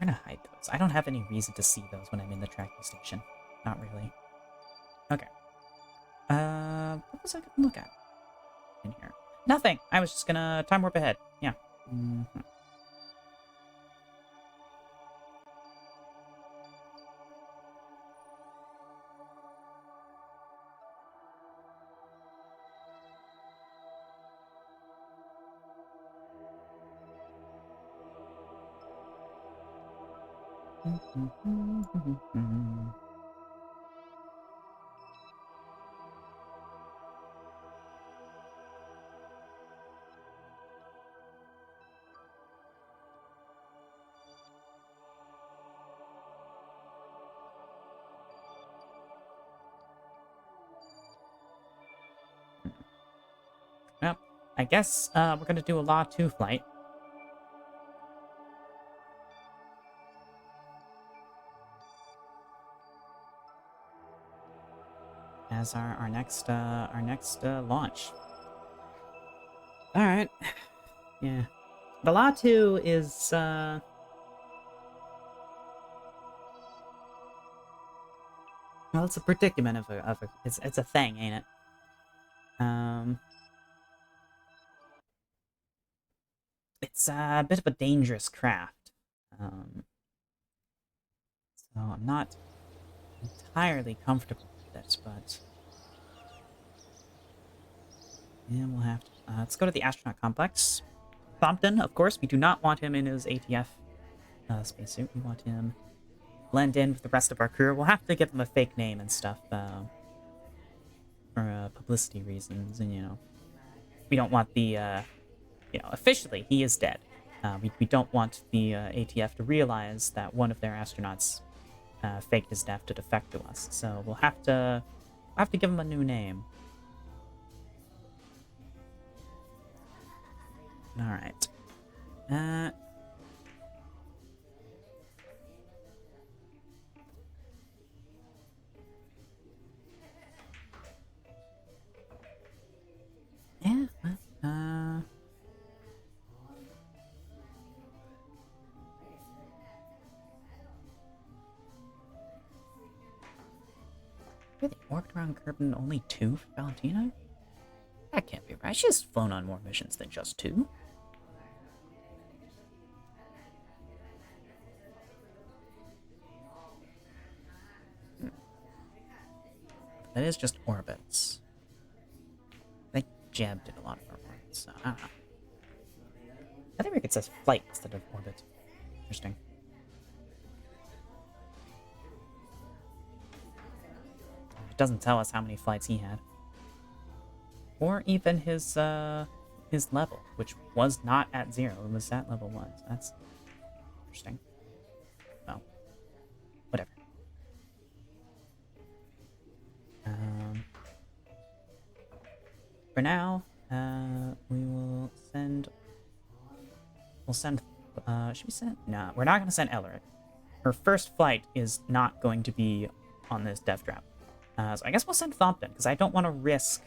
I'm gonna hide those. I don't have any reason to see those when I'm in the tracking station. Not really. Okay. What was I gonna look at in here? Nothing. I was just gonna time warp ahead. Yeah. Mm-hmm. Well, I guess we're gonna do a Law 2 flight. As our next launch. All right. Yeah. The Law 2 is well, it's a predicament of a it's a thing, ain't it? It's a bit of a dangerous craft. So I'm not entirely comfortable with it, but yeah, we'll have to. Let's go to the astronaut complex. Thompson, of course, we do not want him in his ATF spacesuit. We want him blend in with the rest of our crew. We'll have to give him a fake name and stuff for publicity reasons, and we don't want the officially he is dead. We don't want the ATF to realize that one of their astronauts faked his death to defect to us. So we'll have to give him a new name. All right. Yeah. Did they orbit around Kerbal only 2 for Valentina? That can't be right. She's flown on more missions than just 2. That is just orbits. I think Jeb did a lot of our orbits, so I don't know. I think it says flight instead of orbit. Interesting. It doesn't tell us how many flights he had. Or even his level, which was not at 0. It was at level 1. So that's interesting. Well, whatever. For now, we will send... We'll send... should we send... No, we're not going to send Elric. Her first flight is not going to be on this dev drop. So I guess we'll send Thompson, because I don't want to risk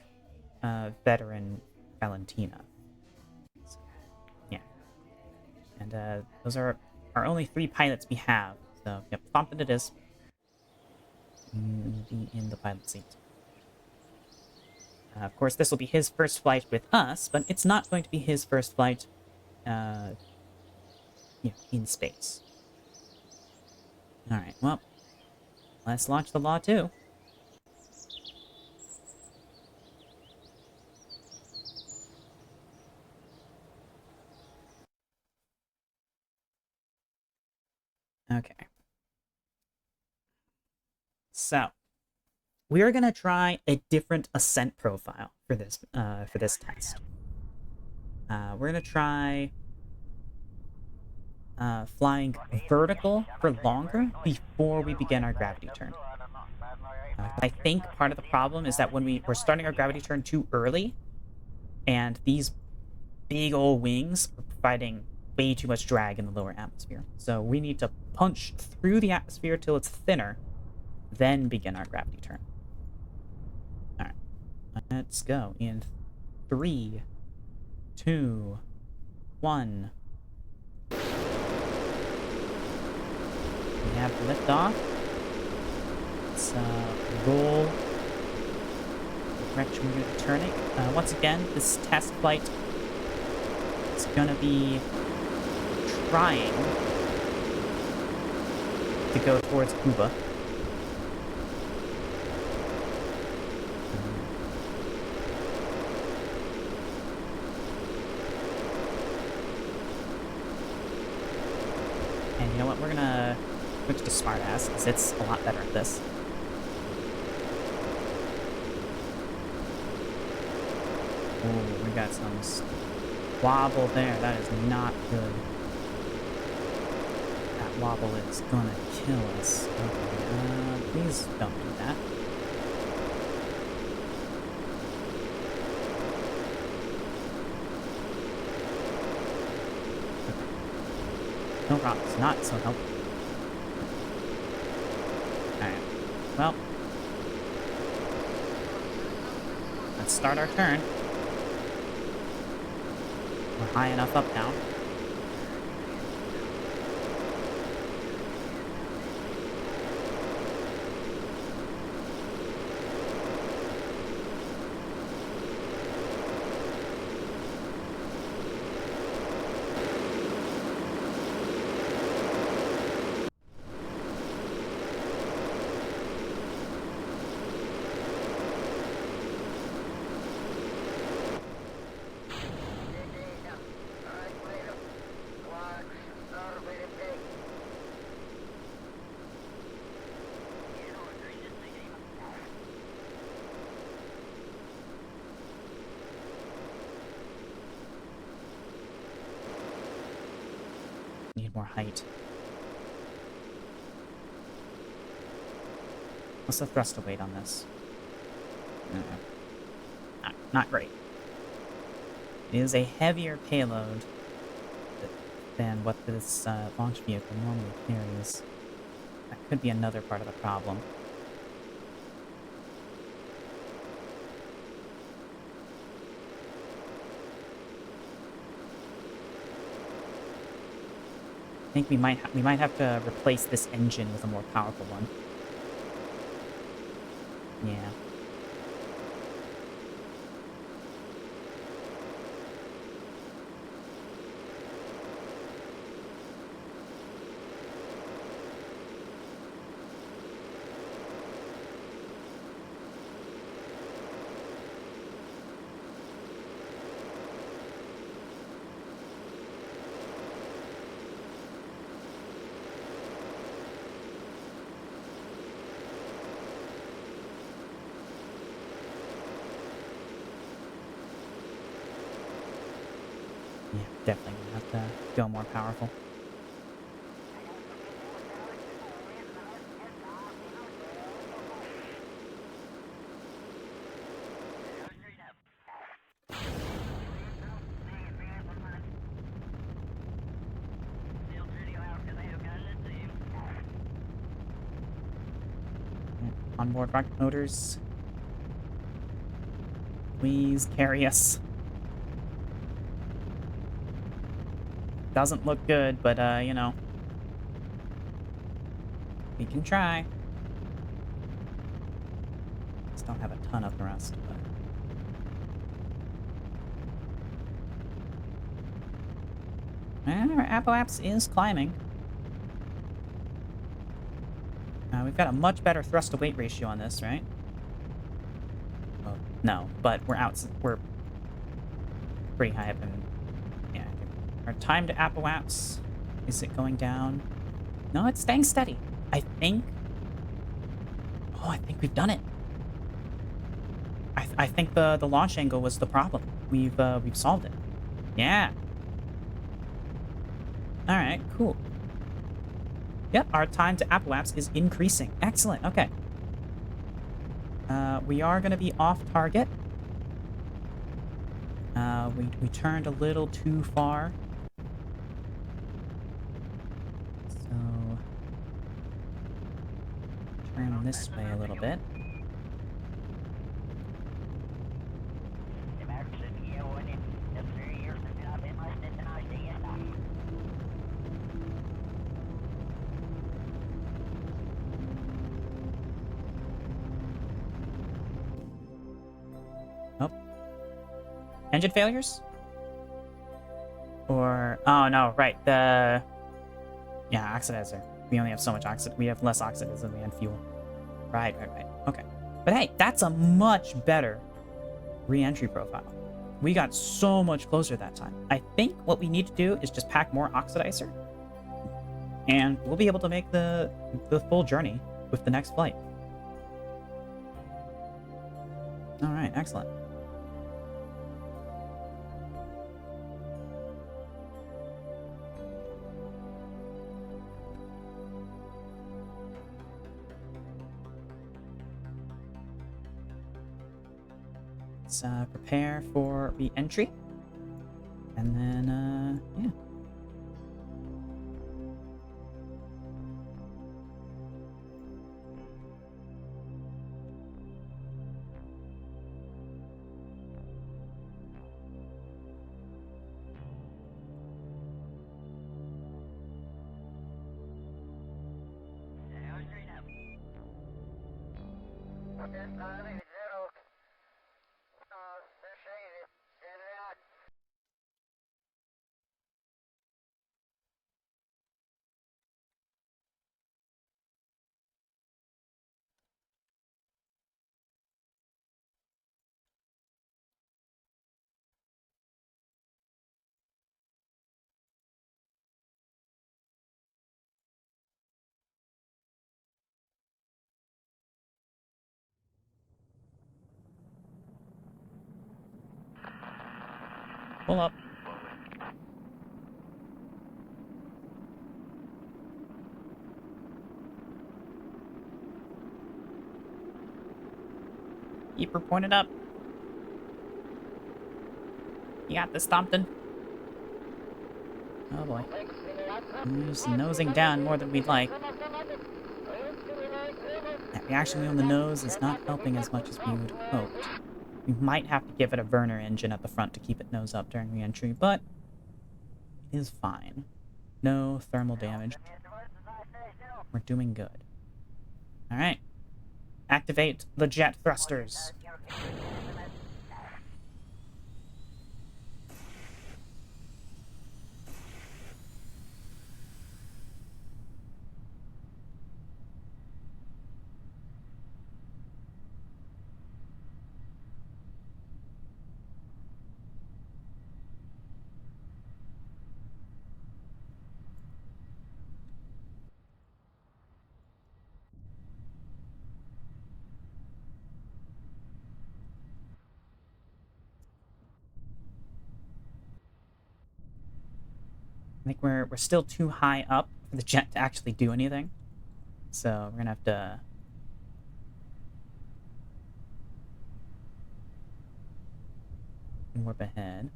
veteran Valentina. So, yeah. And those are our only 3 pilots we have. So, yep, Thompson it is. We'll be in the pilot seat. Of course, this will be his first flight with us, but it's not going to be his first flight in space. Alright, well, let's launch the Law 2. Okay. So, we're gonna try a different ascent profile for this test. We're gonna try flying vertical for longer before we begin our gravity turn. I think part of the problem is that when we're starting our gravity turn too early, and these big old wings are providing way too much drag in the lower atmosphere. So we need to punch through the atmosphere till it's thinner, then begin our gravity turn. Alright, let's go in 3, 2, 1. We have liftoff. Let's roll the direction we're going to be turning. Once again, this test flight is going to be trying to go towards Cuba. And you know what? We're gonna switch to Smartass because it's a lot better at this. Oh, we got some wobble there. That is not good. That wobble is gonna kill us. Okay, please don't do that. No problem. It's not so helpful. Alright. Well. Let's start our turn. We're high enough up now. Need more height. What's the thrust to weight on this? Not great. It is a heavier payload than what this launch vehicle normally carries. That could be another part of the problem. I think we might have to replace this engine with a more powerful one. Yeah. Yeah, definitely gonna have to go more powerful. Onboard rocket motors. Please carry us. Doesn't look good, but, you know. We can try. Just don't have a ton of thrust, but... our apoapse is climbing. We've got a much better thrust-to-weight ratio on this, right? Well, no, but we're pretty high up in... Yeah, our time to apoapse, is it going down? No, it's staying steady. I think... Oh, I think we've done it. I think the launch angle was the problem. We've solved it. Yeah. All right, cool. Yep, our time to apoapse is increasing. Excellent. Okay. We are going to be off target. We turned a little too far. So turn this way a little bit. Oh. Engine failures? Or... Oh, no, right. Yeah, oxidizer. We only have so much oxid. We have less oxidizer than we had fuel. Right. Okay. But hey, that's a much better re-entry profile. We got so much closer that time. I think what we need to do is just pack more oxidizer, and we'll be able to make the full journey with the next flight. All right, excellent. Let's prepare for re-entry, and then yeah. Pull up. Keep her pointed up. You got this, Thompson. Oh boy. He's nosing down more than we'd like. That reaction wheel in the nose is not helping as much as we would hoped. We might have to give it a burner engine at the front to keep it nose up during re-entry, but it is fine. No thermal damage. We're doing good. Alright. Activate the jet thrusters. I think we're still too high up for the jet to actually do anything. So we're gonna have to warp ahead.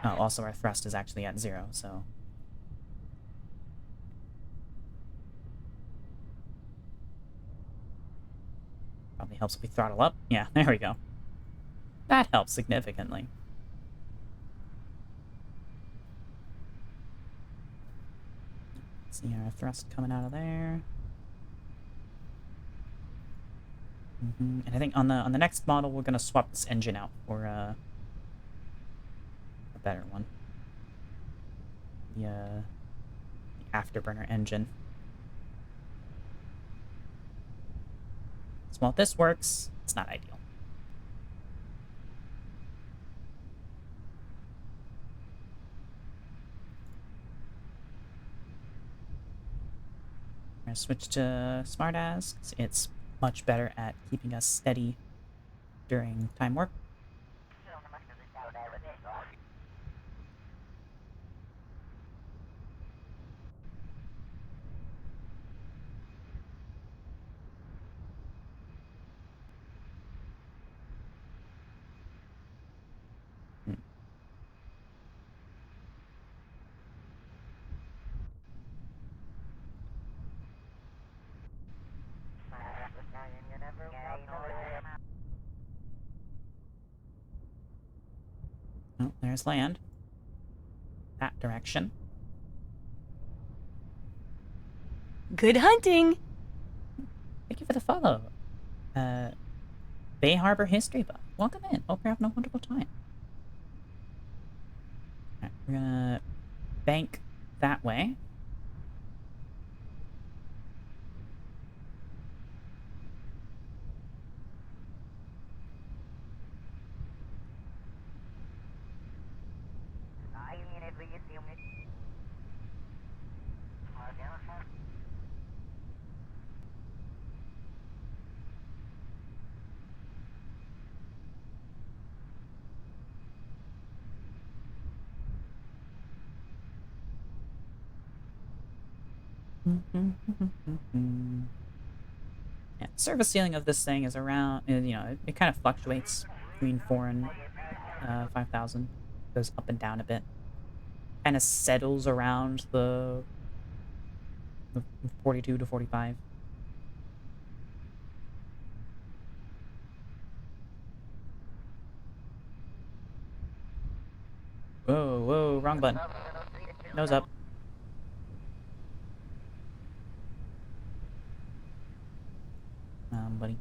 Oh, also our thrust is actually at 0, so... Probably helps if we throttle up. Yeah, there we go. That helps significantly. See our thrust coming out of there. And I think on the next model we're gonna swap this engine out for a better one. The afterburner engine. So while this works, it's not ideal. We're gonna switch to Smartass, 'cause it's much better at keeping us steady during time warp. Hmm. Oh, there's land. That direction. Good hunting! Thank you for the follow. Bay Harbor History Buff. Welcome in. Hope you're having a wonderful time. Alright, we're gonna bank that way. Yeah, the surface ceiling of this thing is around, you know, it kind of fluctuates between 4 and 5,000. Goes up and down a bit. Kind of settles around the 42 to 45. Whoa, whoa, wrong button. Nose up. Buddy.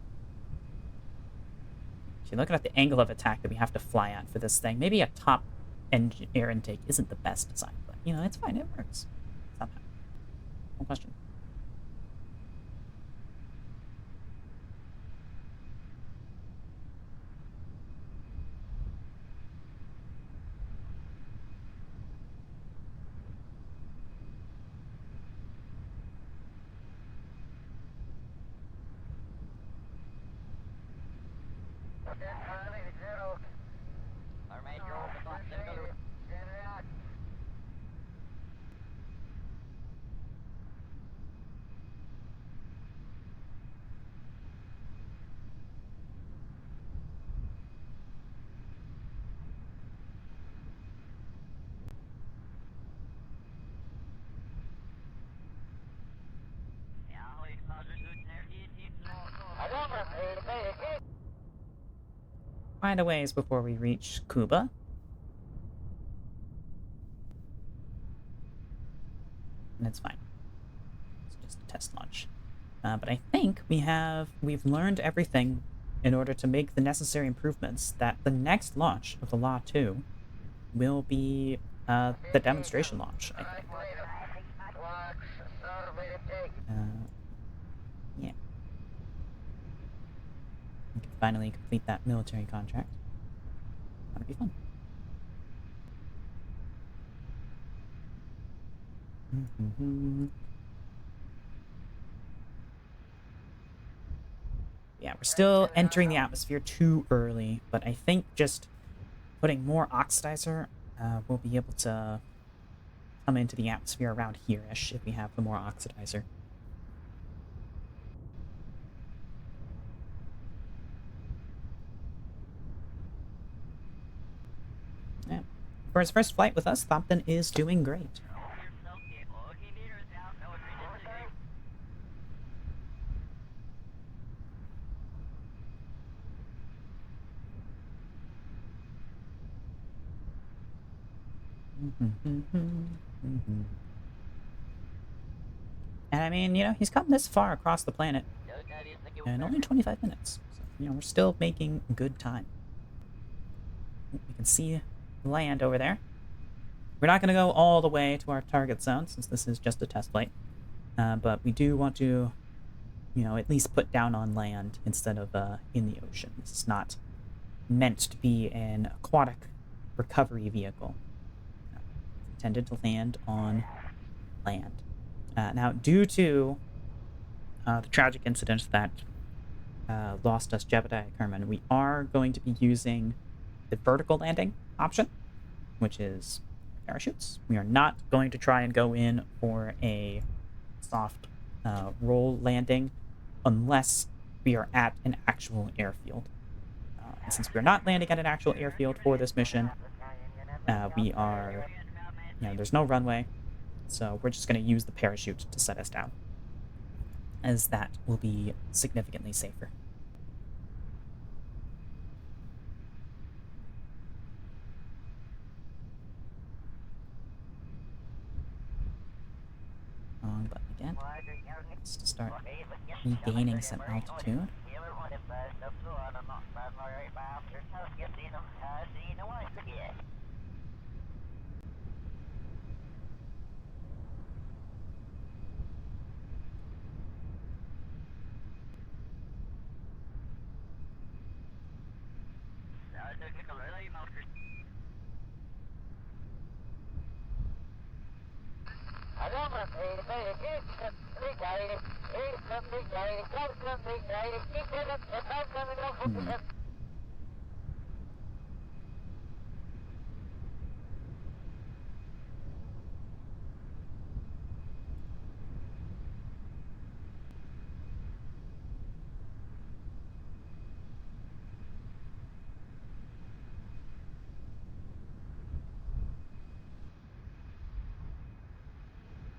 So looking at the angle of attack that we have to fly at for this thing, maybe a top air intake isn't the best design, but, you know, it's fine. It works. Somehow. No question. Find a ways before we reach Cuba. And it's fine. It's just a test launch. But I think we've learned everything in order to make the necessary improvements that the next launch of the Law 2 will be the demonstration launch, I think. Yeah. We can finally complete that military contract. That'll be fun. Yeah, we're still entering the atmosphere too early, but I think just putting more oxidizer, we'll be able to come into the atmosphere around here-ish if we have the more oxidizer. Yeah. For his first flight with us, Thompson is doing great. And I mean, you know, he's come this far across the planet in only 25 minutes. So, you know, we're still making good time. We can see land over there. We're not going to go all the way to our target zone since this is just a test flight. But we do want to, you know, at least put down on land instead of in the ocean. This is not meant to be an aquatic recovery vehicle. Intended to land on land. Now, due to the tragic incident that lost us Jebediah Kerman, we are going to be using the vertical landing option, which is parachutes. We are not going to try and go in for a soft roll landing unless we are at an actual airfield. And since we're not landing at an actual airfield for this mission, we are, there's no runway, so we're just going to use the parachute to set us down, as that will be significantly safer. Wrong button again. Let's start regaining some altitude.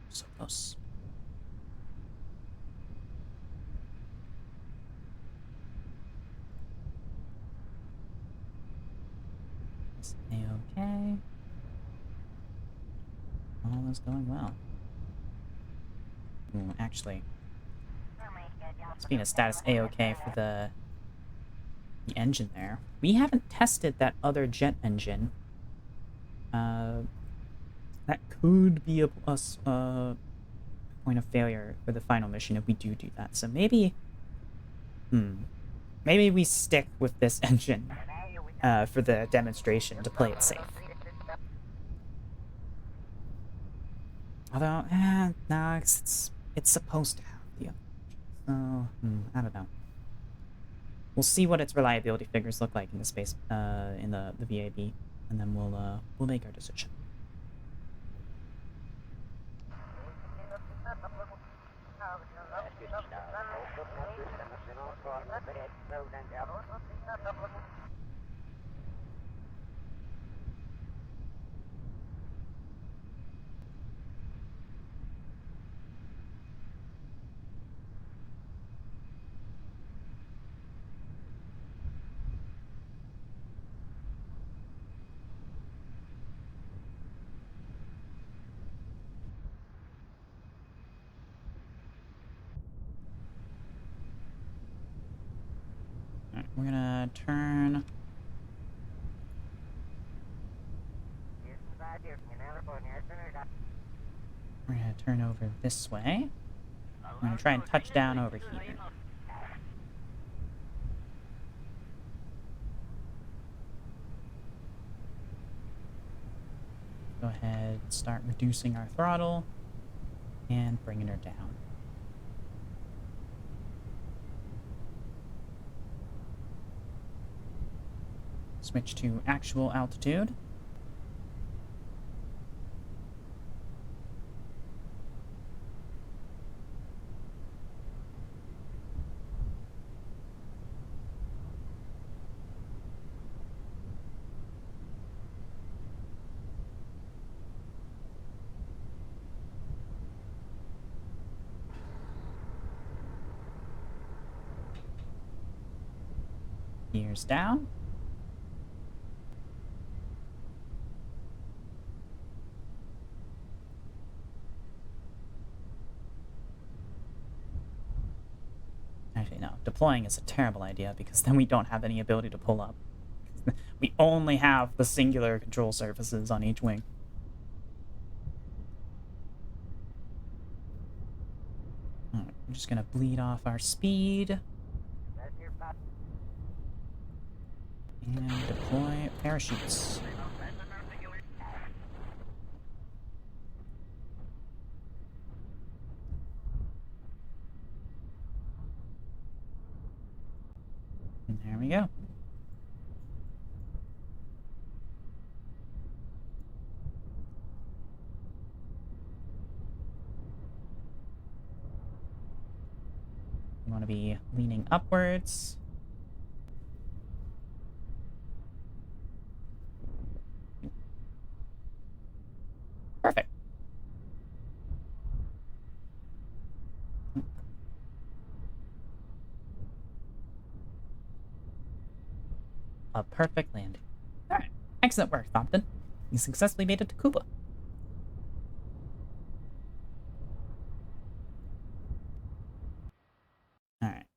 So close. Is A-okay? All is going well. Ooh, actually, speaking of status A-okay for the engine there, we haven't tested that other jet engine. That could be a point of failure for the final mission if we do that. So maybe, maybe we stick with this engine for the demonstration to play it safe. Although, no, it's supposed to have the other. So, I don't know. We'll see what its reliability figures look like in the space, in the VAB, and then we'll make our decision. Alright, we're gonna turn. We're gonna turn over this way. We're gonna try and touch down over here. Go ahead, start reducing our throttle and bringing her down. Switch to actual altitude. Gears down. Actually, no. Deploying is a terrible idea because then we don't have any ability to pull up. We only have the singular control surfaces on each wing. Alright, we're just gonna bleed off our speed. And deploy parachutes. And there we go. You want to be leaning upwards. Perfect. A perfect landing. Alright. Excellent work, Thompson. You successfully made it to Cuba. Alright.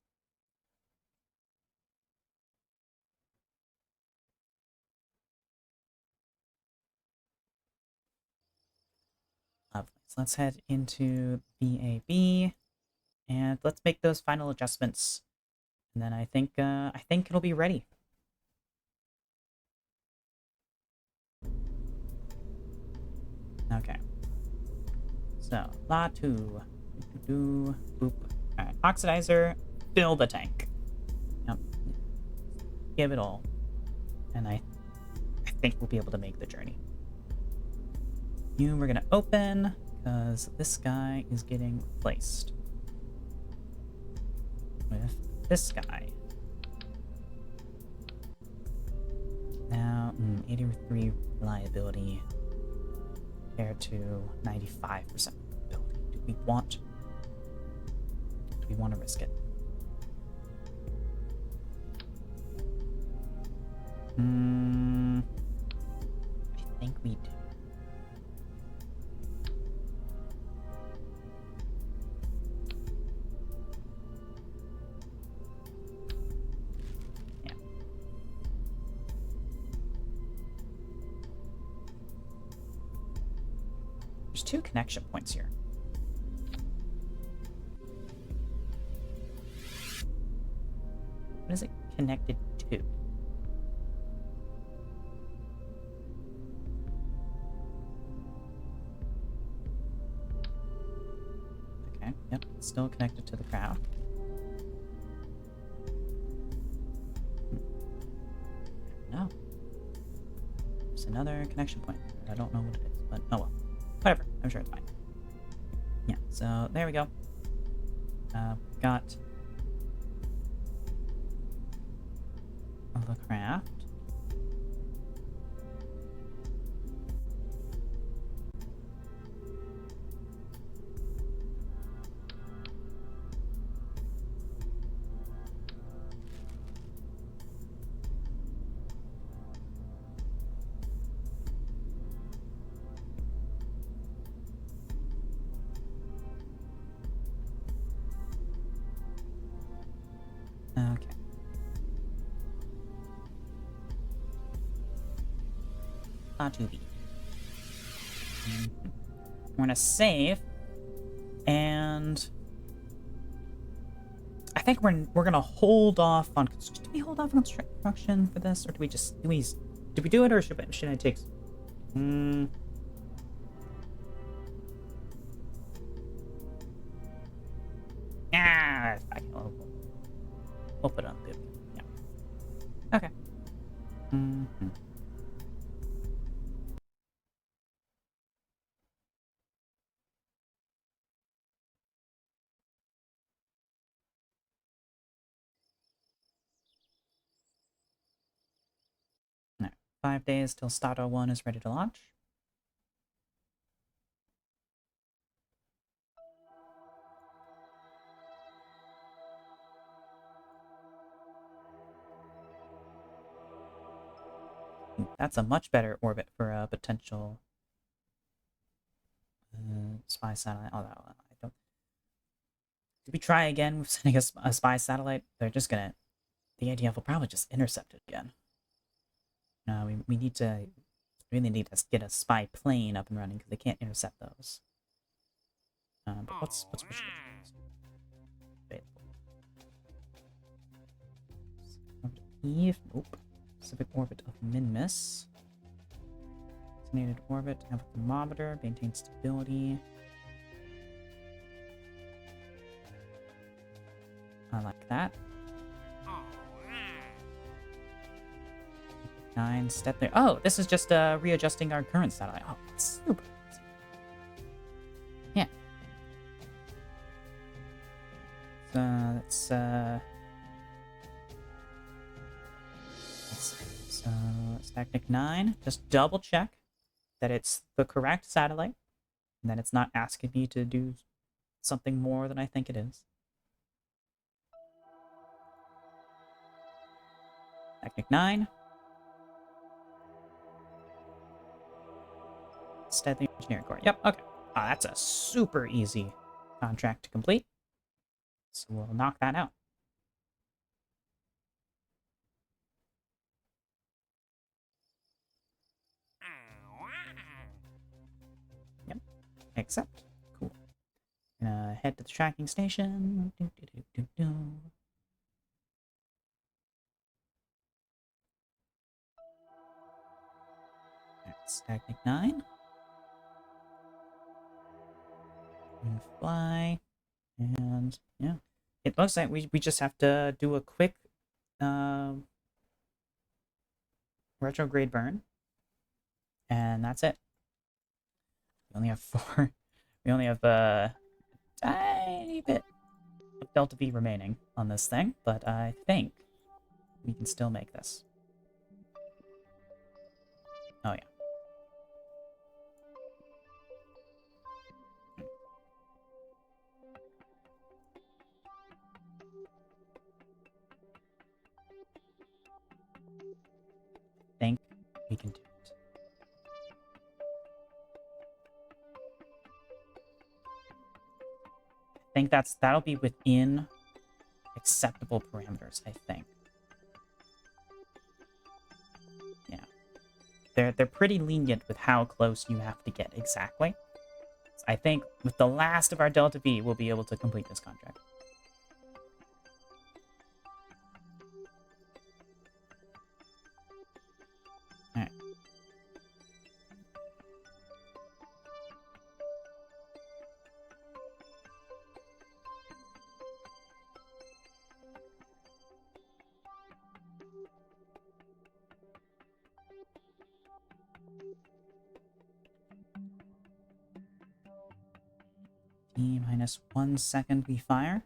Lovely. So let's head into VAB and let's make those final adjustments. And then I think it'll be ready. Okay. So, La 2. Boop. Alright, oxidizer, fill the tank. Yep. Give it all. And I think we'll be able to make the journey. You we're gonna open, because this guy is getting replaced with this guy. Now, 83 reliability compared to 95% reliability. Do we want to risk it? I think we do. Yeah. There's 2 connection points here. What is it connected to? Okay, yep, it's still connected to the craft. No. There's another connection point. I don't know what it is, but oh well. Whatever, I'm sure it's fine. Yeah, so there we go. Got the craft. Okay. A2B. We're gonna save, and I think we're gonna hold off on. Do we hold off on construction for this, or do we just do we do it, or should I take? We'll put it on good. Yeah. Okay. No. 5 days till Stato 1 is ready to launch. That's a much better orbit for a potential spy satellite. Oh, I don't. Did we try again with sending a spy satellite? They're just gonna. The ATF will probably just intercept it again. We need to really need to get a spy plane up and running because they can't intercept those. But what's Eve? Nope. Specific orbit of Minmus. Designated orbit. Have a thermometer. Maintain stability. I like that. 9 step there. Oh, this is just readjusting our current satellite. Oh, it's super easy. Yeah. Let's see. So it's Technic 9. Just double check that it's the correct satellite and that it's not asking me to do something more than I think it is. Technic 9. Steadily Engineering Corps. Yep, okay. That's a super easy contract to complete. So we'll knock that out. Yep, accept. Cool. Head to the tracking station. That's Technic 9. And fly. And yeah. It looks like we just have to do a quick retrograde burn. And that's it. We only have 4. We only have a tiny bit of Delta V remaining on this thing, but I think we can still make this. Oh yeah. Think we can do it. I think that'll be within acceptable parameters, I think. Yeah. They're pretty lenient with how close you have to get exactly. So I think with the last of our Delta V, we'll be able to complete this contract. Alright. T - 1 second we fire.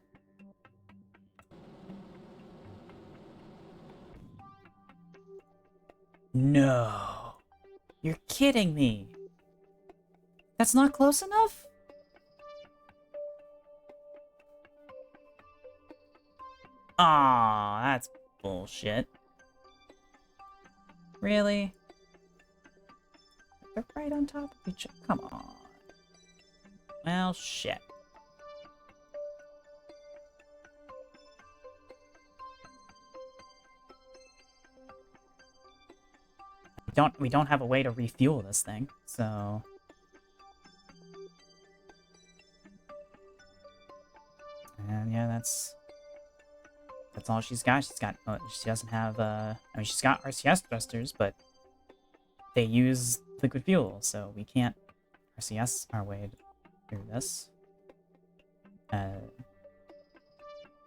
No. You're kidding me. That's not close enough? Aw, that's bullshit. Really? They're right on top of each other. Come on. Well, shit. We don't have a way to refuel this thing, so and yeah, that's all she's got. She doesn't have I mean, she's got RCS thrusters, but they use liquid fuel, so we can't RCS our way through this.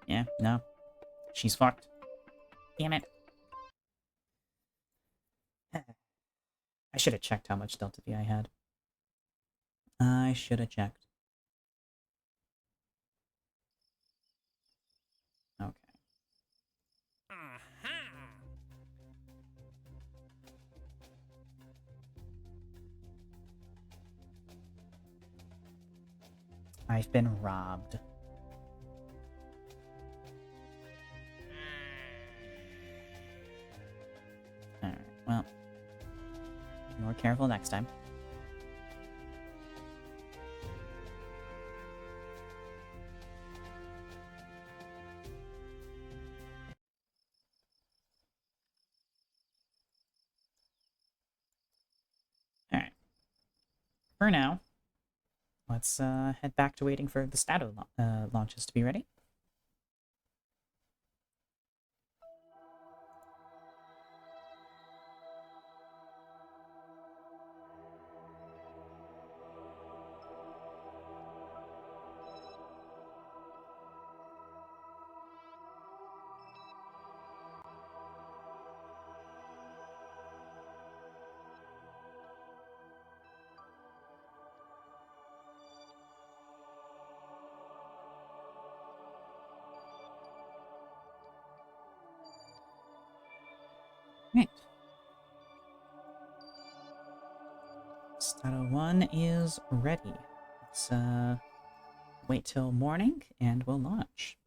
Yeah, no. She's fucked. Damn it. I should have checked how much Delta V I had. I should have checked. Okay. I've been robbed. Alright, well. Be more careful next time. Alright. For now, let's head back to waiting for the Stato launches to be ready. Right. Stato 1 is ready. Let's wait till morning and we'll launch.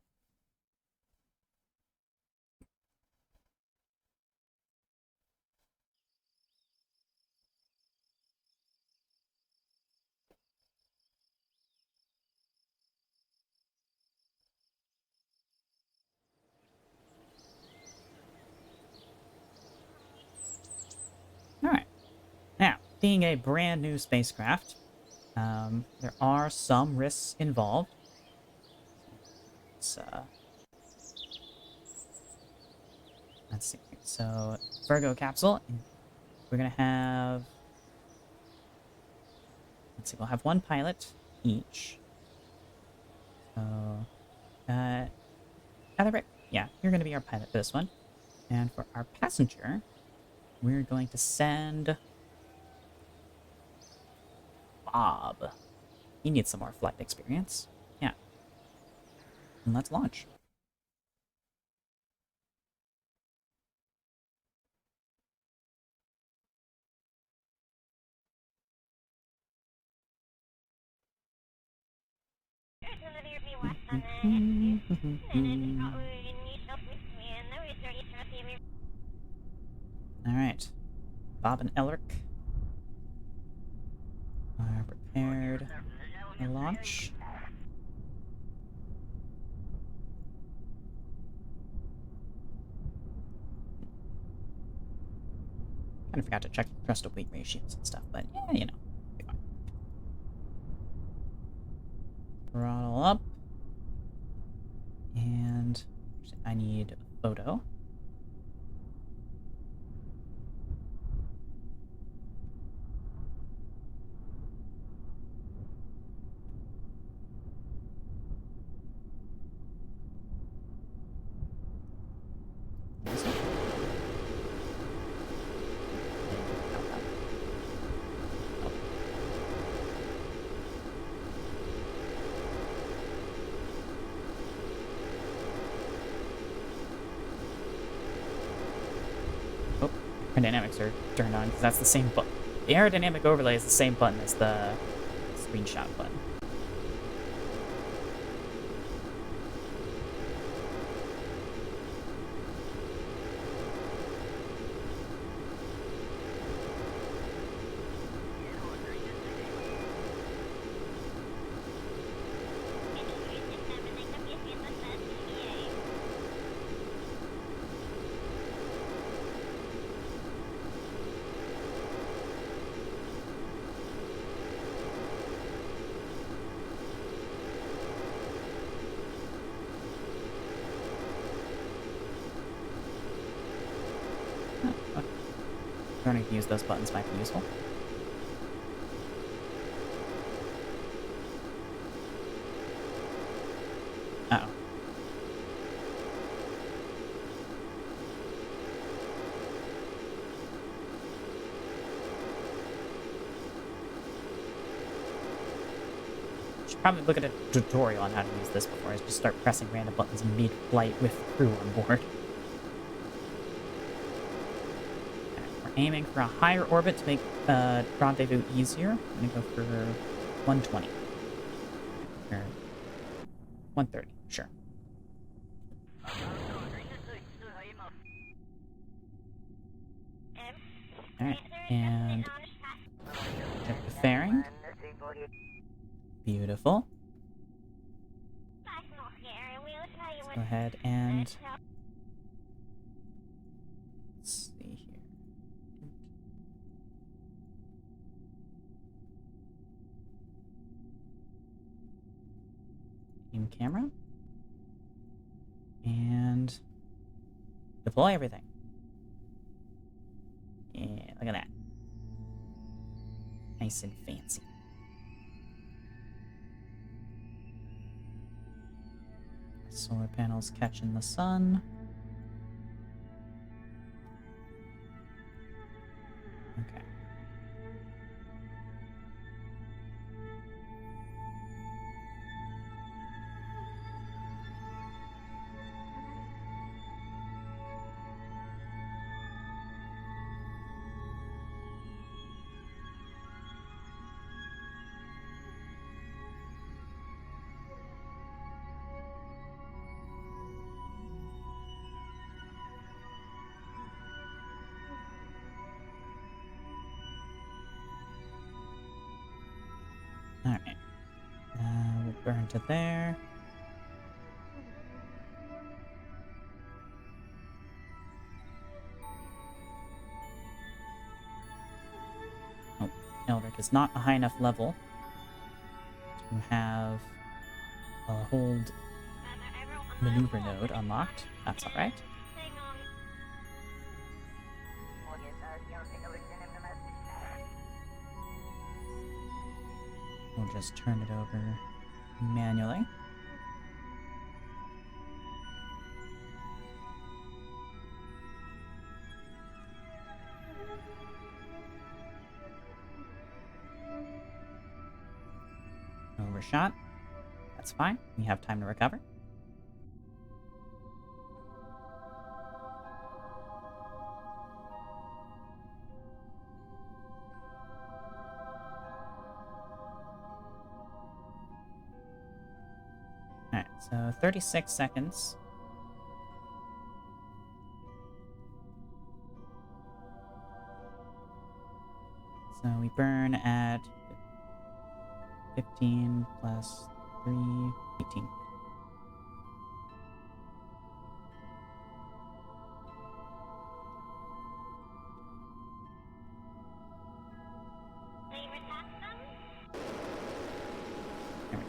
Alright. Now, being a brand new spacecraft, there are some risks involved. Let's see. So, Virgo capsule, we're gonna have... Let's see, we'll have one pilot each. So, Rick, yeah, you're gonna be our pilot for this one. And for our passenger, we're going to send Bob. He needs some more flight experience. Yeah. And let's launch. Alright. Bob and Elric are prepared to launch. Kind of forgot to check thrust to weight ratios and stuff, but yeah, you know. Throttle up. And I need a photo. Oh, aerodynamics are turned on because that's the same button. The aerodynamic overlay is the same button as the screenshot button. Learning to use those buttons might be useful. Uh-oh. Should probably look at a tutorial on how to use this before I just start pressing random buttons mid-flight with crew on board. Aiming for a higher orbit to make rendezvous easier. I'm gonna go for 120. Or 130, sure. Alright, and check the fairing. Beautiful. Let's go ahead and... Let's see here. Aim camera. And deploy everything. Yeah, look at that. Nice and fancy. Solar panels catching the sun. Okay. Burn to there. Oh, Elric is not a high enough level to have a hold maneuver node unlocked. That's alright. We'll just turn it over manually. Overshot. That's fine. We have time to recover. Alright, so 36 seconds. So we burn at 15 plus 3, 18. There we go.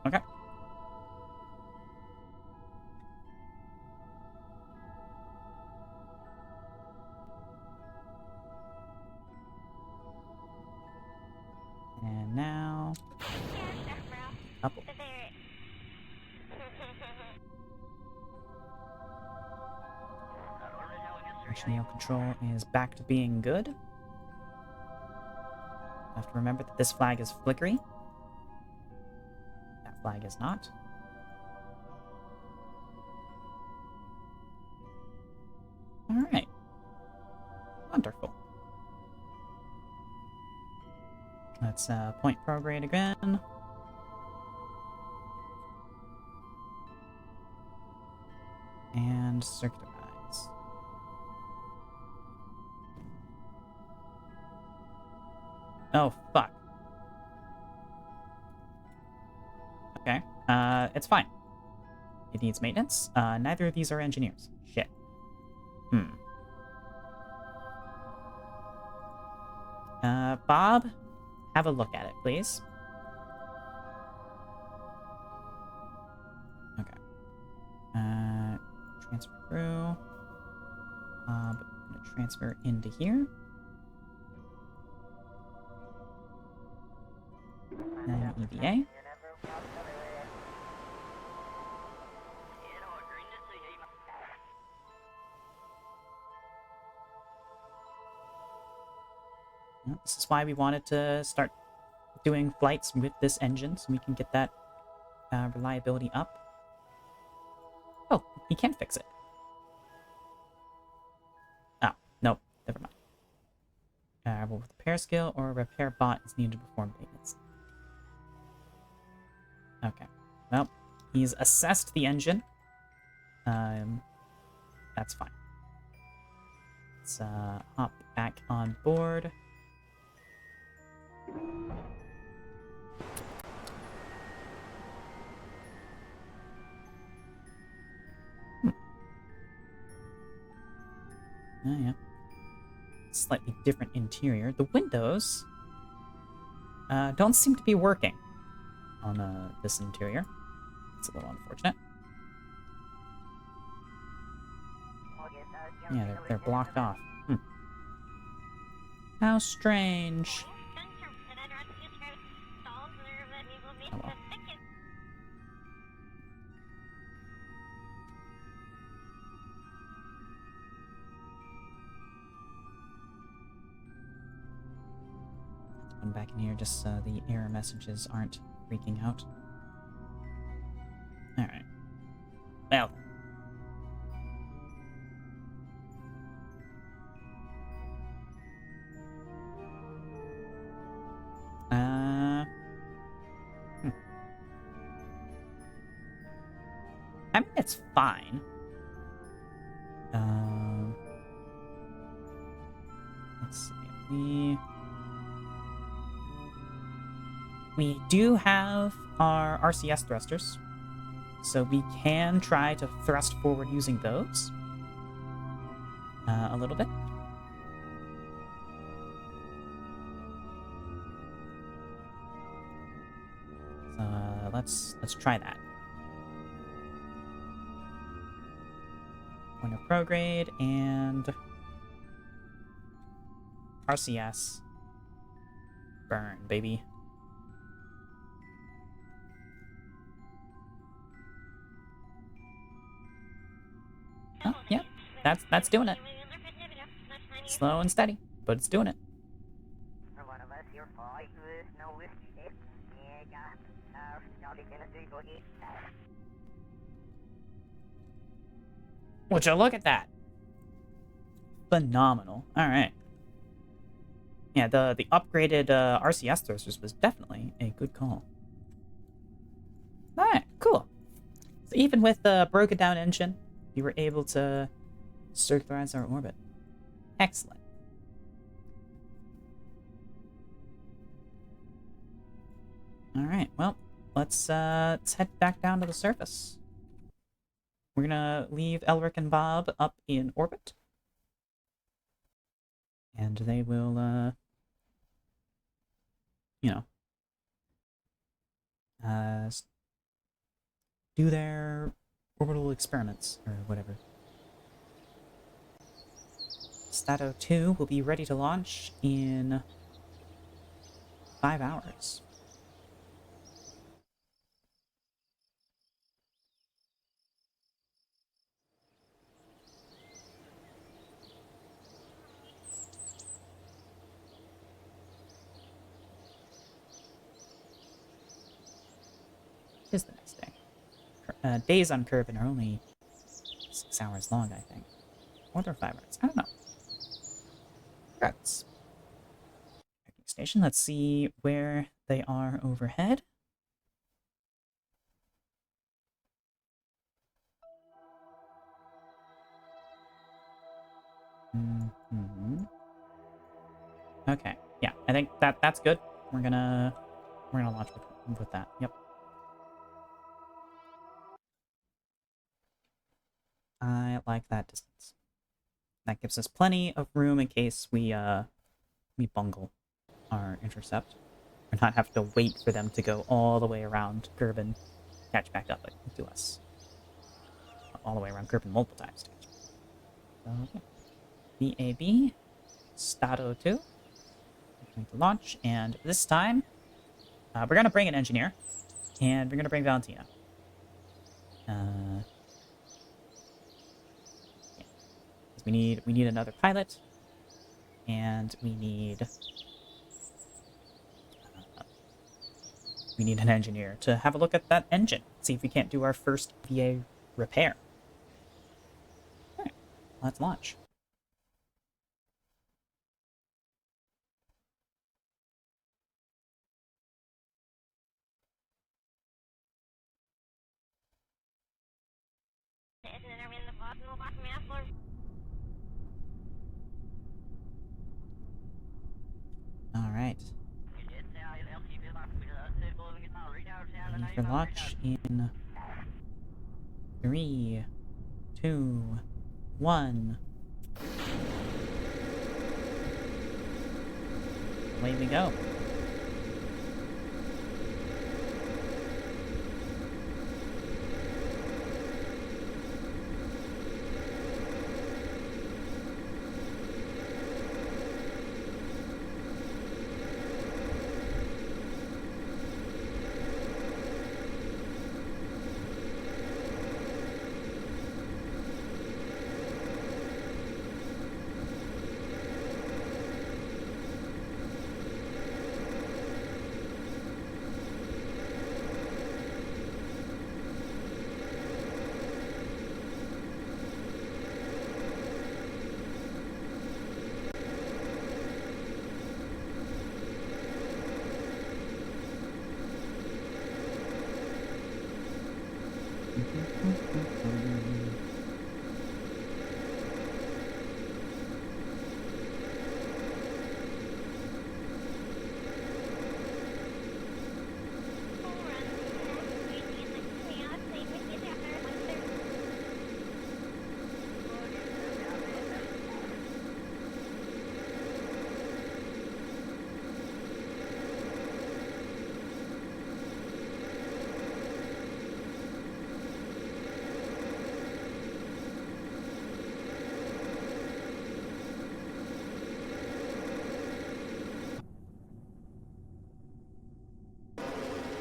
Okay. And now, couple. Mission control is back to being good. Have to remember that this flag is flickery. That flag is not. Alright. Wonderful. Let's point prograde again. And circularize. Oh, fuck. Okay. It's fine. It needs maintenance. Neither of these are engineers. Shit. Bob, have a look at it, please. Okay. Transfer through. I'm gonna transfer into here. And EVA. Well, this is why we wanted to start doing flights with this engine, so we can get that reliability up. Oh, he can fix it. Oh, nope, never mind. Well, with repair skill or repair bot is needed to perform maintenance. Okay, well, he's assessed the engine. That's fine. Let's hop back on board. Oh, yeah. Slightly different interior. The windows don't seem to be working on this interior. It's a little unfortunate. Yeah, they're blocked off. How strange. Oh well. back in here just so the error messages aren't freaking out. Alright. Well. I mean, it's fine. Let's see. We do have our RCS thrusters, so we can try to thrust forward using those a little bit. So let's try that. Point of prograde and RCS. Burn, baby. Oh, yeah, that's doing it. Slow and steady, but it's doing it. Would you look at that? Phenomenal. All right. Yeah, the upgraded RCS thrusters was definitely a good call. All right, cool. So even with the broken down engine, you were able to circularize our orbit. Excellent. All right. Well, let's head back down to the surface. We're gonna leave Elric and Bob up in orbit. And they will, you know, do their orbital experiments, or whatever. Stato 2 will be ready to launch in 5 hours. Is the next day. Days on Kerbin are only 6 hours long, I think. Or they're 5 hours. I don't know. Congrats. Tracking station. Let's see where they are overhead. Okay. Yeah, I think that's good. We're gonna launch with that. Yep. I like that distance. That gives us plenty of room in case we bungle our intercept. Or not have to wait for them to go all the way around Kerbin, catch back up to us. All the way around Kerbin multiple times to catch up. So, yeah. VAB, Stato 2. We're going to launch, and this time, we're going to bring an engineer, and we're going to bring Valentina. We need another pilot, and we need an engineer to have a look at that engine, see if we can't do our first VA repair. All right, let's launch. All right. Ready for launch in 3, 2, 1. Away we go.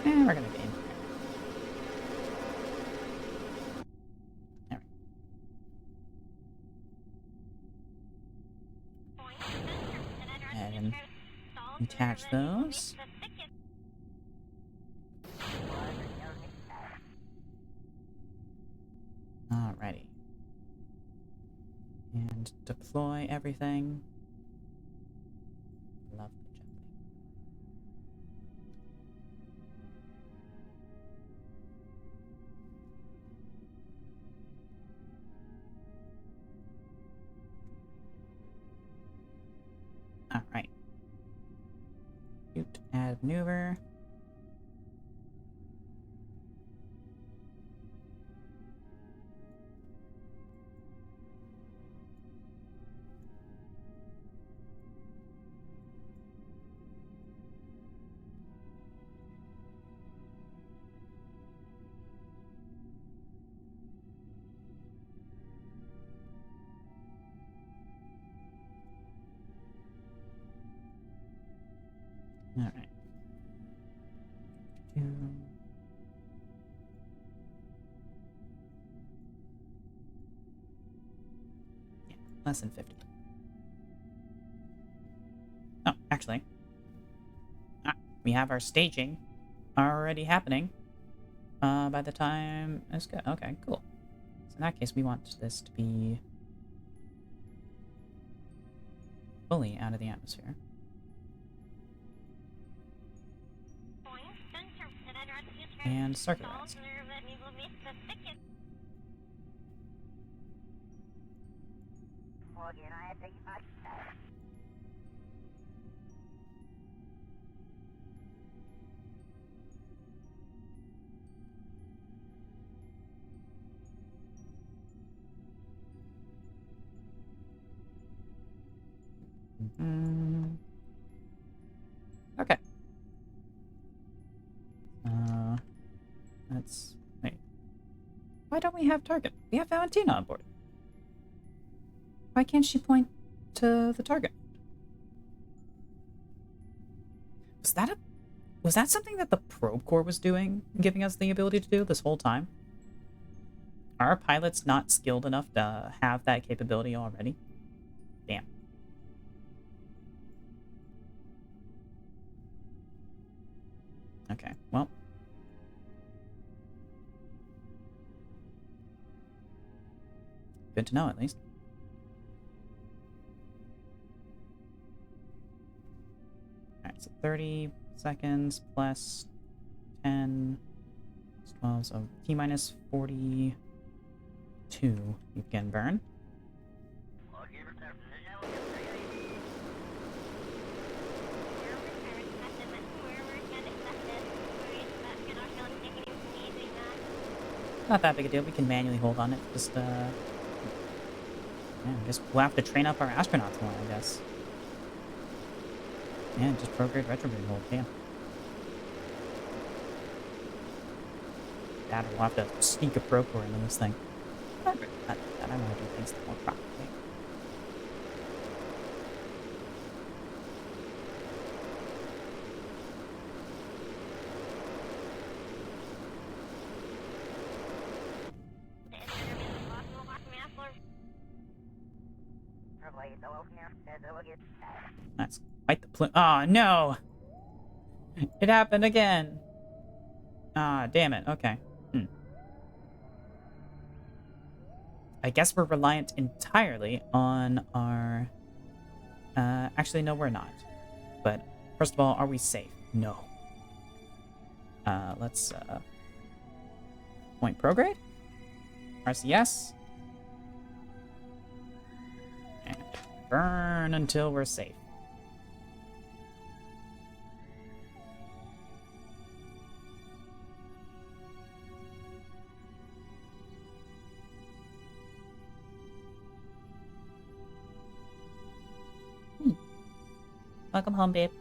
We're gonna gain. There we go. And attach those. Alrighty. And deploy everything. Love the jumping. Alright. Shoot, add maneuver. Alright. Yeah, less than 50. Oh, actually. We have our staging already happening. By the time it's good. Okay, cool. So in that case, we want this to be fully out of the atmosphere. And circularize. Okay. Let's wait. Why don't we have target? We have Valentina on board. Why can't she point to the target? Was that something that the probe core was doing, giving us the ability to do this whole time? Are our pilots not skilled enough to have that capability already? Damn. Okay, well. Good to know, at least. Alright, so 30 seconds plus 10 plus 12, so T minus 42 you can burn. Not that big a deal, we can manually hold on it, just yeah, I guess we'll have to train up our astronauts more, I guess. Yeah, just prograde retrograde hold, yeah. That or we'll have to sneak a probe core into this thing. But that I want to do things more properly. That's quite the plume. Oh, no! It happened again! Ah, damn it. Okay. I guess we're reliant entirely on our... actually, no, we're not. But, first of all, are we safe? No. Let's, point prograde? RCS. And burn until we're safe. Welcome home, babe.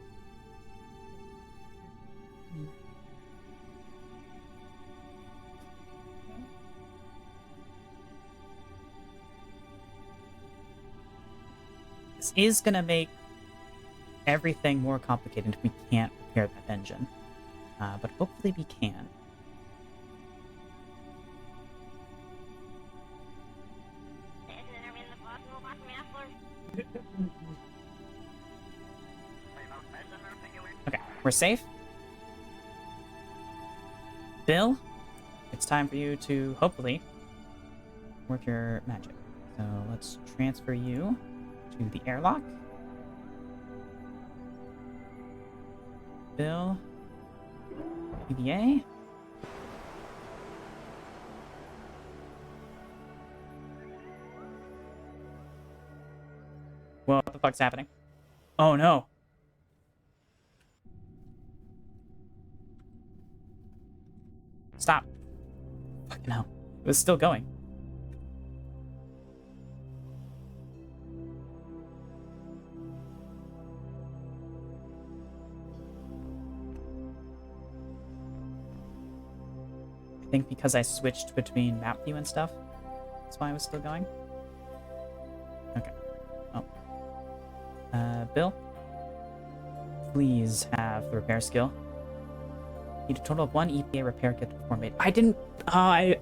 This is gonna make everything more complicated if we can't repair that engine. But hopefully we can. Okay, we're safe. Bill, it's time for you to hopefully work your magic. So let's transfer you to the airlock. Bill, EVA. What the fuck's happening? Oh no. Stop. Fucking hell. It was still going. I think because I switched between map view and stuff. That's why I was still going. Okay. Oh. Bill? Please have the repair skill. Need a total of 1 EVA repair kit before made. I didn't. I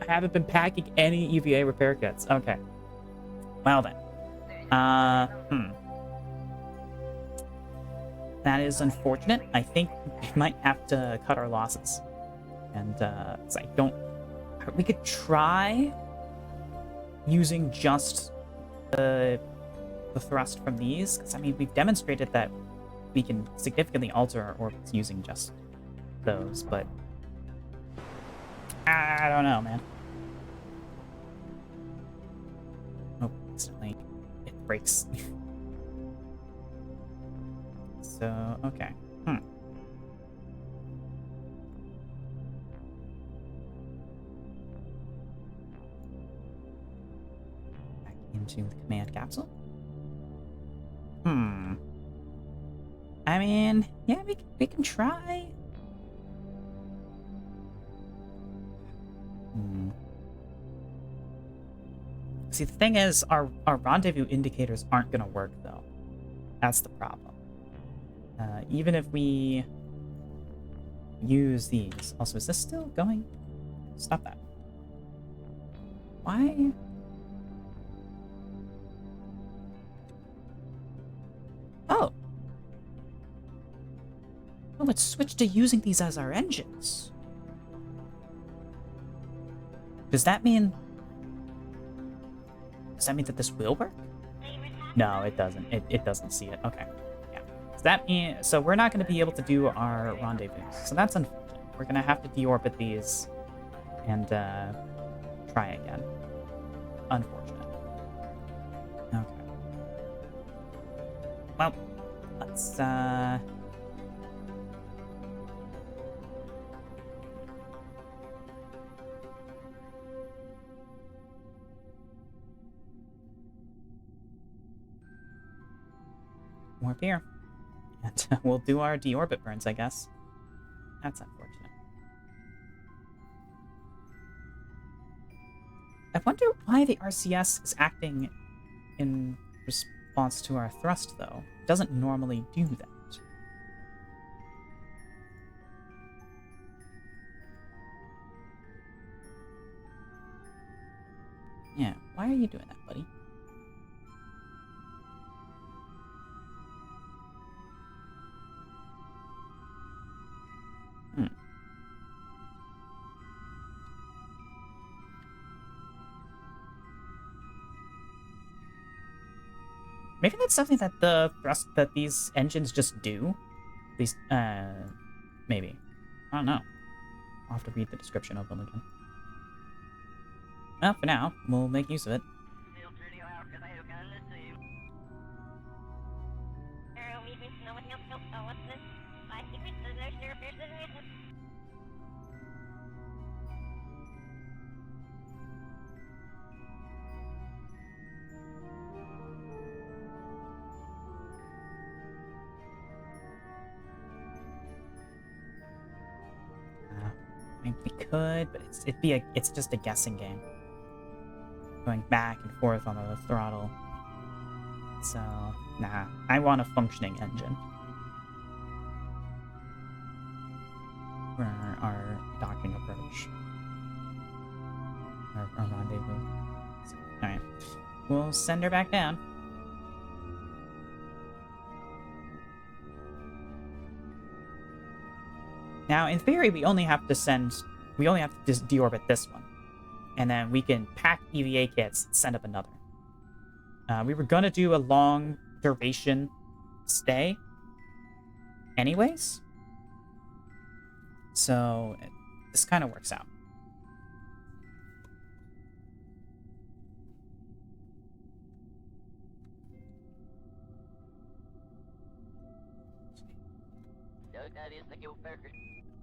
haven't been packing any EVA repair kits. Okay. Well then. That is unfortunate. I think we might have to cut our losses. And so I don't. We could try using just the thrust from these, because I mean we've demonstrated that we can significantly alter our orbits using just those, but I don't know, man. Oh, instantly it breaks. So okay. Back into the command capsule. I mean, yeah, we can try. See, the thing is, our rendezvous indicators aren't gonna work, though. That's the problem. Even if we use these. Also, is this still going? Stop that. Why? Oh. Oh, let's switch to using these as our engines. Does that mean that this will work? No, it doesn't. It doesn't see it. Okay. Yeah. So that means, so we're not going to be able to do our rendezvous. So that's unfortunate. We're going to have to deorbit these and try again. Unfortunate. Okay. Well, let's warp here. And we'll do our deorbit burns, I guess. That's unfortunate. I wonder why the RCS is acting in response to our thrust, though. It doesn't normally do that. Yeah, why are you doing that, buddy? Maybe that's something that that these engines just do. These, maybe. I don't know. I'll have to read the description of them again. Well, for now, we'll make use of it. I mean, we could, but it's just a guessing game. Going back and forth on the throttle. So, nah. I want a functioning engine for our docking approach. Our rendezvous. So, alright. We'll send her back down. Now, in theory, we only have to just deorbit this one. And then we can pack EVA kits and send up another. We were gonna do a long duration stay anyways. So, this kind of works out.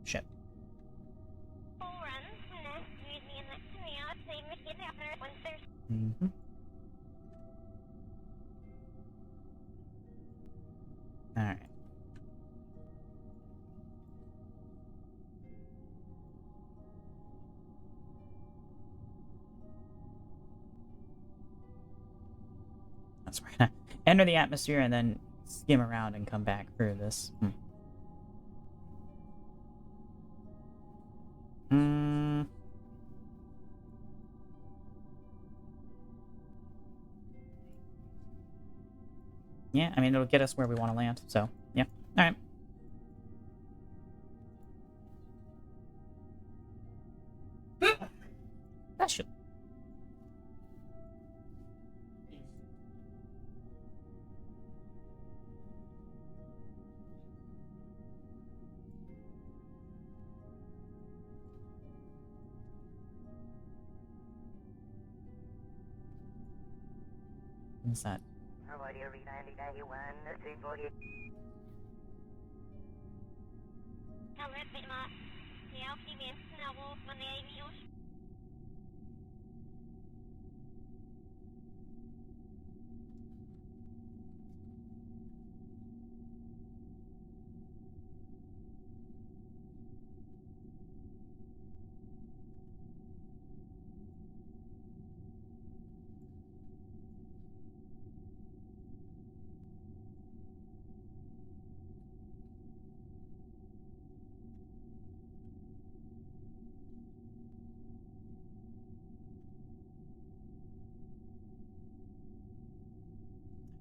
Shit. Mm-hmm. Alright. That's right. Enter the atmosphere and then skim around and come back through this. Yeah, I mean, it'll get us where we want to land, so, yeah. Alright. That should... What's that?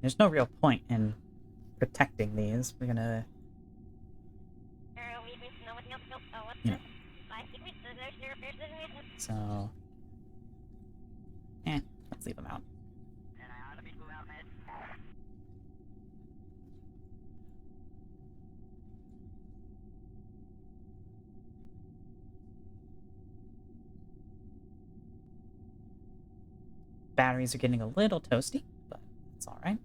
There's no real point in protecting these. We're gonna... You know. So... let's leave them out. Batteries are getting a little toasty, but it's alright.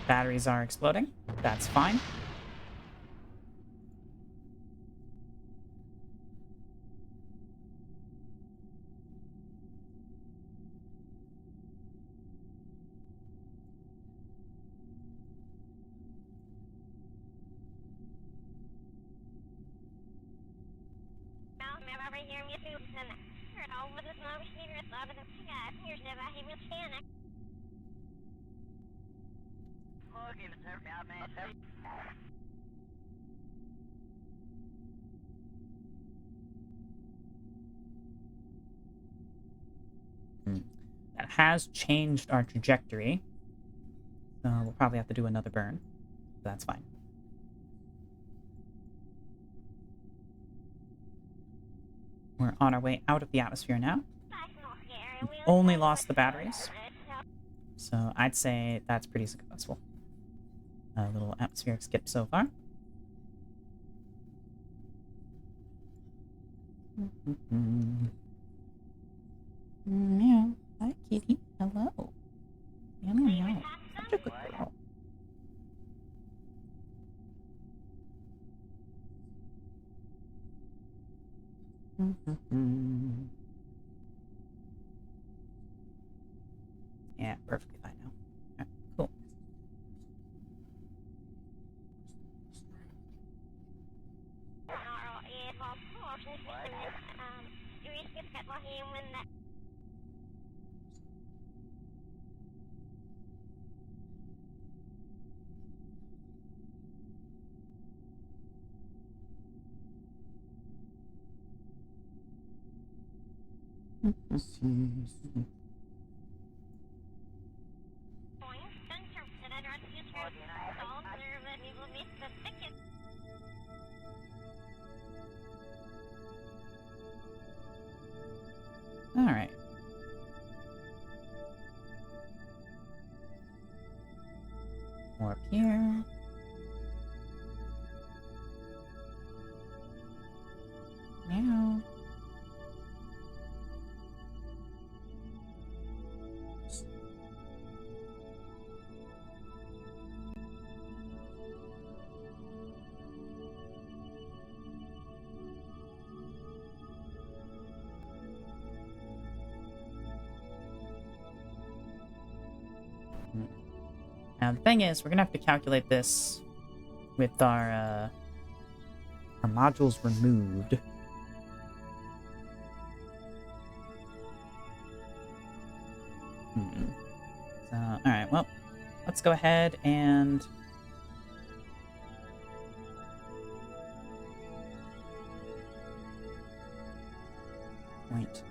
Batteries are exploding. That's fine. That has changed our trajectory. So we'll probably have to do another burn. But that's fine. We're on our way out of the atmosphere now. We've only lost the batteries. So I'd say that's pretty successful. A little atmospheric skip so far. Meow. Hi, kitty. Hello. Meow, meow, meow. Such a good girl. Yeah, perfectly fine now. Alright, cool. Alright. More up here. Meow. Now the thing is, we're gonna have to calculate this with our modules removed. So, alright, well, let's go ahead and point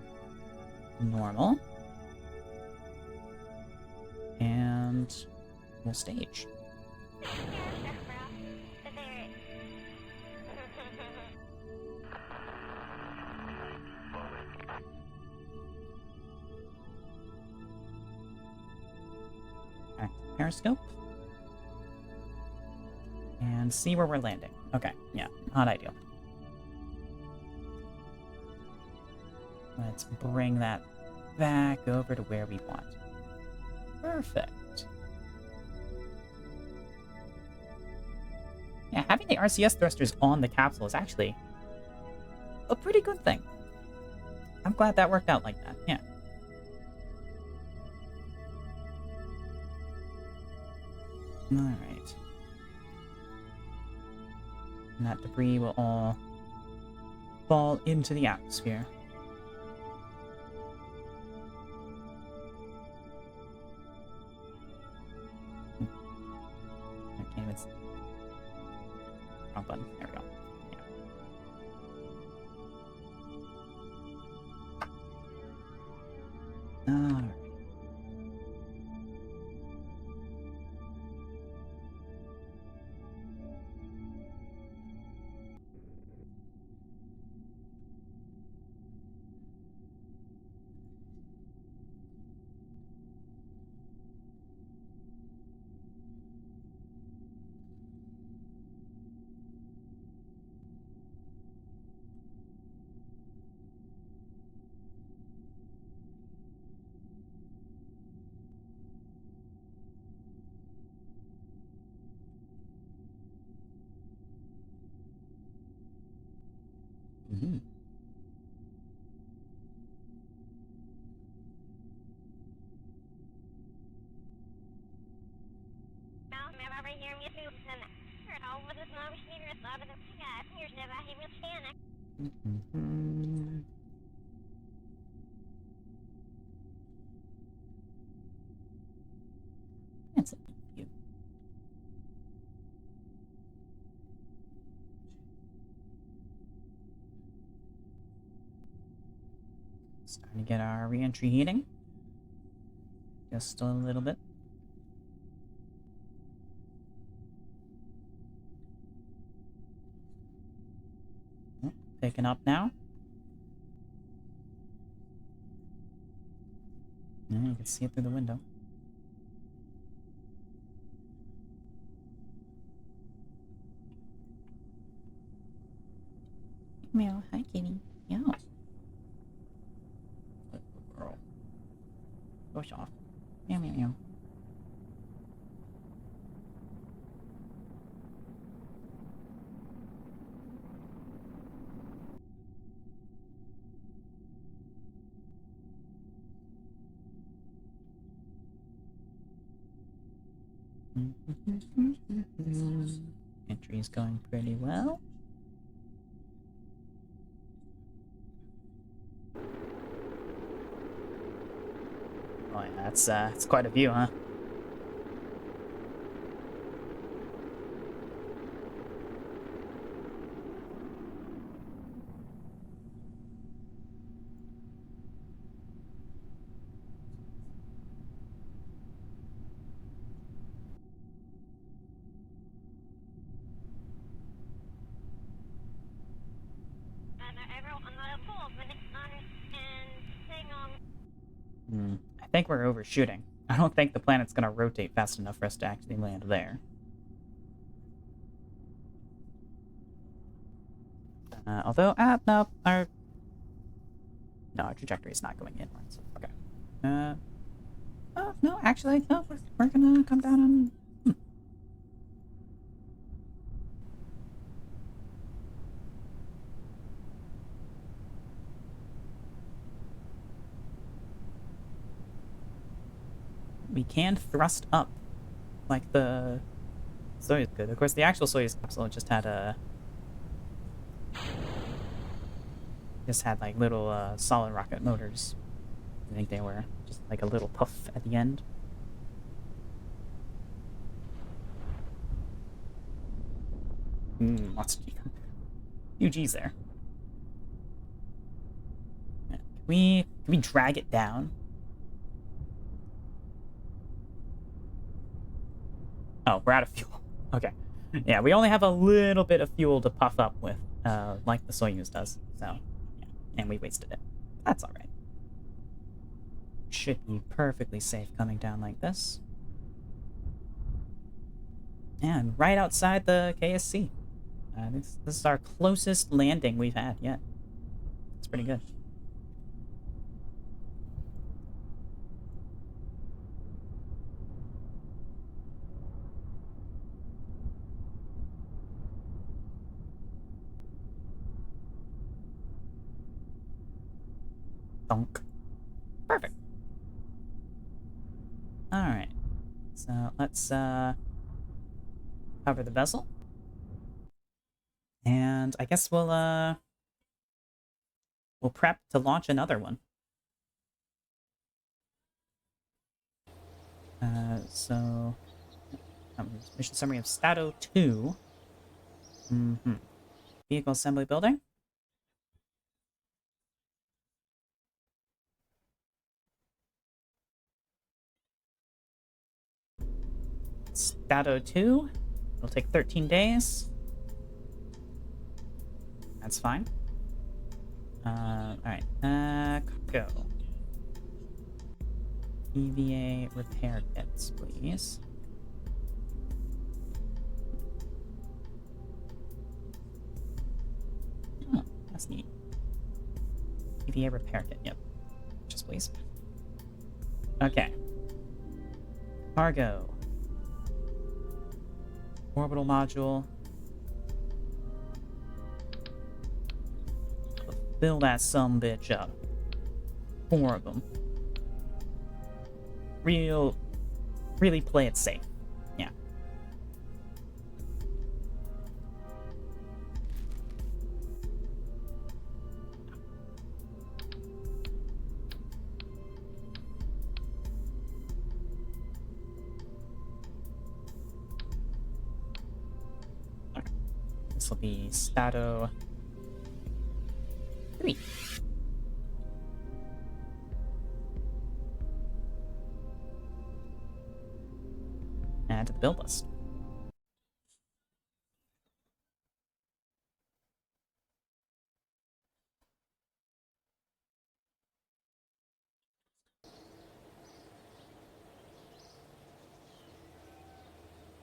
normal. And we'll stage. Active periscope. And see where we're landing. Okay, yeah, not ideal. Let's bring that back over to where we want. Perfect. Yeah, having the RCS thrusters on the capsule is actually a pretty good thing. I'm glad that worked out like that, yeah. Alright. And that debris will all fall into the atmosphere. I can't even... Wrong button. There we go. Yeah. Alright. Mm-hmm. Mm-hmm. That's a neat view. Starting to get our re-entry heating. Just a little bit. Oh, picking up now. Yeah, you can see it through the window. Meow. Hi, kitty. Meow. Good girl. Push off. Meow, meow, meow. Entry's going pretty well. Oh yeah, it's quite a view, huh? I think we're overshooting. I don't think the planet's gonna rotate fast enough for us to actually land there. No, our trajectory is not going inwards. Okay. Oh, no, actually, no, we're gonna come down on... We can thrust up, like the Soyuz could. Of course, the actual Soyuz capsule just had like little solid rocket motors. I think they were just like a little puff at the end. Lots of few G's there. Can we drag it down? Oh, we're out of fuel. Okay. Yeah, we only have a little bit of fuel to puff up with, like the Soyuz does. So, yeah. And we wasted it. That's alright. Should be perfectly safe coming down like this. And right outside the KSC. This is our closest landing we've had yet. It's pretty good. Thunk. Perfect. Alright. So let's cover the vessel. And I guess we'll prep to launch another one. Mission summary of Stato 2. Vehicle assembly building. Stato 2. It'll take 13 days. That's fine. Alright. Go. EVA repair kits, please. Oh, that's neat. EVA repair kit, yep. Just please. Okay. Cargo. Orbital module. Fill that sumbitch up. 4 of them. Really play it safe. Yeah. Okay. This will be Stato 3. . build list.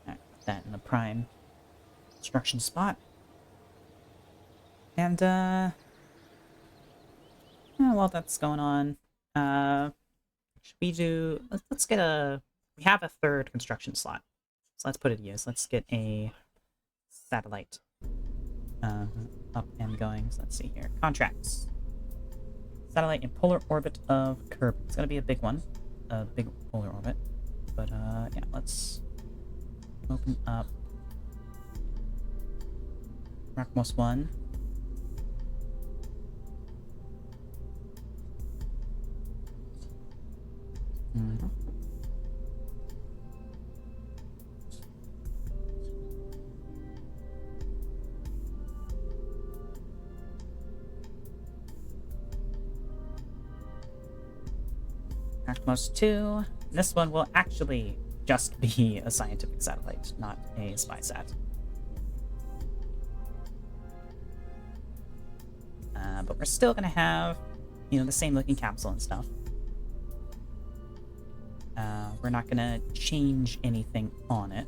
Alright, put that in the prime construction spot. And, while that's going on, should we do... Let's get a... We have a third construction slot. So let's put it to use. Let's get a satellite up and going. So let's see here. Contracts. Satellite in polar orbit of Kerbal. It's gonna be a big one. A big polar orbit. But, yeah, let's open up Rockmost 1. Mm-hmm. Rockmost 2. This one will actually just be a scientific satellite, not a spy sat. But we're still gonna have, the same looking capsule and stuff. We're not gonna change anything on it.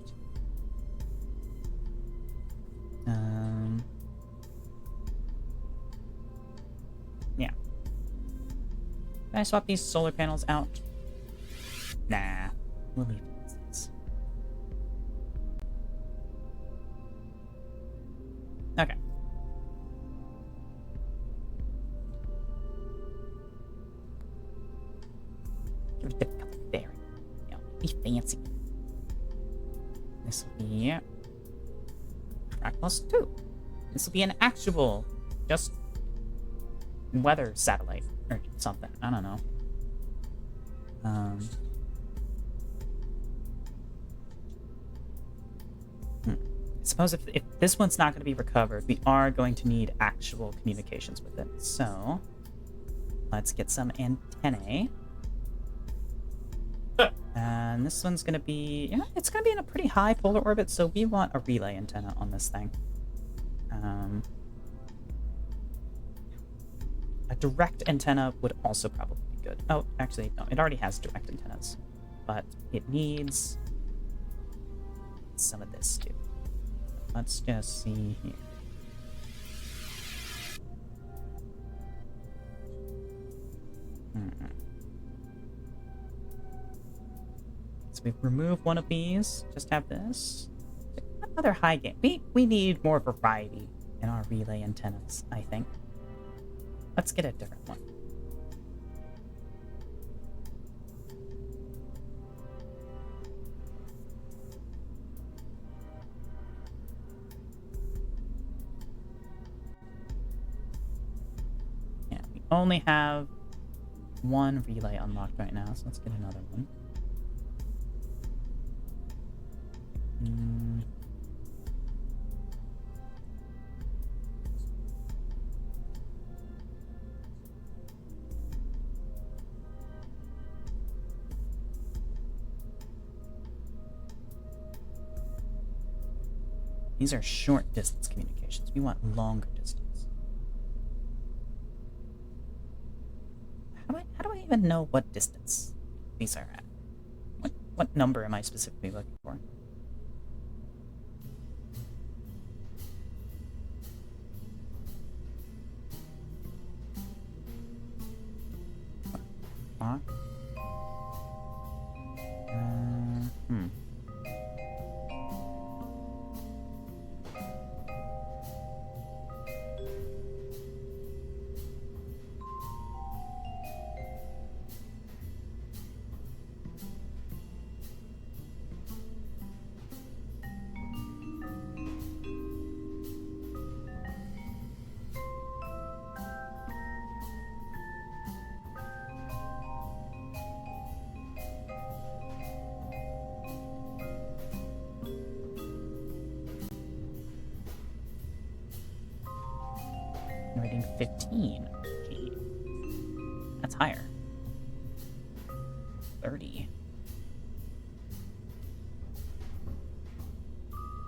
Yeah. Can I swap these solar panels out? Nah. We'll leave it as is. Okay. Give it a different color. There. Be fancy. This will be Rockmost 2. This will be an actual, just weather satellite or something. I don't know. I suppose if this one's not going to be recovered, we are going to need actual communications with it. So let's get some antennae. And this one's going to be, it's going to be in a pretty high polar orbit, so we want a relay antenna on this thing. A direct antenna would also probably be good. Oh, actually, no, it already has direct antennas, but it needs some of this too. Let's just see here. So we remove one of these. Just have this. Another high gain. We need more variety in our relay antennas, I think. Let's get a different one. Yeah, we only have one relay unlocked right now, so let's get another one. These are short distance communications. We want longer distance. How do I even know what distance these are at? What number am I specifically looking for? Rating 15. Gee. That's higher. 30.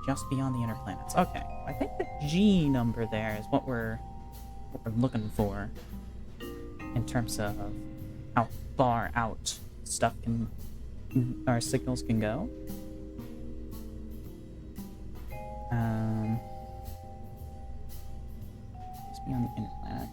just beyond the inner planets. Okay, I think the G number there is what we're looking for in terms of how far out stuff can, our signals can go. Just beyond the inner planets.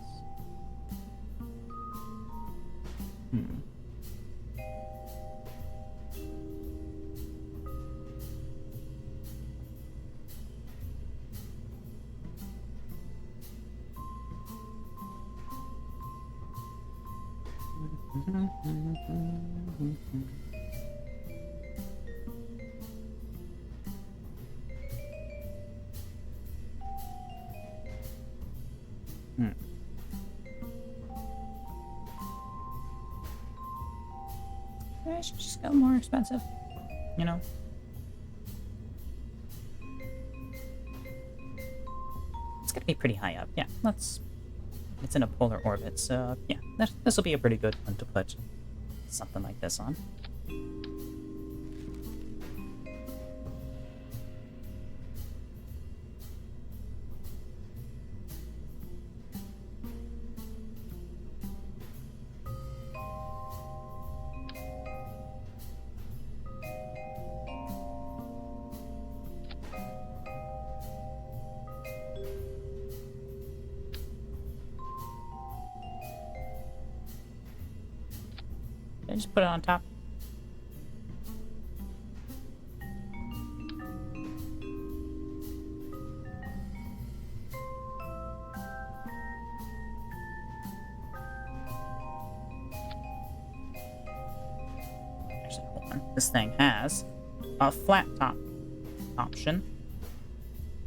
I should just go more expensive, you know? It's gonna be pretty high up, yeah. It's in a polar orbit, so yeah, this will be a pretty good one to put something like this on. I just put it on top. Actually, hold on. This thing has a flat top option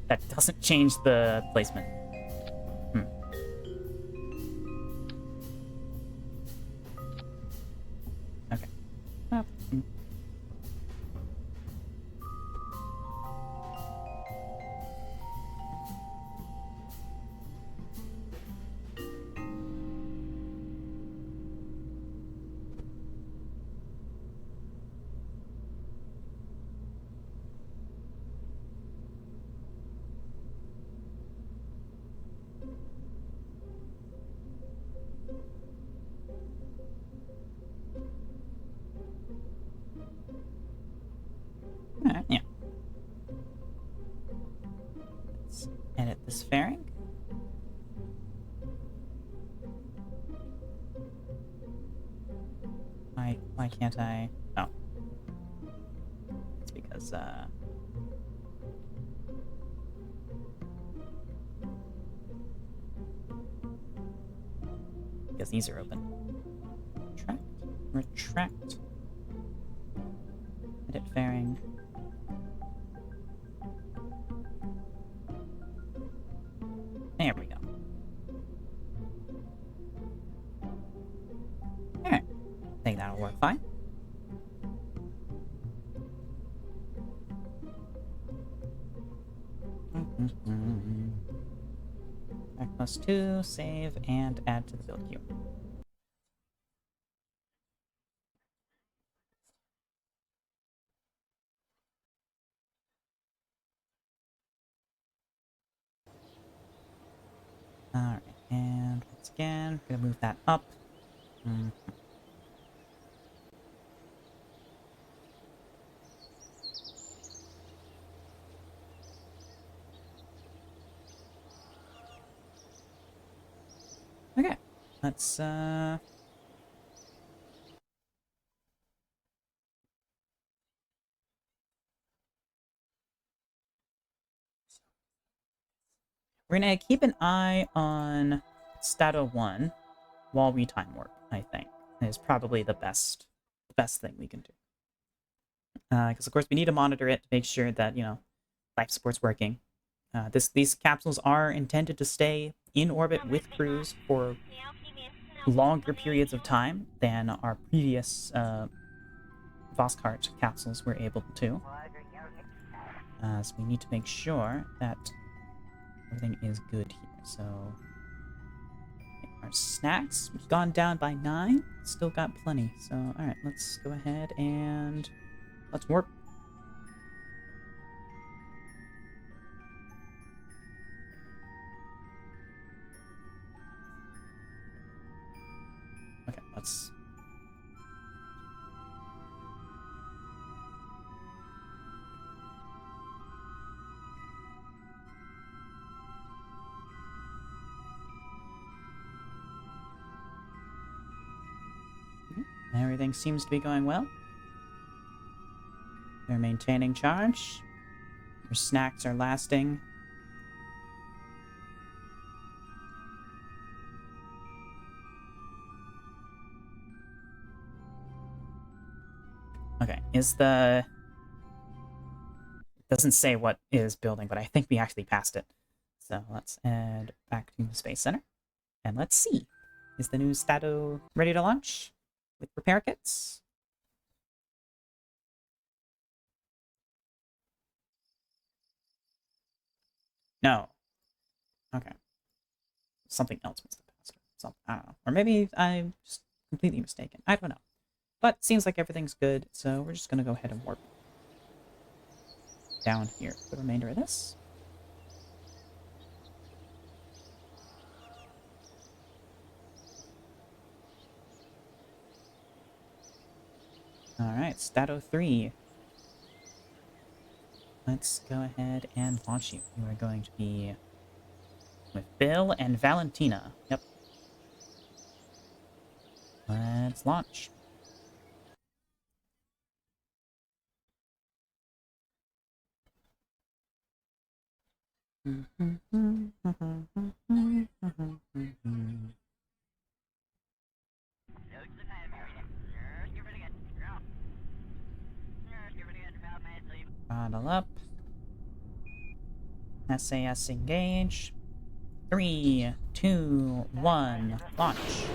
that doesn't change the placement. Okay. Alright, yeah. Let's edit this fairing. Why can't I? Oh. It's because, because these are open. Retract. Edit fairing. There we go. Alright. I think that'll work fine. Back+2, save, and add to the build queue. Alright, and once again, we're gonna move that up. Okay, let's, we're gonna keep an eye on Stato 1 while we time warp, I think. Is probably the best thing we can do. Because of course we need to monitor it to make sure that, you know, life support's working. These capsules are intended to stay in orbit with crews for longer periods of time than our previous Voskhart capsules were able to. So we need to make sure that everything is good here. So our snacks, we've gone down by 9. Still got plenty. So alright, let's go ahead and let's warp. Okay, let's... Everything seems to be going well. They're maintaining charge. Your snacks are lasting. Okay, is the... It doesn't say what is building, but I think we actually passed it. So let's head back to the Space Center. And let's see. Is the new Stato ready to launch? With repair kits? No. Okay. Something else must have passed. Something, I don't know. Or maybe I'm just completely mistaken. I don't know. But seems like everything's good, so we're just going to go ahead and warp down here for the remainder of this. Alright, Stato 3. Let's go ahead and launch you. You are going to be with Bill and Valentina. Yep. Let's launch. Throttle up. SAS engage. 3, 2, 1, launch.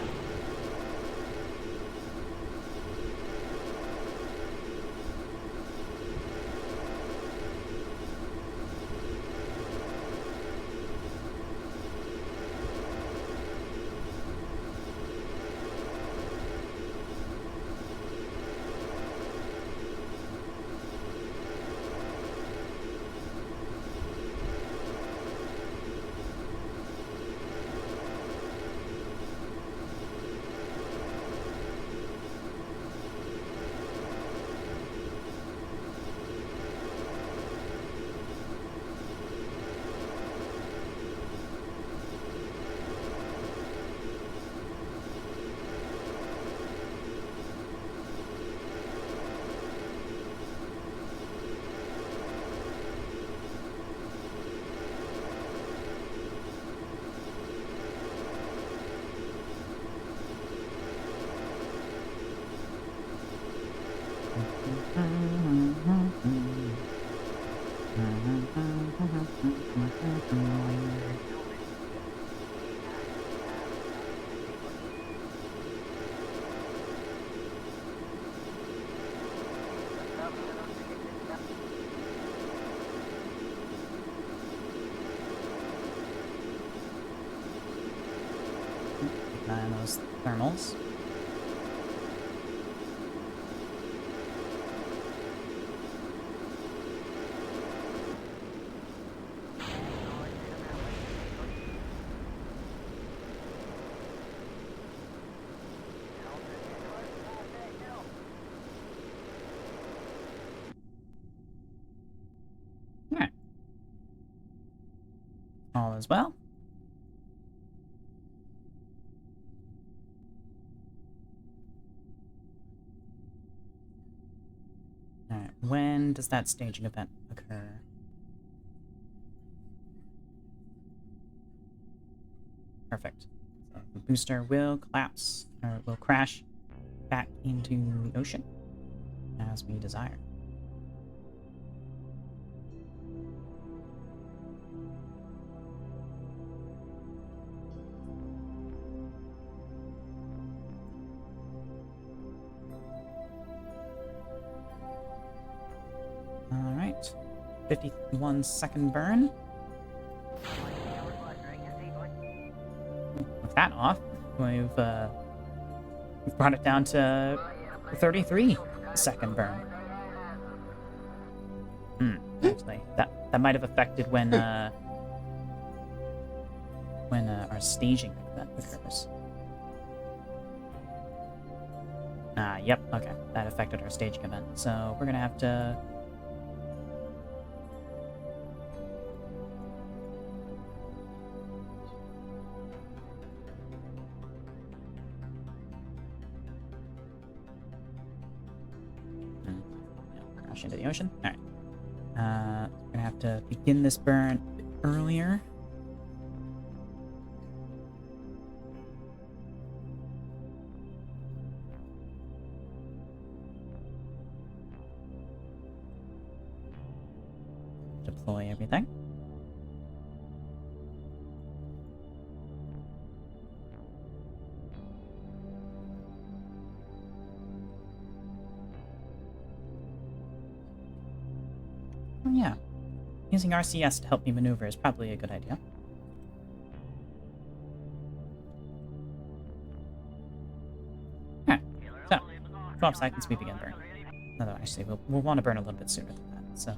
And those thermals. Alright. All is well. Alright, when does that staging event occur? Perfect. So the booster will collapse, or will crash back into the ocean, as we desire. Alright. 51-second burn. With that off, we've brought it down to 33-second burn. Actually, that might have affected when our staging event occurs. Yep, okay. That affected our staging event. So we're gonna have to... Crash into the ocean. Alright. We're gonna have to begin this burn a bit earlier. Deploy everything. Oh yeah, using RCS to help me maneuver is probably a good idea. Alright, so 12 seconds we begin burning. Although actually we'll want to burn a little bit sooner than that, so...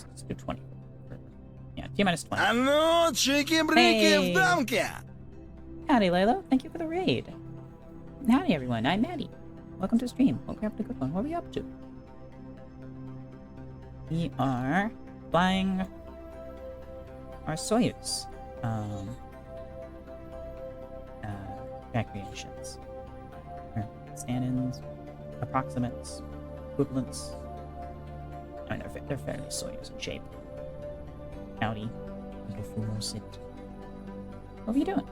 let's do 20. Yeah, T-minus 20. А ну, чики-брики в дамке! Howdy, Layla. Thank you for the raid. Howdy, everyone. I'm Maddie. Welcome to the stream. Hope you're having a good one. What are we up to? We are flying our Soyuz. Recreations. Stand-ins, approximates, equivalents. I mean, they're fairly Soyuz in shape. Howdy. Little sit. What are you doing?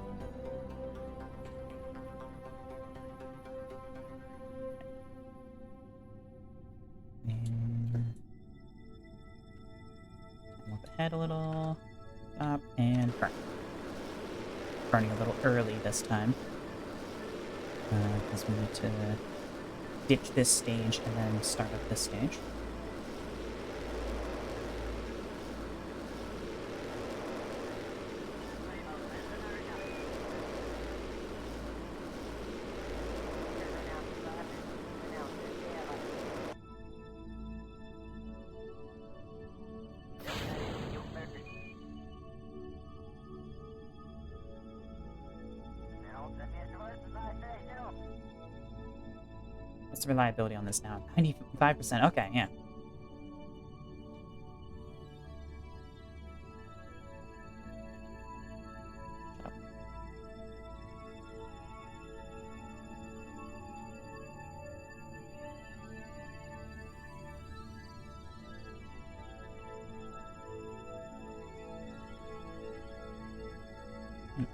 And up ahead a little. Up and burn. Burning a little early this time. Because we need to ditch this stage and then start up this stage. What's the reliability on this now? 95%. Okay, yeah. Shut up.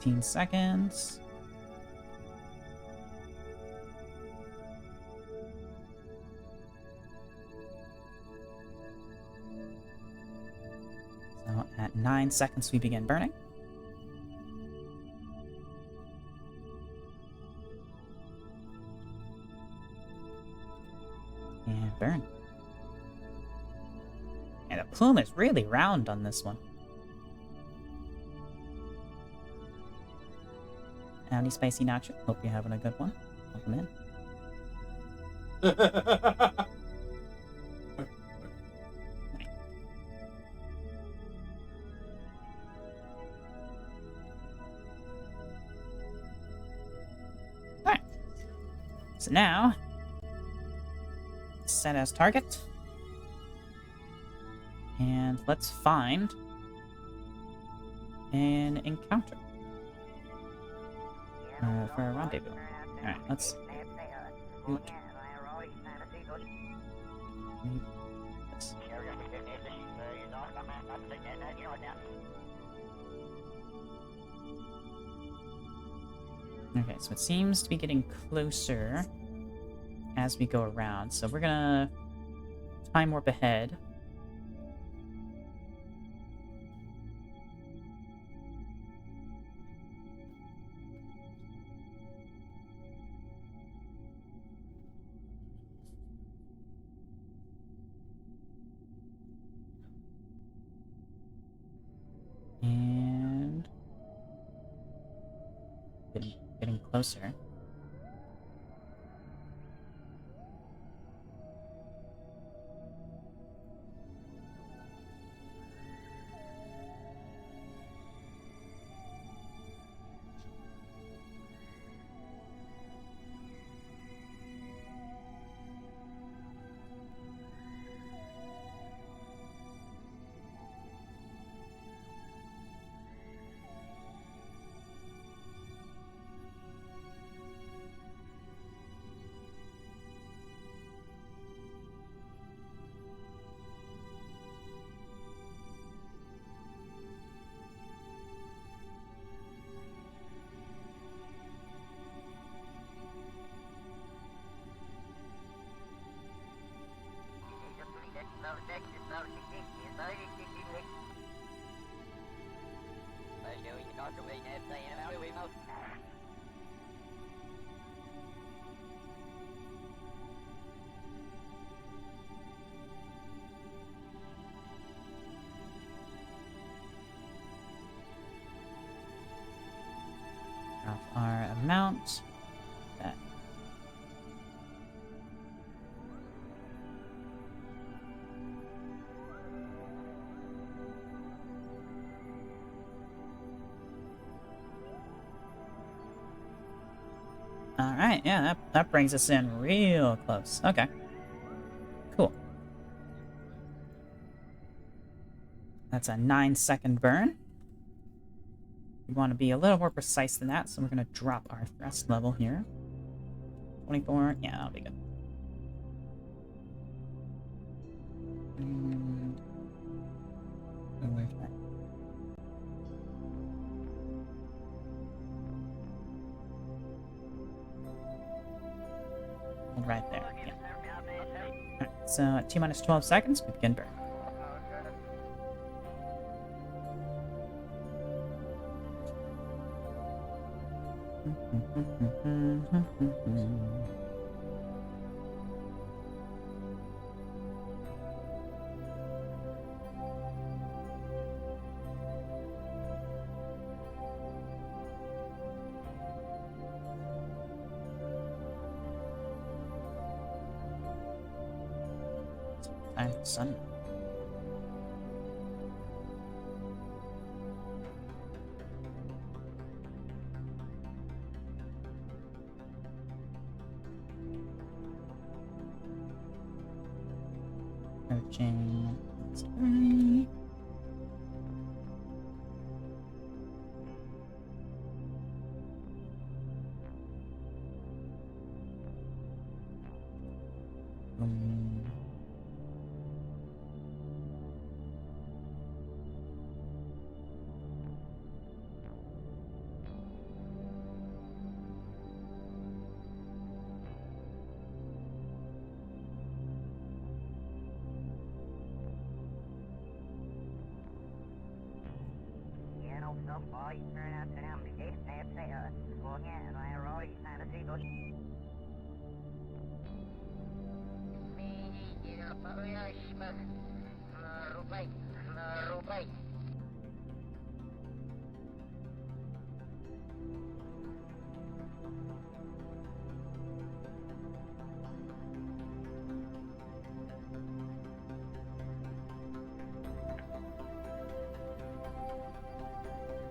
"18 seconds. So at 9 seconds we begin burning. And burn. And the plume is really round on this one. Howdy, Spicy Nacho. Hope you're having a good one. Welcome in. Alright. So now, set as target. And let's find an encounter for a rendezvous. Alright, let's... Okay, so it seems to be getting closer as we go around. So we're gonna time warp ahead. And getting closer. Off our amount. That. Alright, yeah, that brings us in real close. Okay. Cool. That's a 9-second burn. We want to be a little more precise than that, so we're going to drop our thrust level here. 24, yeah, that'll be good. Where's that? Right there, yeah. Alright, so at T-minus 12 seconds, we begin burn. Time for sun. Approaching. Sorry.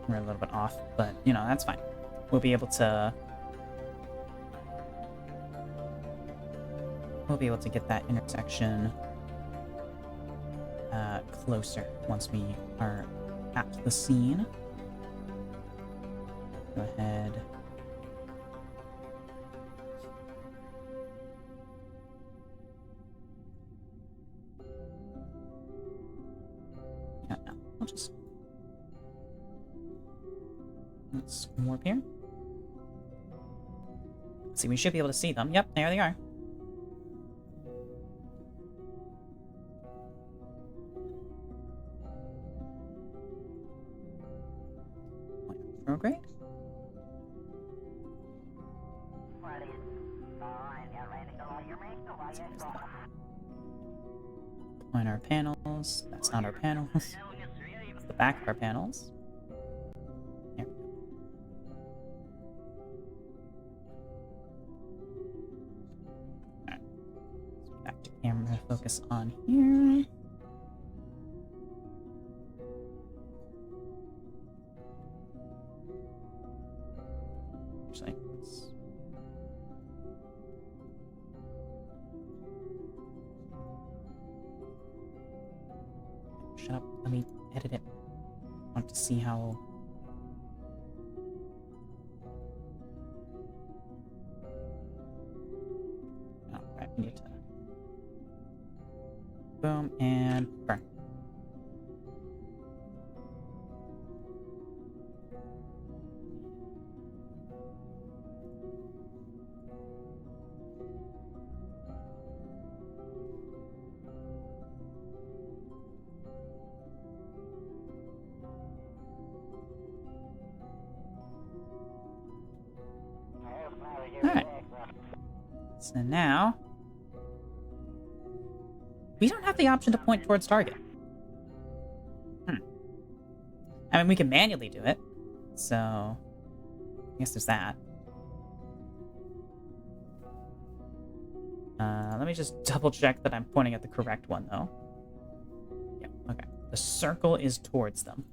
We're a little bit off, but you know, that's fine. We'll be able to get that intersection closer once we are at the scene. Go ahead. Yeah, no, we'll just let's warp here. Let's see, we should be able to see them. Yep, there they are. Prograde. Point our panels. That's not our panels. It's the back of our panels. There we go. Alright. So back to camera focus on here. Actually, let's... Shut up. Let me edit it. I want to see how... Oh, right, we need to... Boom, and burn. So now... we don't have the option to point towards target. I mean, we can manually do it. So... I guess there's that. Let me just double check that I'm pointing at the correct one, though. Yeah, okay. The circle is towards them.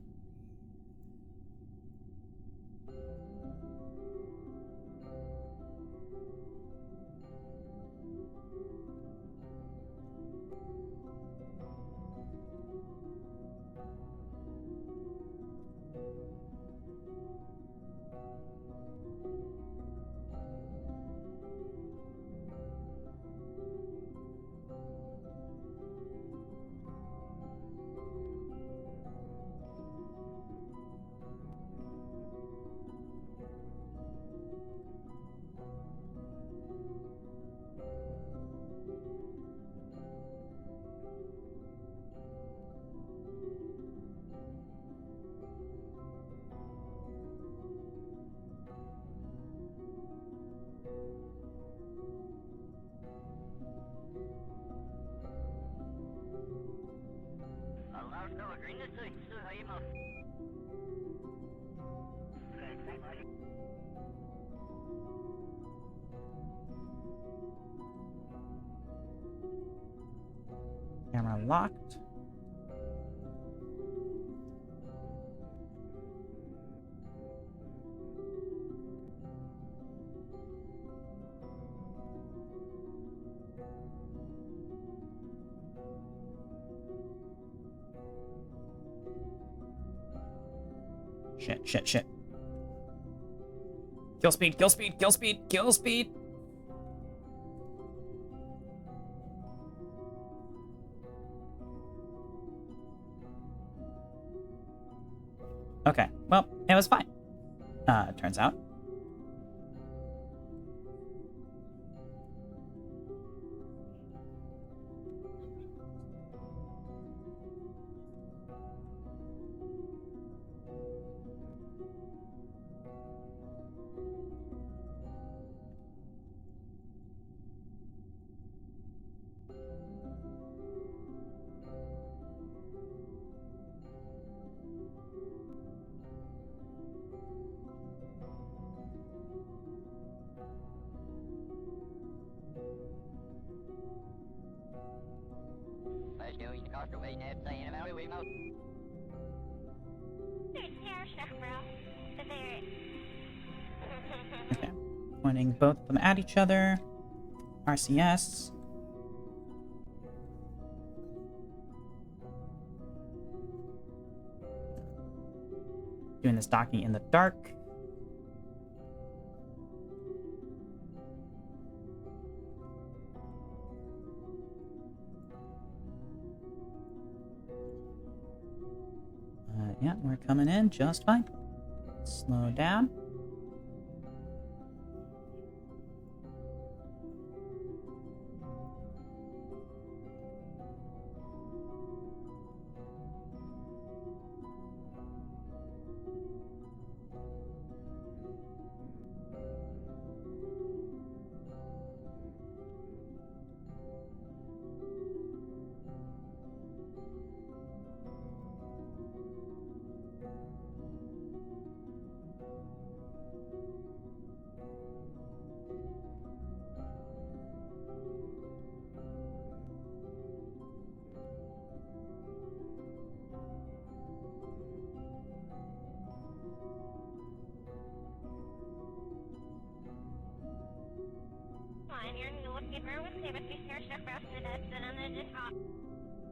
Camera locked. Shit, shit, shit. Kill speed, kill speed, kill speed, kill speed! Okay, well, it was fine. Turns out. Okay. Pointing both of them at each other. RCS. Doing this docking in the dark. Yeah, we're coming in just fine. Slow down.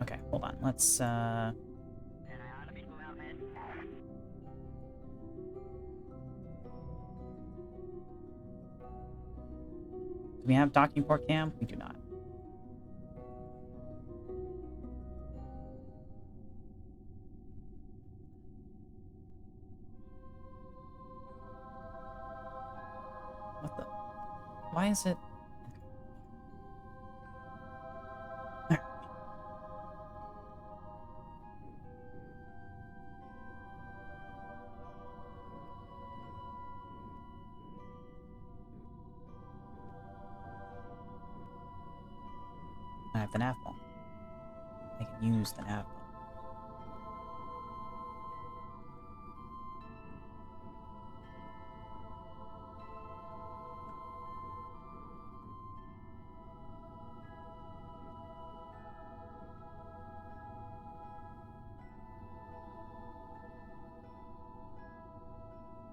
Okay, hold on. Let's do we have docking port cam? We do not. What the? Why is it? have the nav ball. I can use the nav ball.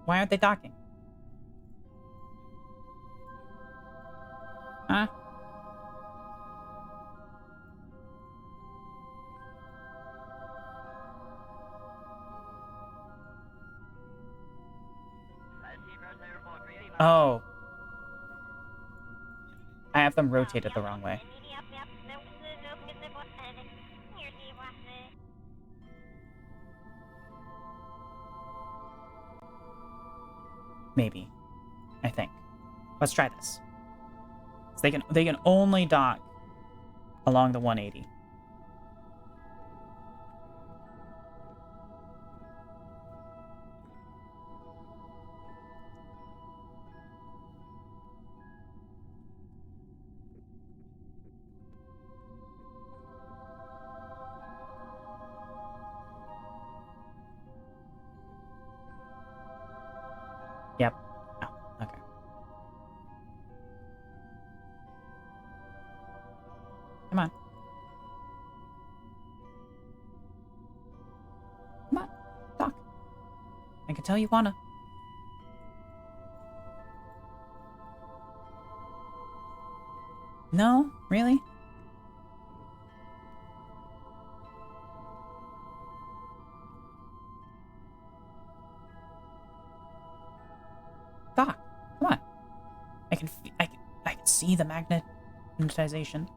Why aren't they docking? Huh? Oh. I have them rotated the wrong way. Maybe. I think. Let's try this. So they can only dock along the 180. Yep. Oh, okay. Come on. Come on. Dock. I can tell you wanna. No? Really? Dock. Come on. I can see the magnetization.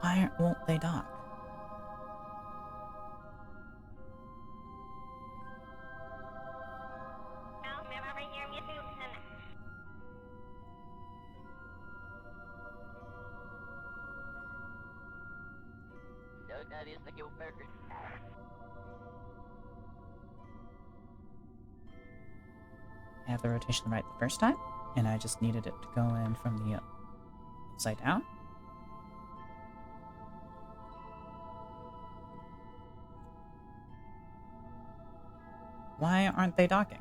Why won't they dock? I have the rotation right the first time, and I just needed it to go in from the upside down. Why aren't they docking?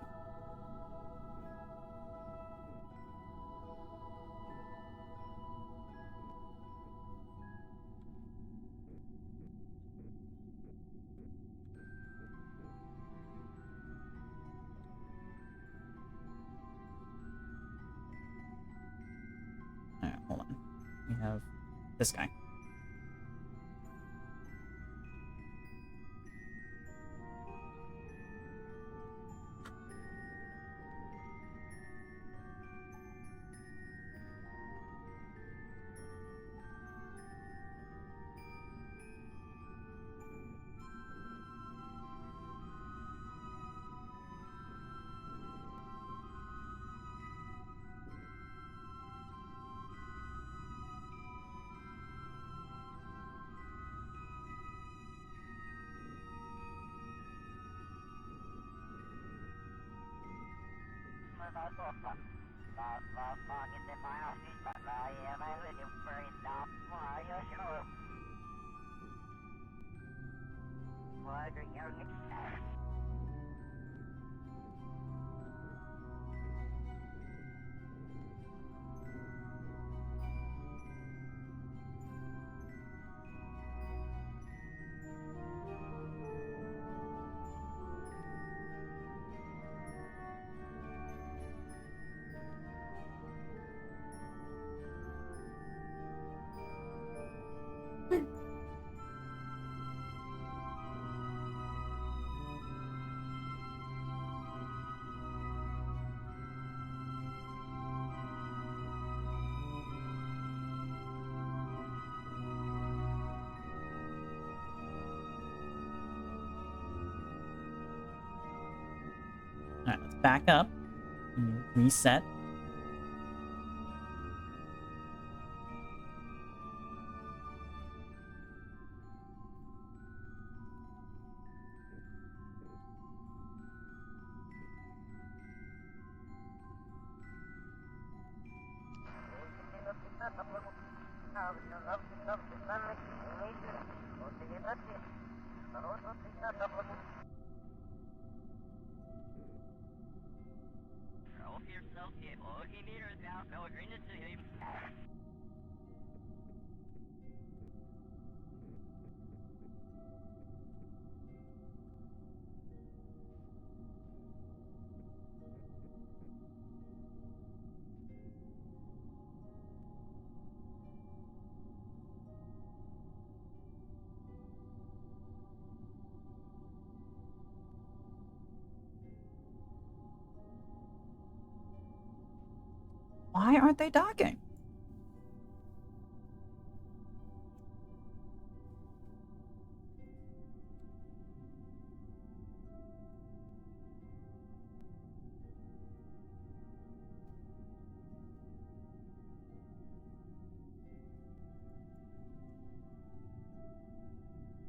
Alright, hold on. We have this guy. Alright, let's back up and reset. Why aren't they docking?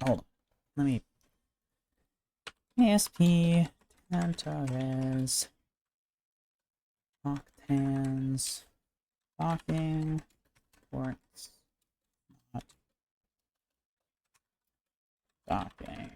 Hold on. Let me... ASP, Antares, Octans, docking, ports, not docking.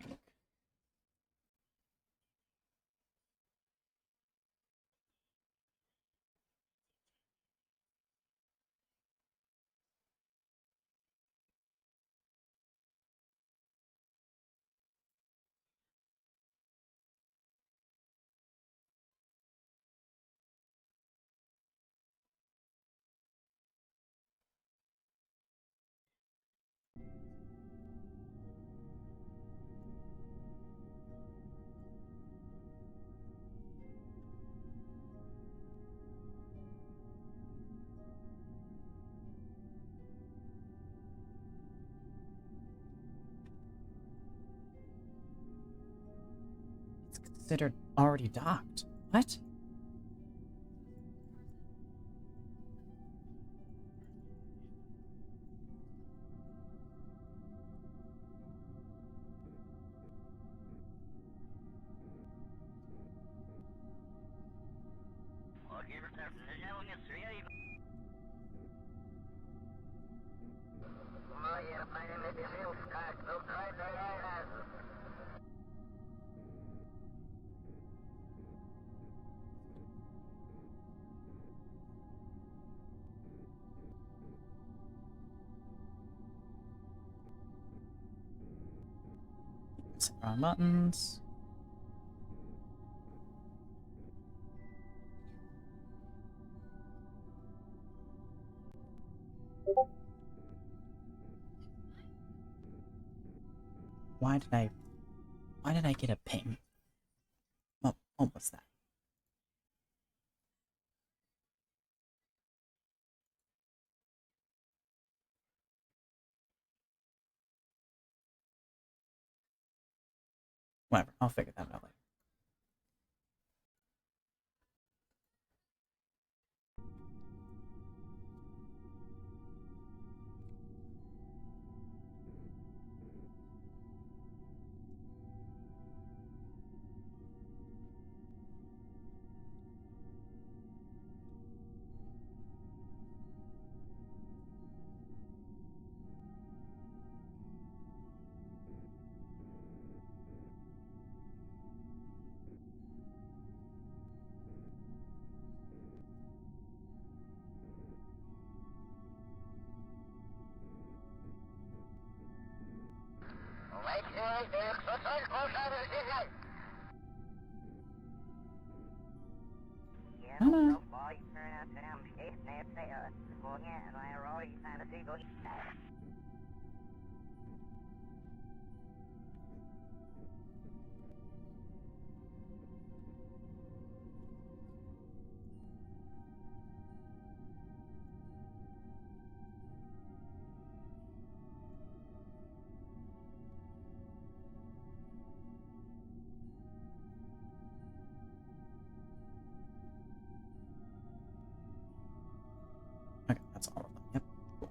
It's considered already docked. What? Wrong buttons. Why did I get a ping? What was that? Whatever, I'll figure that out later. Come Okay, that's all of them. Yep. Cool.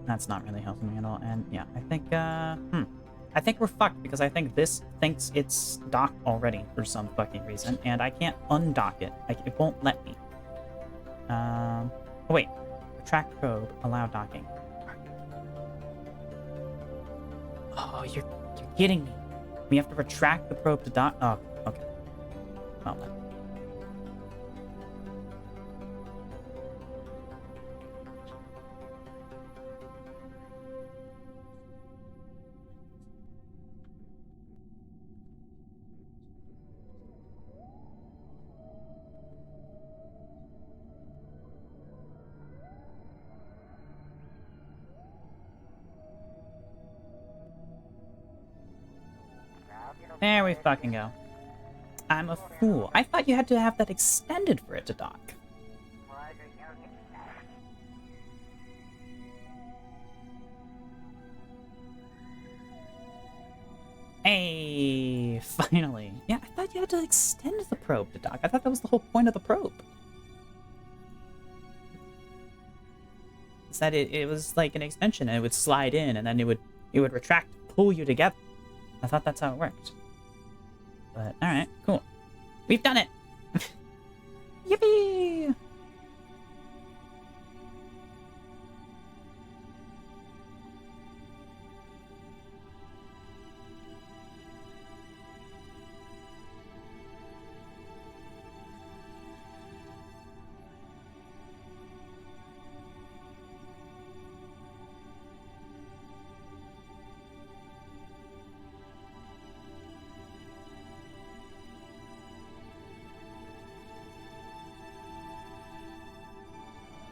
That's not really helping me at all. And yeah, I think we're fucked because I think this thinks it's docked already for some fucking reason, and I can't undock it. It won't let me. Oh wait. Retract probe, allow docking. Oh, you're kidding me. We have to retract the probe to dock. Oh, okay. Well then. There we fucking go. I'm a fool. I thought you had to have that extended for it to dock. Hey, finally. Yeah, I thought you had to extend the probe to dock. I thought that was the whole point of the probe. It's that it was like an extension and it would slide in and then it would retract, pull you together. I thought that's how it worked. But alright, cool. We've done it! Yippee!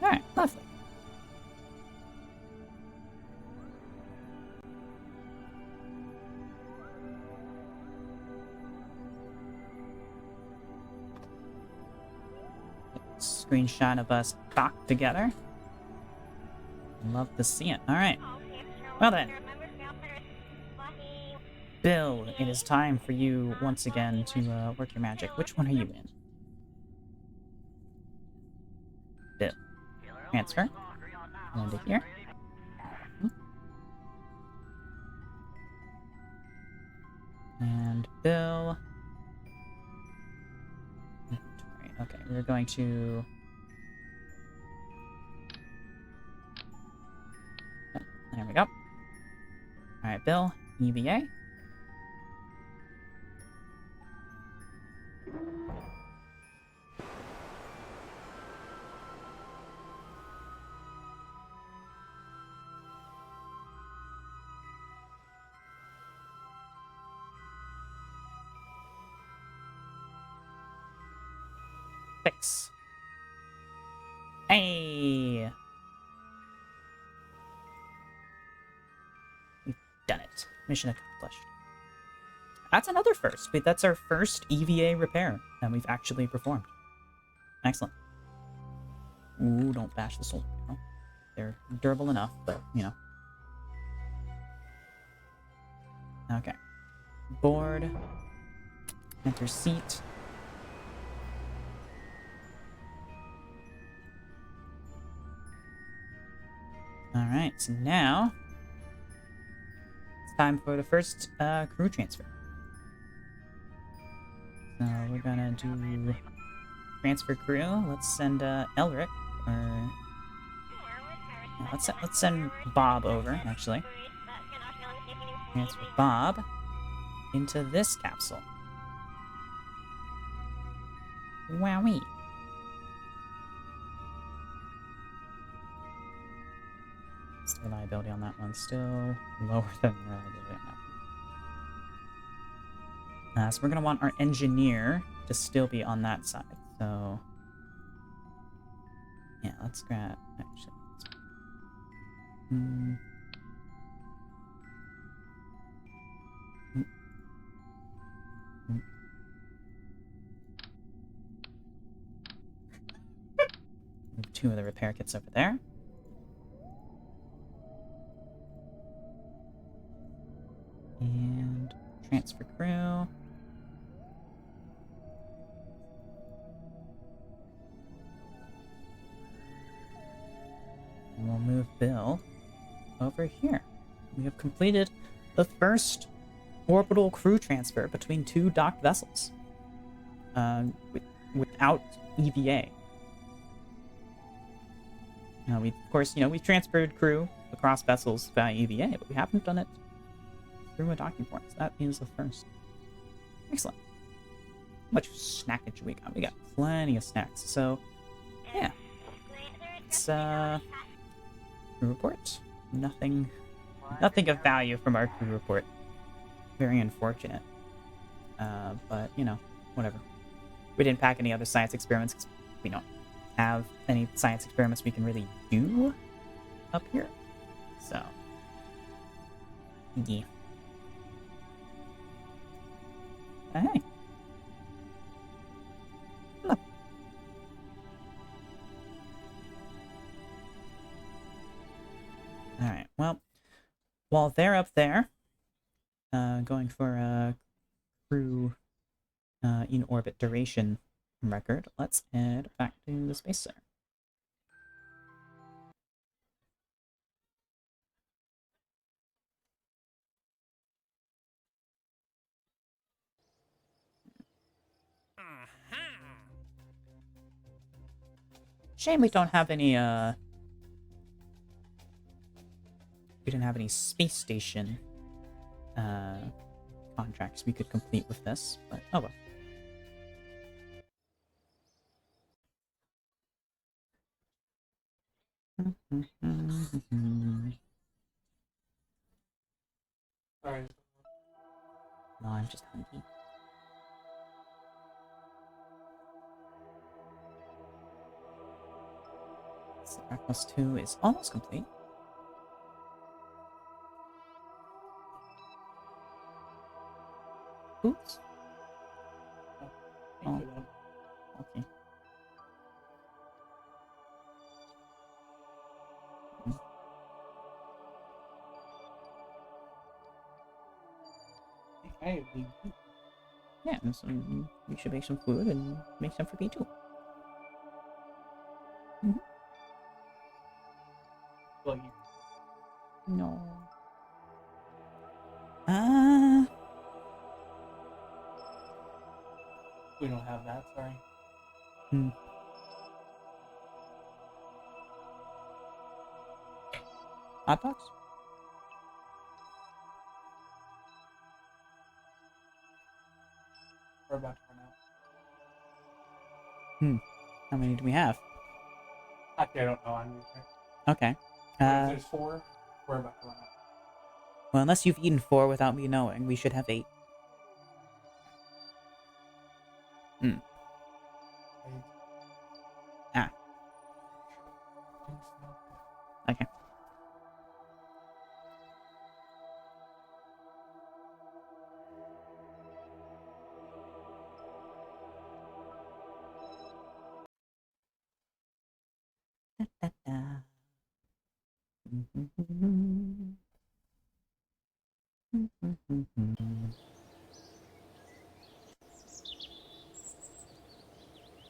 Alright, lovely. Screenshot of us docked together. Love to see it. Alright. Well then. Bill, it is time for you once again to work your magic. Which one are you in? Bill. Transfer. Into here. And Bill. Okay, we're going to... There we go. Alright, Bill. EVA. Fix. Hey! We've done it. Mission accomplished. That's another first. That's our first EVA repair that we've actually performed. Excellent. Ooh, don't bash the soul. No. They're durable enough, but, you know. Okay. Board. Enter seat. Alright, so now it's time for the first crew transfer. So we're gonna do transfer crew. Let's send Elric, or yeah, let's send Bob over, actually. Transfer Bob into this capsule. Wowee. Reliability on that one still lower than reliability on that one. So we're gonna want our engineer to still be on that side. So yeah, let's grab actually. Move 2 of the repair kits over there. And transfer crew. And we'll move Bill over here. We have completed the first orbital crew transfer between two docked vessels without EVA. Now, of course, we've transferred crew across vessels via EVA, but we haven't done it through a docking port. So that is the first. Excellent. How much snackage we got? We got plenty of snacks. So, yeah. It's crew report. Nothing of value from our crew report. Very unfortunate. But whatever. We didn't pack any other science experiments because we don't have any science experiments we can really do up here. So, yeah. Hey. Look. Alright, well, while they're up there, going for a crew in orbit duration record, let's head back to the Space Center. Shame we don't have any, we didn't have any space station, contracts we could complete with this, but oh well. Sorry. No, I'm just hungry. So Reckless 2 is almost complete. Oops. Oh, okay. Yeah, so we should make some food and make some for B2. Well, No. we don't have that, sorry. Hot dogs? We're about to run out. How many do we have? Actually, I don't know. I'm not sure. Okay. If there's 4, we're about to run out. Well, unless you've eaten 4 without me knowing, we should have 8. Ah. Okay.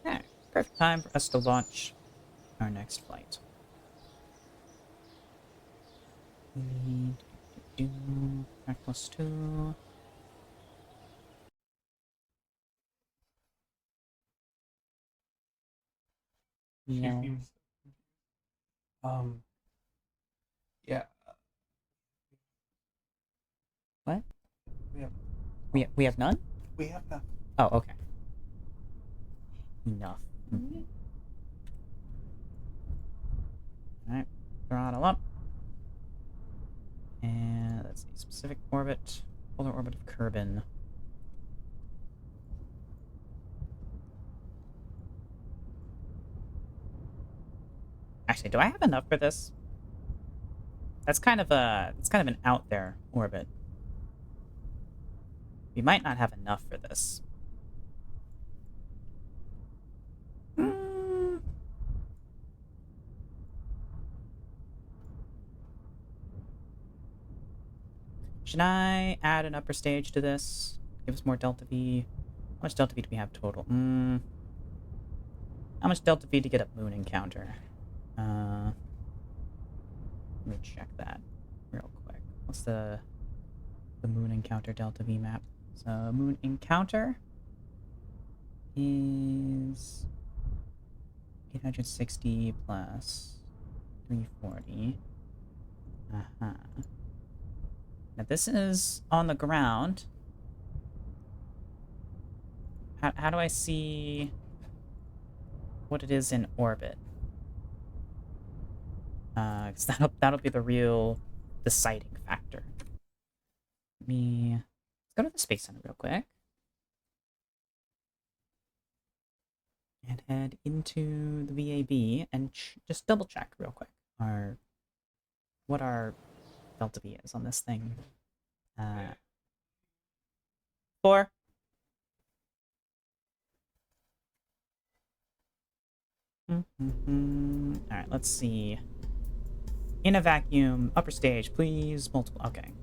Alright, perfect time for us to launch our next flight. Reckless 2. Yeah. Yeah. What? We have We have none? we have none. Oh, okay. Enough. Alright, throttle up. And let's see, specific orbit, polar orbit of Kerbin. Actually, do I have enough for this? It's kind of an out there orbit. We might not have enough for this. Should I add an upper stage to this? Give us more Delta V. How much Delta V do we have total? How much Delta V to get a moon encounter? Let me check that. What's the moon encounter delta V map? So moon encounter is 860 plus 340. Uh-huh. Now this is on the ground. How do I see what it is in orbit? Because that'll be the real deciding factor. Let's go to the Space Center real quick. And head into the VAB and just double check real quick what our delta V is on this thing. 4. Alright, let's see. In a vacuum, upper stage, please. Multiple. Okay.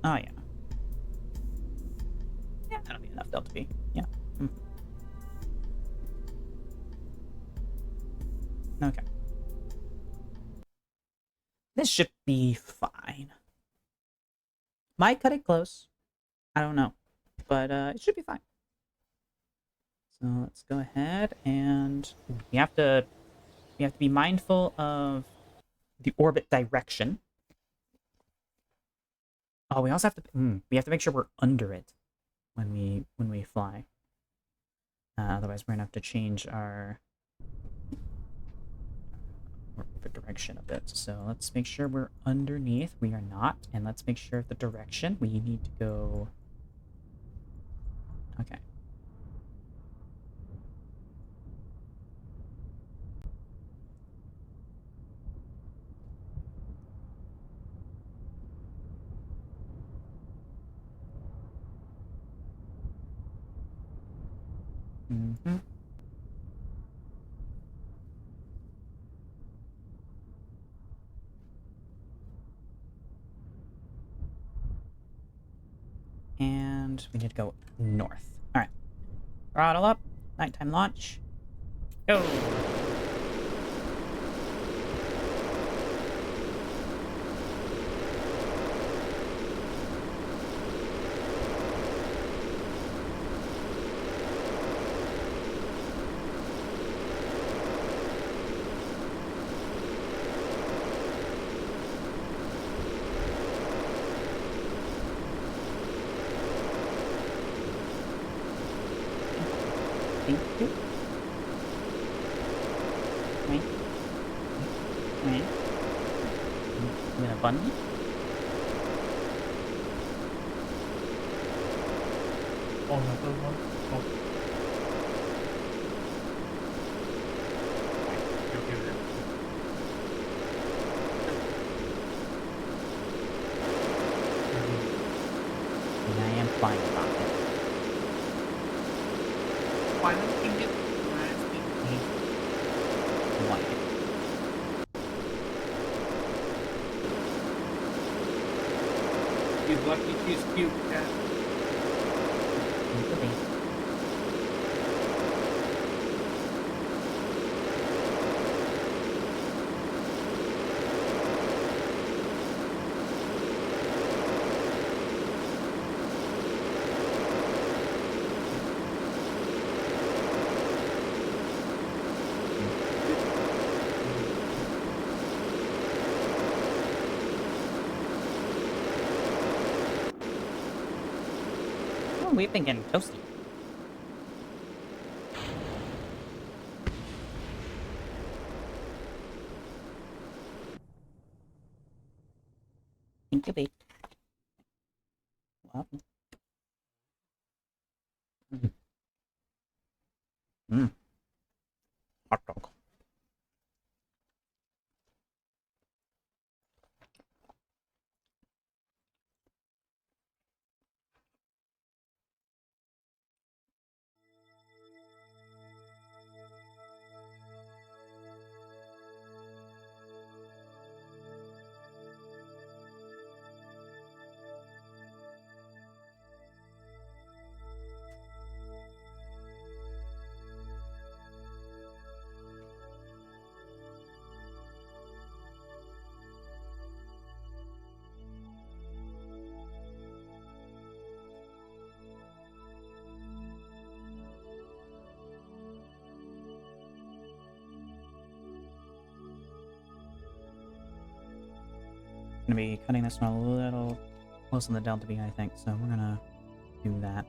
Oh, yeah. Yeah, that'll be enough delta V. Yeah. Okay. This should be fine. Might cut it close. I don't know. But it should be fine. So let's go ahead and we have to be mindful of the orbit direction. Oh, we also have to we have to make sure we're under it when we fly. Otherwise, we're gonna have to change our orbit direction a bit. So let's make sure we're underneath. We are not, and let's make sure the direction we need to go. Okay. And we need to go north. All right. Throttle up. Nighttime launch. Go. Thank you. Wait. You gonna bun me? Oh, not those ones? Oh. You'll give it And I am flying about it. Why don't you get blasted? Why? She's lucky she's cute, cat. Could be. Oh, we've been getting toasty. Thank you, babe. Wow. Hot dog. Gonna be cutting this one a little close on the delta V, I think, so we're gonna do that.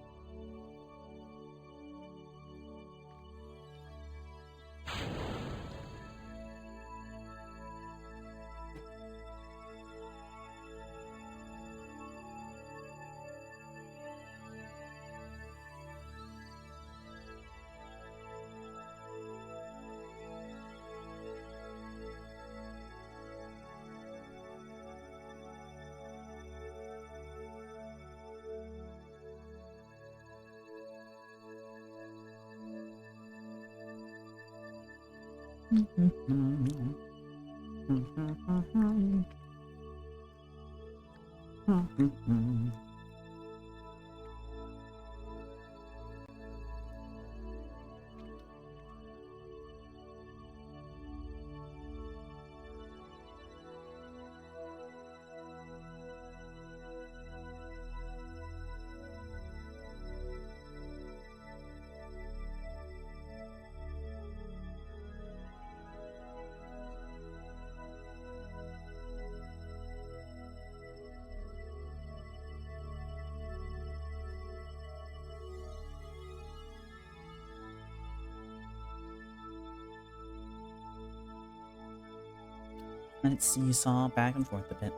And it seesaw back and forth a bit.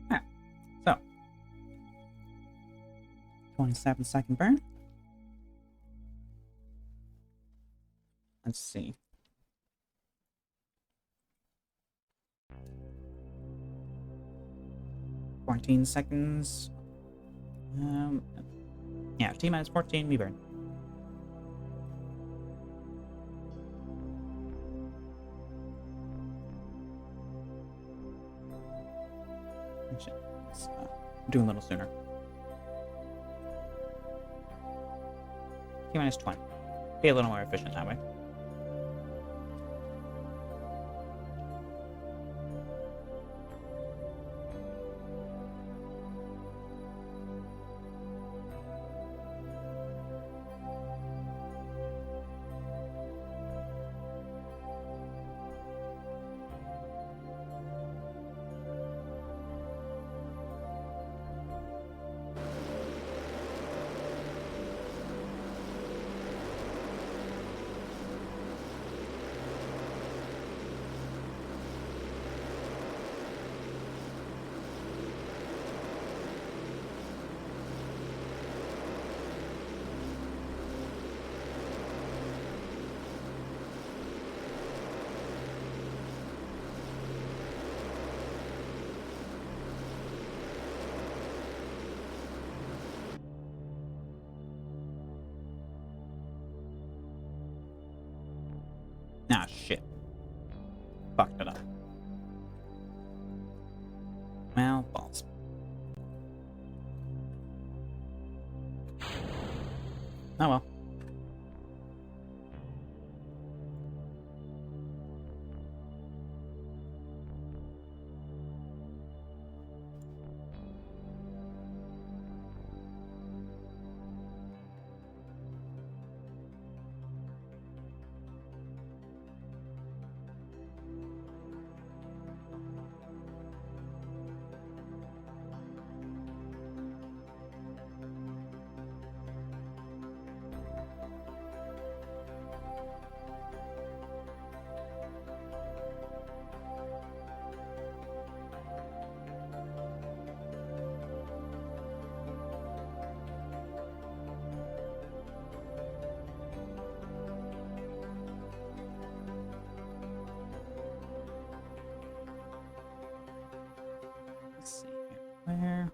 Alright, so 27-second burn. Let's see. 14 seconds. Yeah, T minus 14, we burn. Actually, let's do a little sooner. T minus 20. Be a little more efficient that way. Ah, shit. Fucked it up. Well, balls. Oh well. Let's see here. Where?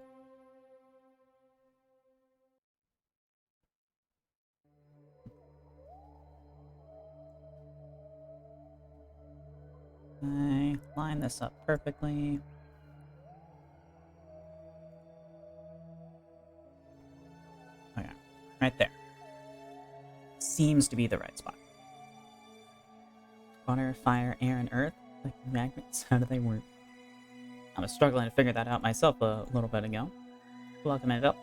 I line this up perfectly. Right there. Seems to be the right spot. Water, fire, air, and earth. Like magnets, how do they work? I was struggling to figure that out myself a little bit ago. Looking it up.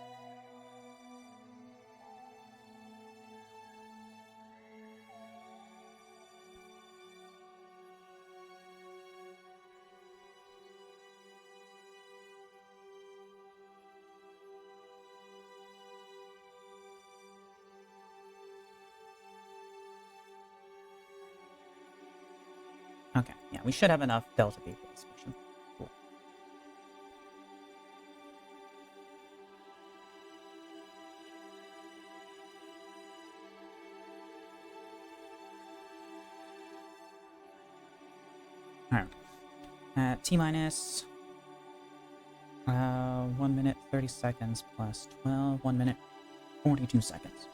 Okay, yeah, we should have enough Delta V for this mission. Cool. Alright. T minus 1 minute 30 seconds plus 12, 1 minute 42 seconds.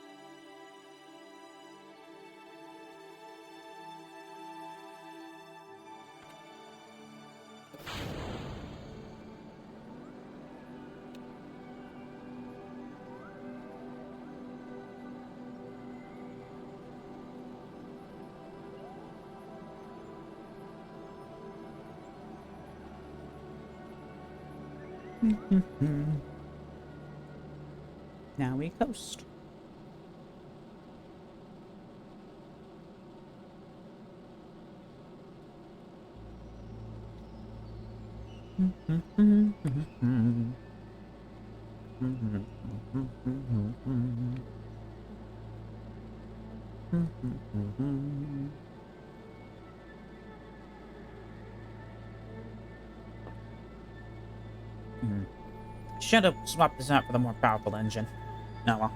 Now we coast. Should have swapped this out for the more powerful engine. Oh well.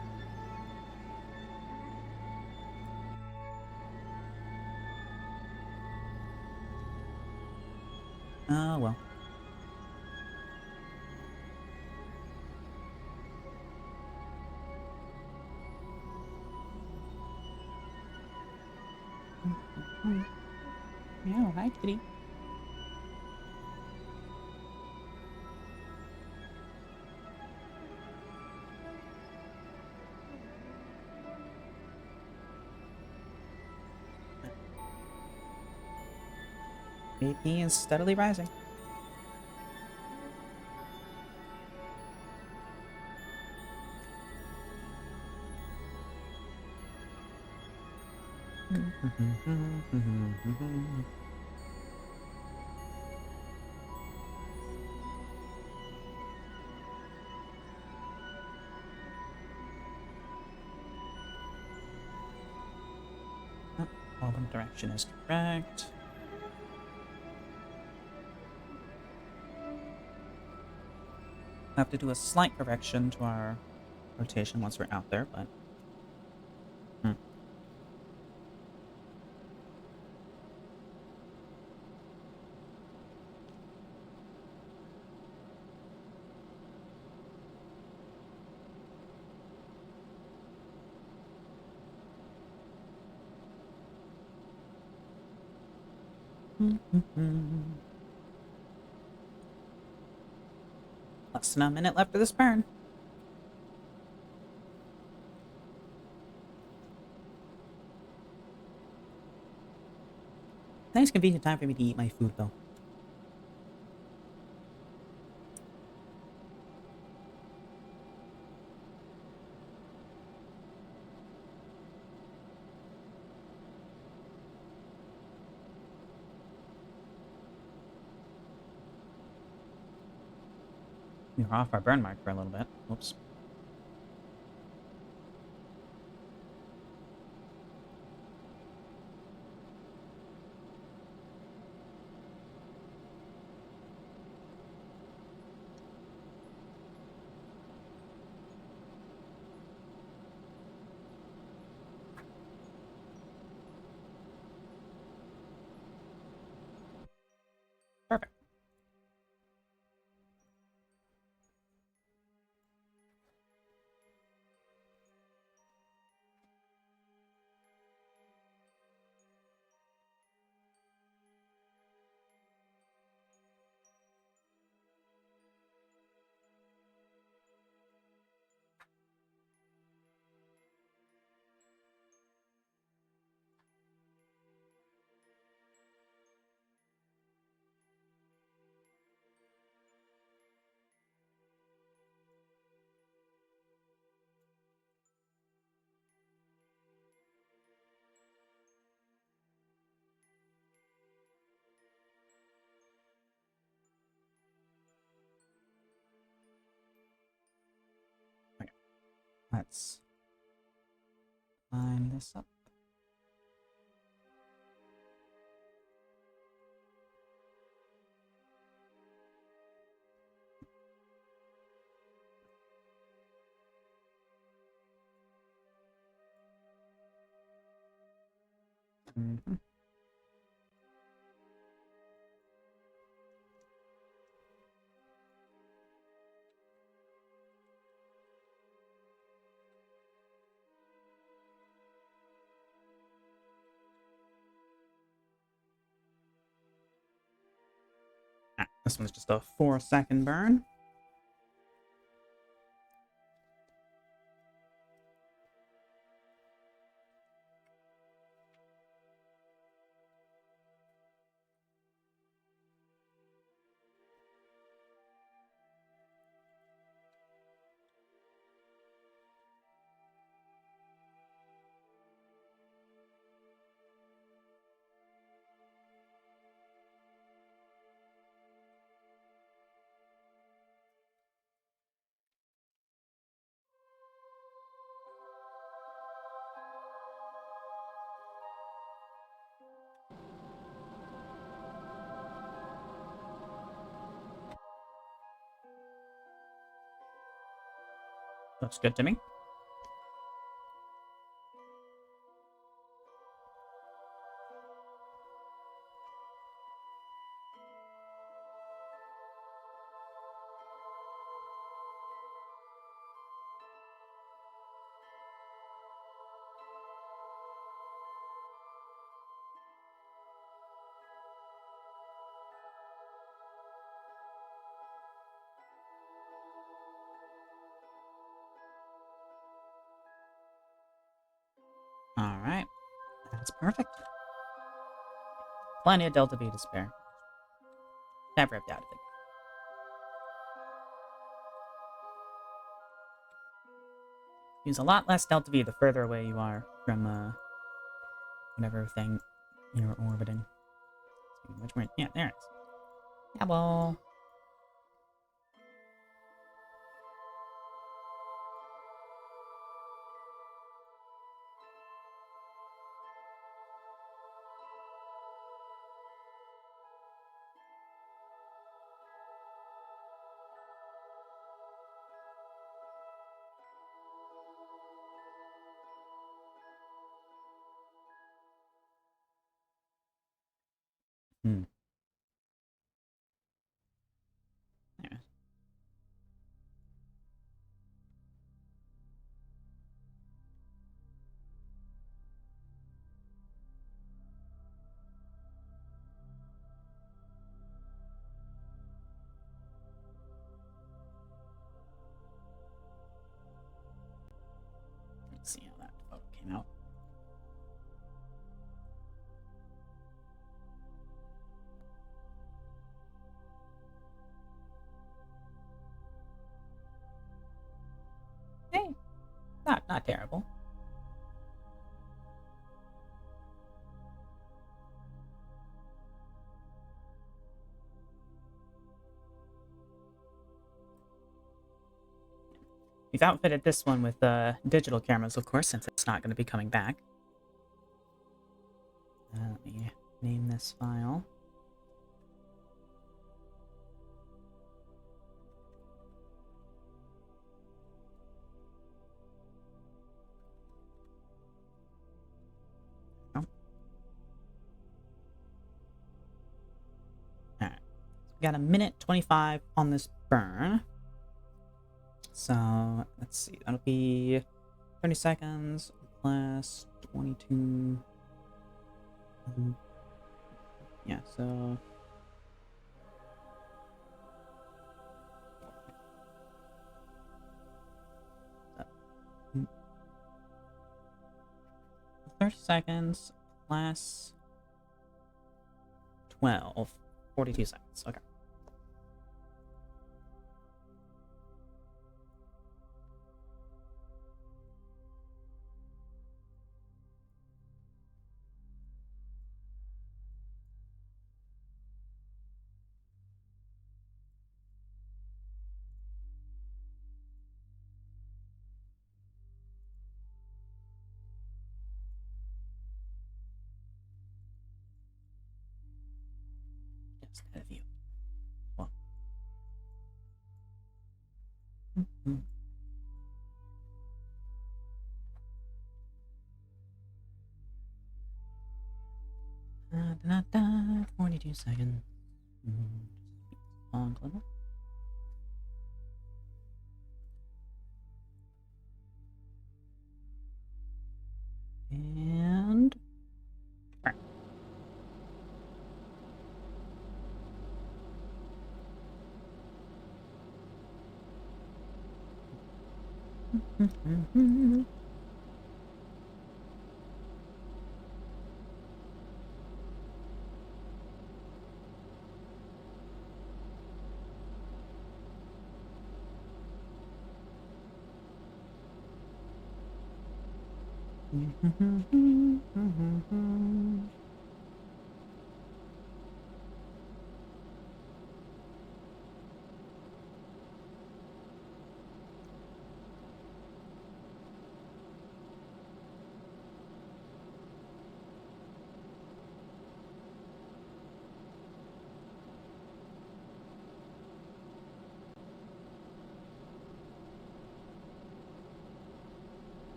Oh well. Yeah, hi, kitty. BP is steadily rising. All the direction is correct. I have to do a slight correction to our rotation once we're out there, but less than a minute left of this burn. Nice convenient time for me to eat my food, though. We were off our burn mark for a little bit. Whoops. Perfect. let's line this up. Mm-hmm. This one's just a 4-second burn. Looks good to me. Alright. That's perfect. Plenty of Delta V to spare. Never have doubted it. Use a lot less Delta V the further away you are from whatever thing you're orbiting. Much more. Yeah, there it is. Yeah, well. Hmm. There. Let's see how that photo came out. Hey, not terrible. We've outfitted this one with digital cameras, of course, since it's not going to be coming back. Let me name this file. Oh. Alright. We got a minute 25 on this burn. So, let's see. That'll be 30 seconds plus 22. Yeah, so. Uh, 30 seconds plus 12. 42 seconds. Okay. instead of you. Well. Mm-hmm. Da, da, da, 42 seconds. Long clip. And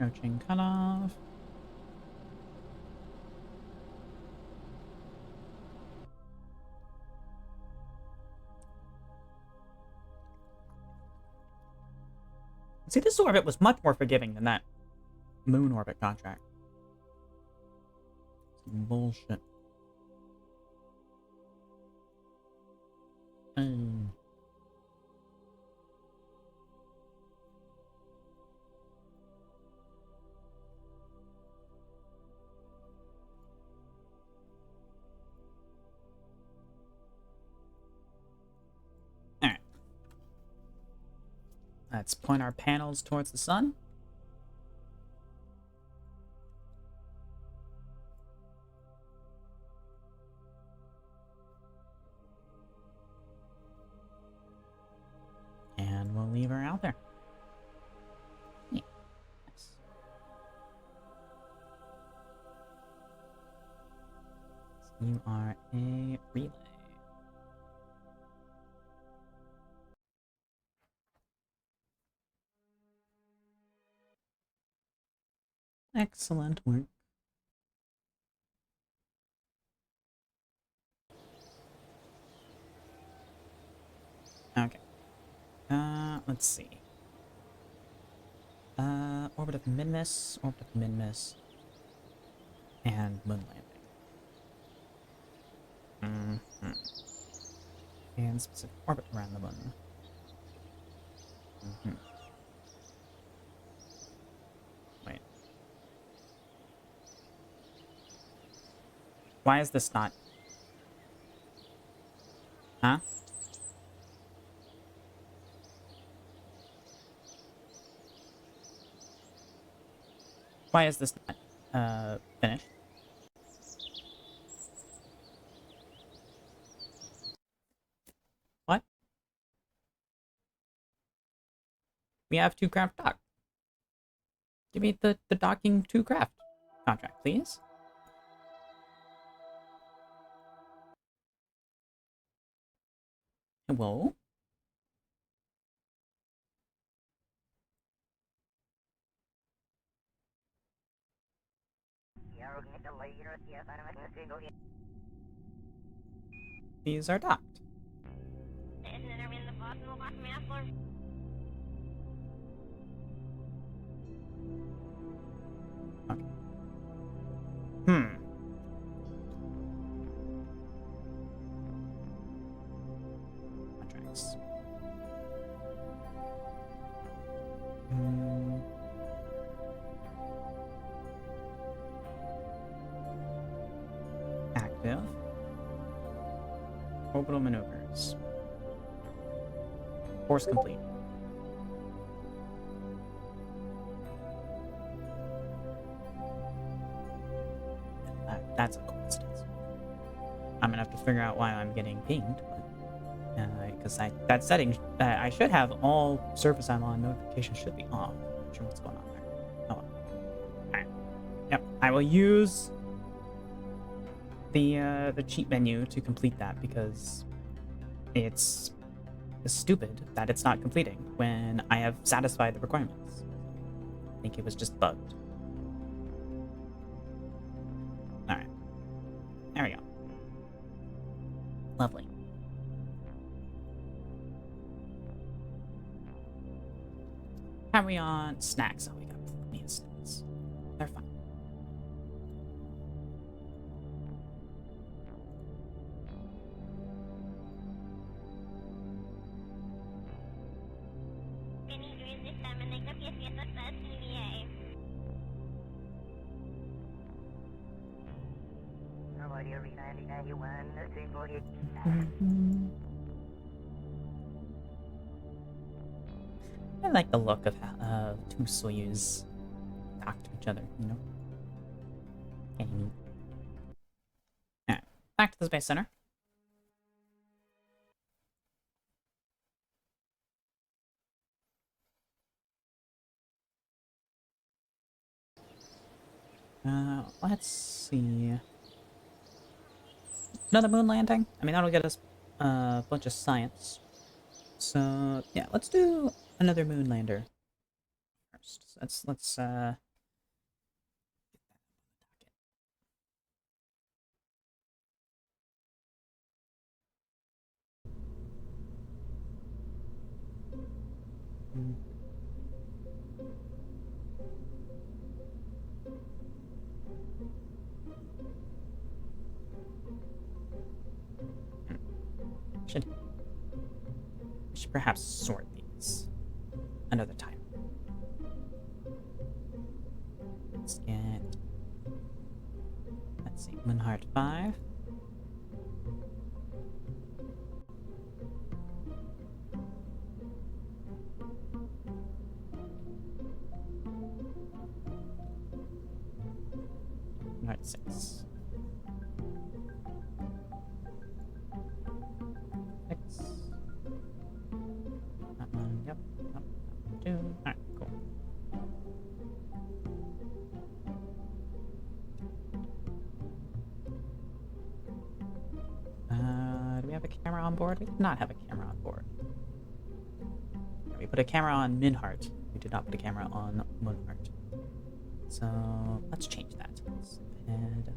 approaching cutoff. See, this orbit was much more forgiving than that moon orbit contract. Some bullshit. Alright. Let's point our panels towards the sun. And we'll leave her out there. Yeah. Nice. So you are a relay. Excellent work. Okay. Let's see. Orbit of Minmus, Orbit of Minmus, and moon landing. And specific orbit around the moon. Wait. Why is this not? Huh? Why is this not, finished? What? We have 2 craft dock. Give me the docking 2 craft contract, please. Hello? These are docked. Okay. Contracts. Active. Orbital maneuvers. Course complete. that's a coincidence. I'm gonna have to figure out why I'm getting pinged. Because that setting, I should have all surface I'm on notifications should be off. Not sure what's going on there. Oh well. Alright. Yep. I will use the cheat menu to complete that because it's stupid that it's not completing when I have satisfied the requirements. I think it was just bugged. Alright. There we go. Lovely. Carry on snacks. Oh, we got plenty of snacks. They're fine. I like the look of two Soyuz talk to each other, you know? Alright, back to the Space Center. Let's see. Another moon landing? I mean, that'll get us a bunch of science. So, yeah, let's do another moon lander first. So let's should perhaps sort these another time. Let's see, Moonheart 5. Moonheart 6. 6. That one, yep. 2. Alright, cool. Do we have a camera on board? We did not have a camera on board. We put a camera on Minhart. We did not put a camera on Moonheart. So let's change that. Let's head.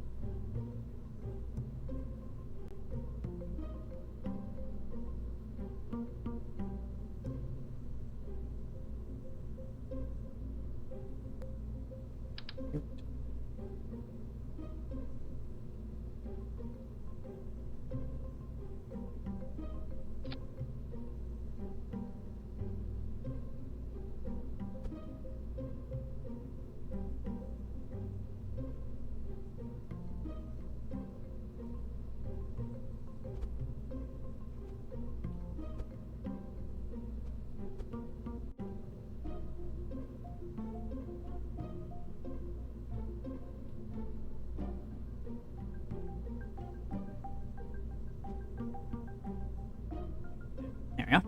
There we go.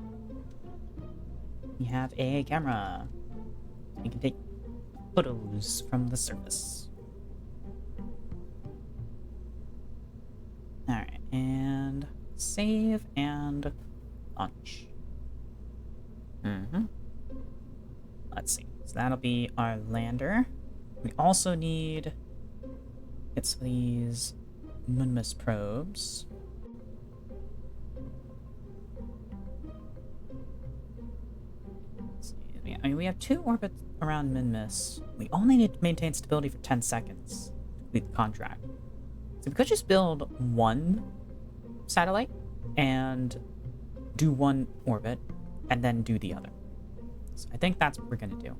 We have a camera. We can take photos from the surface. Alright, and save and launch. Let's see. So that'll be our lander. We also need it's these Moonmus probes. Let's see. I mean, we have 2 orbits around Minmus. We only need to maintain stability for 10 seconds to complete the contract. So we could just build 1 satellite and do 1 orbit and then do the other. So I think that's what we're going to do.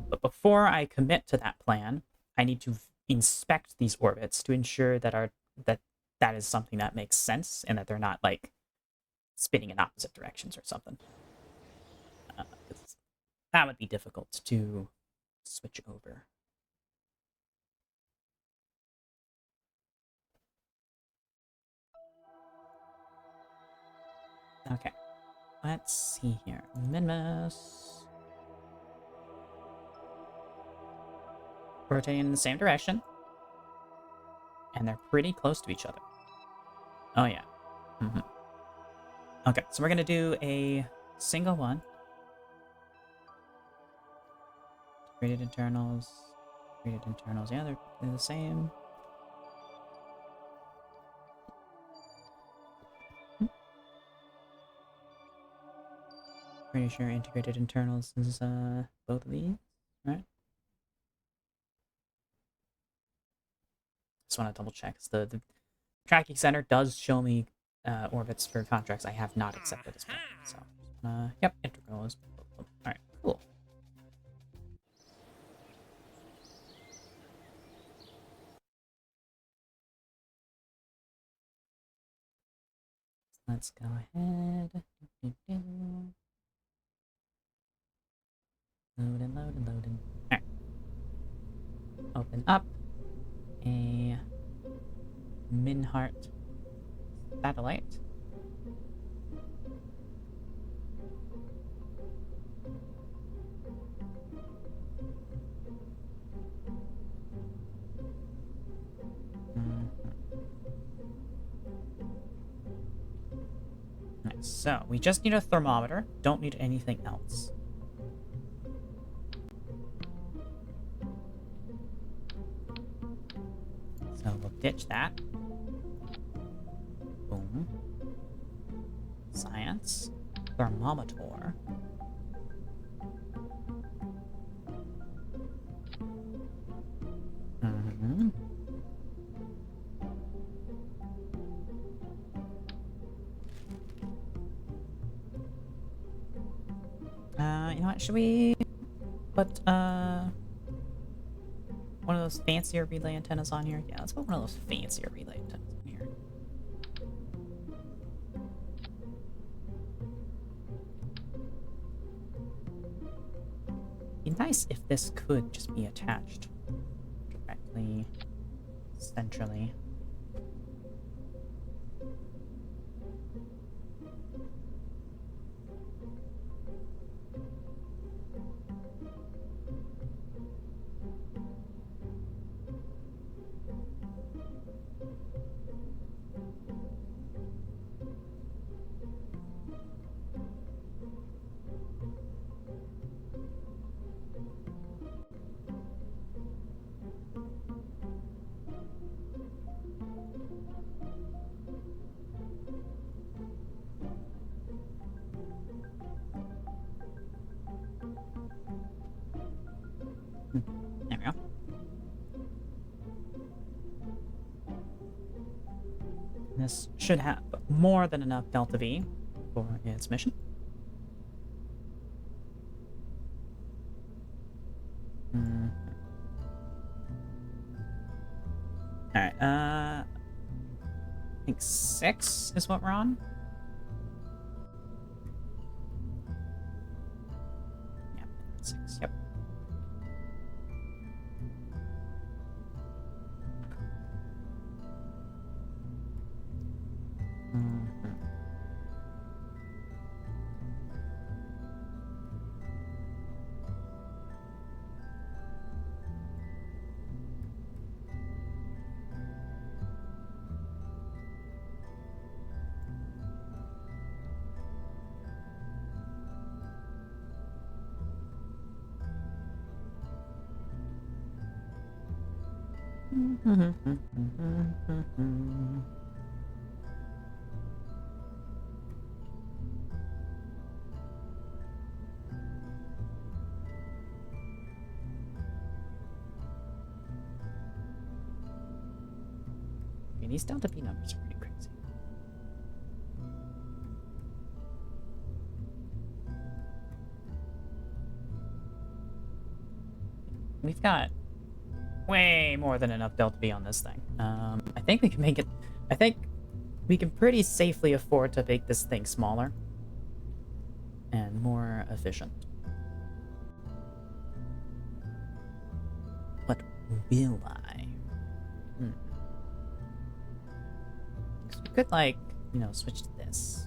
But before I commit to that plan, I need to inspect these orbits to ensure that that is something that makes sense and that they're not like spinning in opposite directions or something. That would be difficult to switch over. Okay. Let's see here. Minmus. Rotating in the same direction. And they're pretty close to each other. Oh, yeah. Okay, so we're going to do a single one. Integrated internals. Integrated internals. Yeah, they're the same. Pretty sure integrated internals is both of these, right? Just want to double check. The tracking center does show me orbits for contracts I have not accepted as well. So, yep, integral is both of them. All right, cool. Let's go ahead. Loading, loading, loading. All right. Open up a Minhart satellite. Nice. So we just need a thermometer. Don't need anything else. So we'll ditch that. Boom. Science. Thermometer. You know what? Should we put one of those fancier relay antennas on here? Yeah, let's put one of those fancier relay antennas on here. Be nice if this could just be attached directly, centrally. There we go. This should have more than enough Delta V for its mission. Alright, I think 6 is what we're on. Yeah, 6, yep. Okay, these Delta P numbers are pretty crazy. We've got way more than enough Delta V on this thing. I think we can make it... I think we can pretty safely afford to make this thing smaller and more efficient. But will I? So we could, like, you know, switch to this.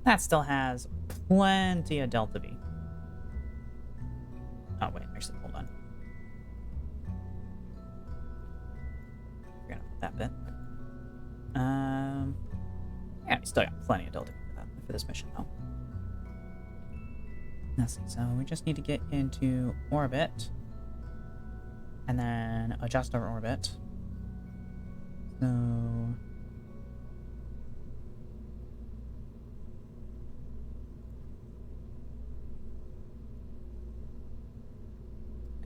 That still has plenty of Delta V. Oh, wait, actually, hold on. We're gonna put that bit. Yeah, we still got plenty of Delta V for this mission, though. Let's see, so we just need to get into orbit. And then adjust our orbit. So...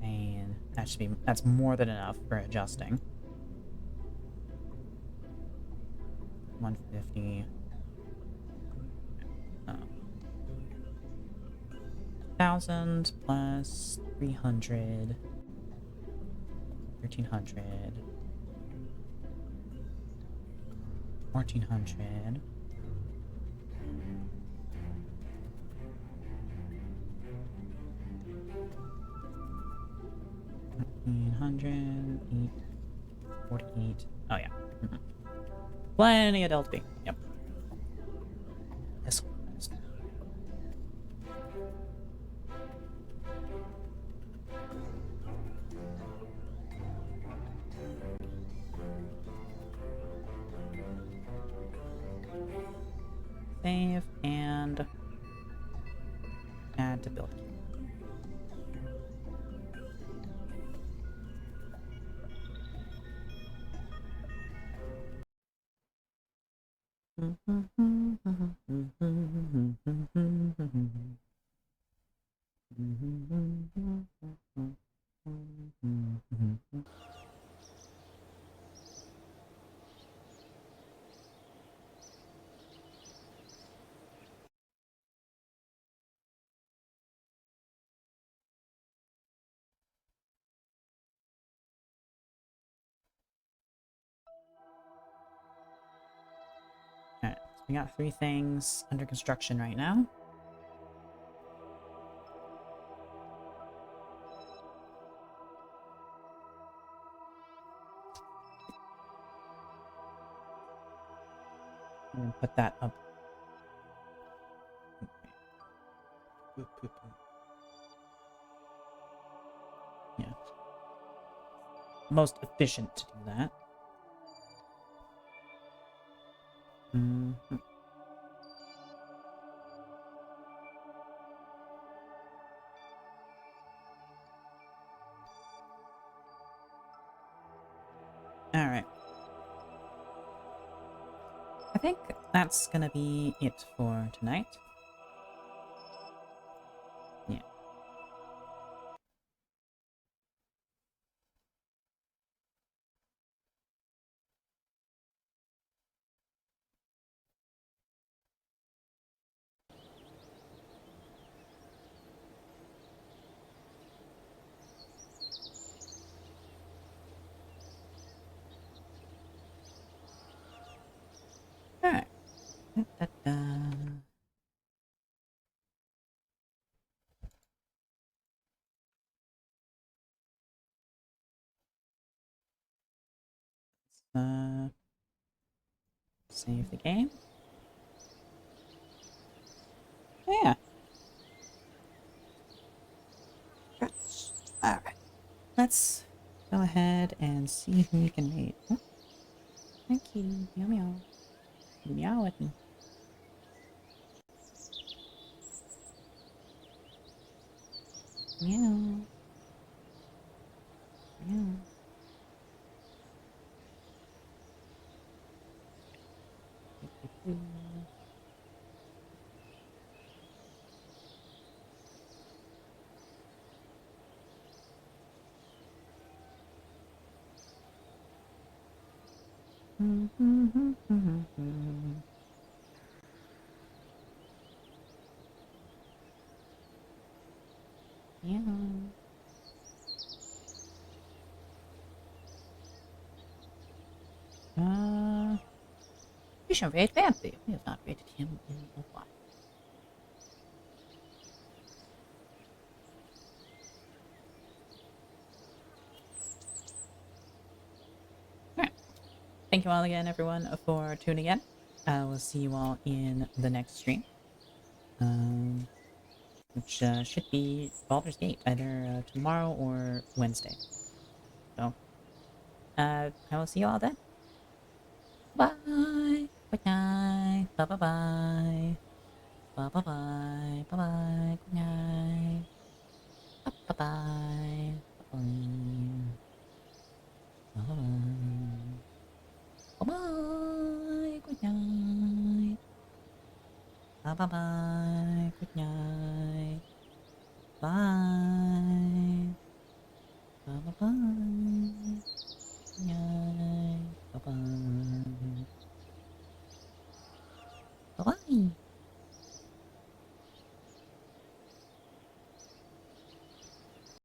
and that's more than enough for adjusting. 150. 1,000 plus 300. 1,300. 1,400. $1,800, 48. Oh yeah. Plenty of Delta V. Yep. This one. Save and add to build. Alright, so we got 3 things under construction right now. I'm gonna put that up. Yeah. Most efficient to do that. Alright. I think that's gonna be it for tonight. Yeah. Alright. Da-da-da. Save the game. Yeah. Alright. Let's go ahead and see who we can raid. Oh, thank you. Meow meow. Meow at me. Meow. Meow. Yeah. You should raid Vampy. We have not raided him in a while. Alright. Thank you all again, everyone, for tuning in. I will see you all in the next stream. which should be Baldur's Gate either tomorrow or Wednesday. So, I will see you all then. Bye. Good night. Bye bye bye. Bye bye bye. Bye bye. Good night. Bye bye bye. Bye bye. Bye bye. Good night. Bye bye bye.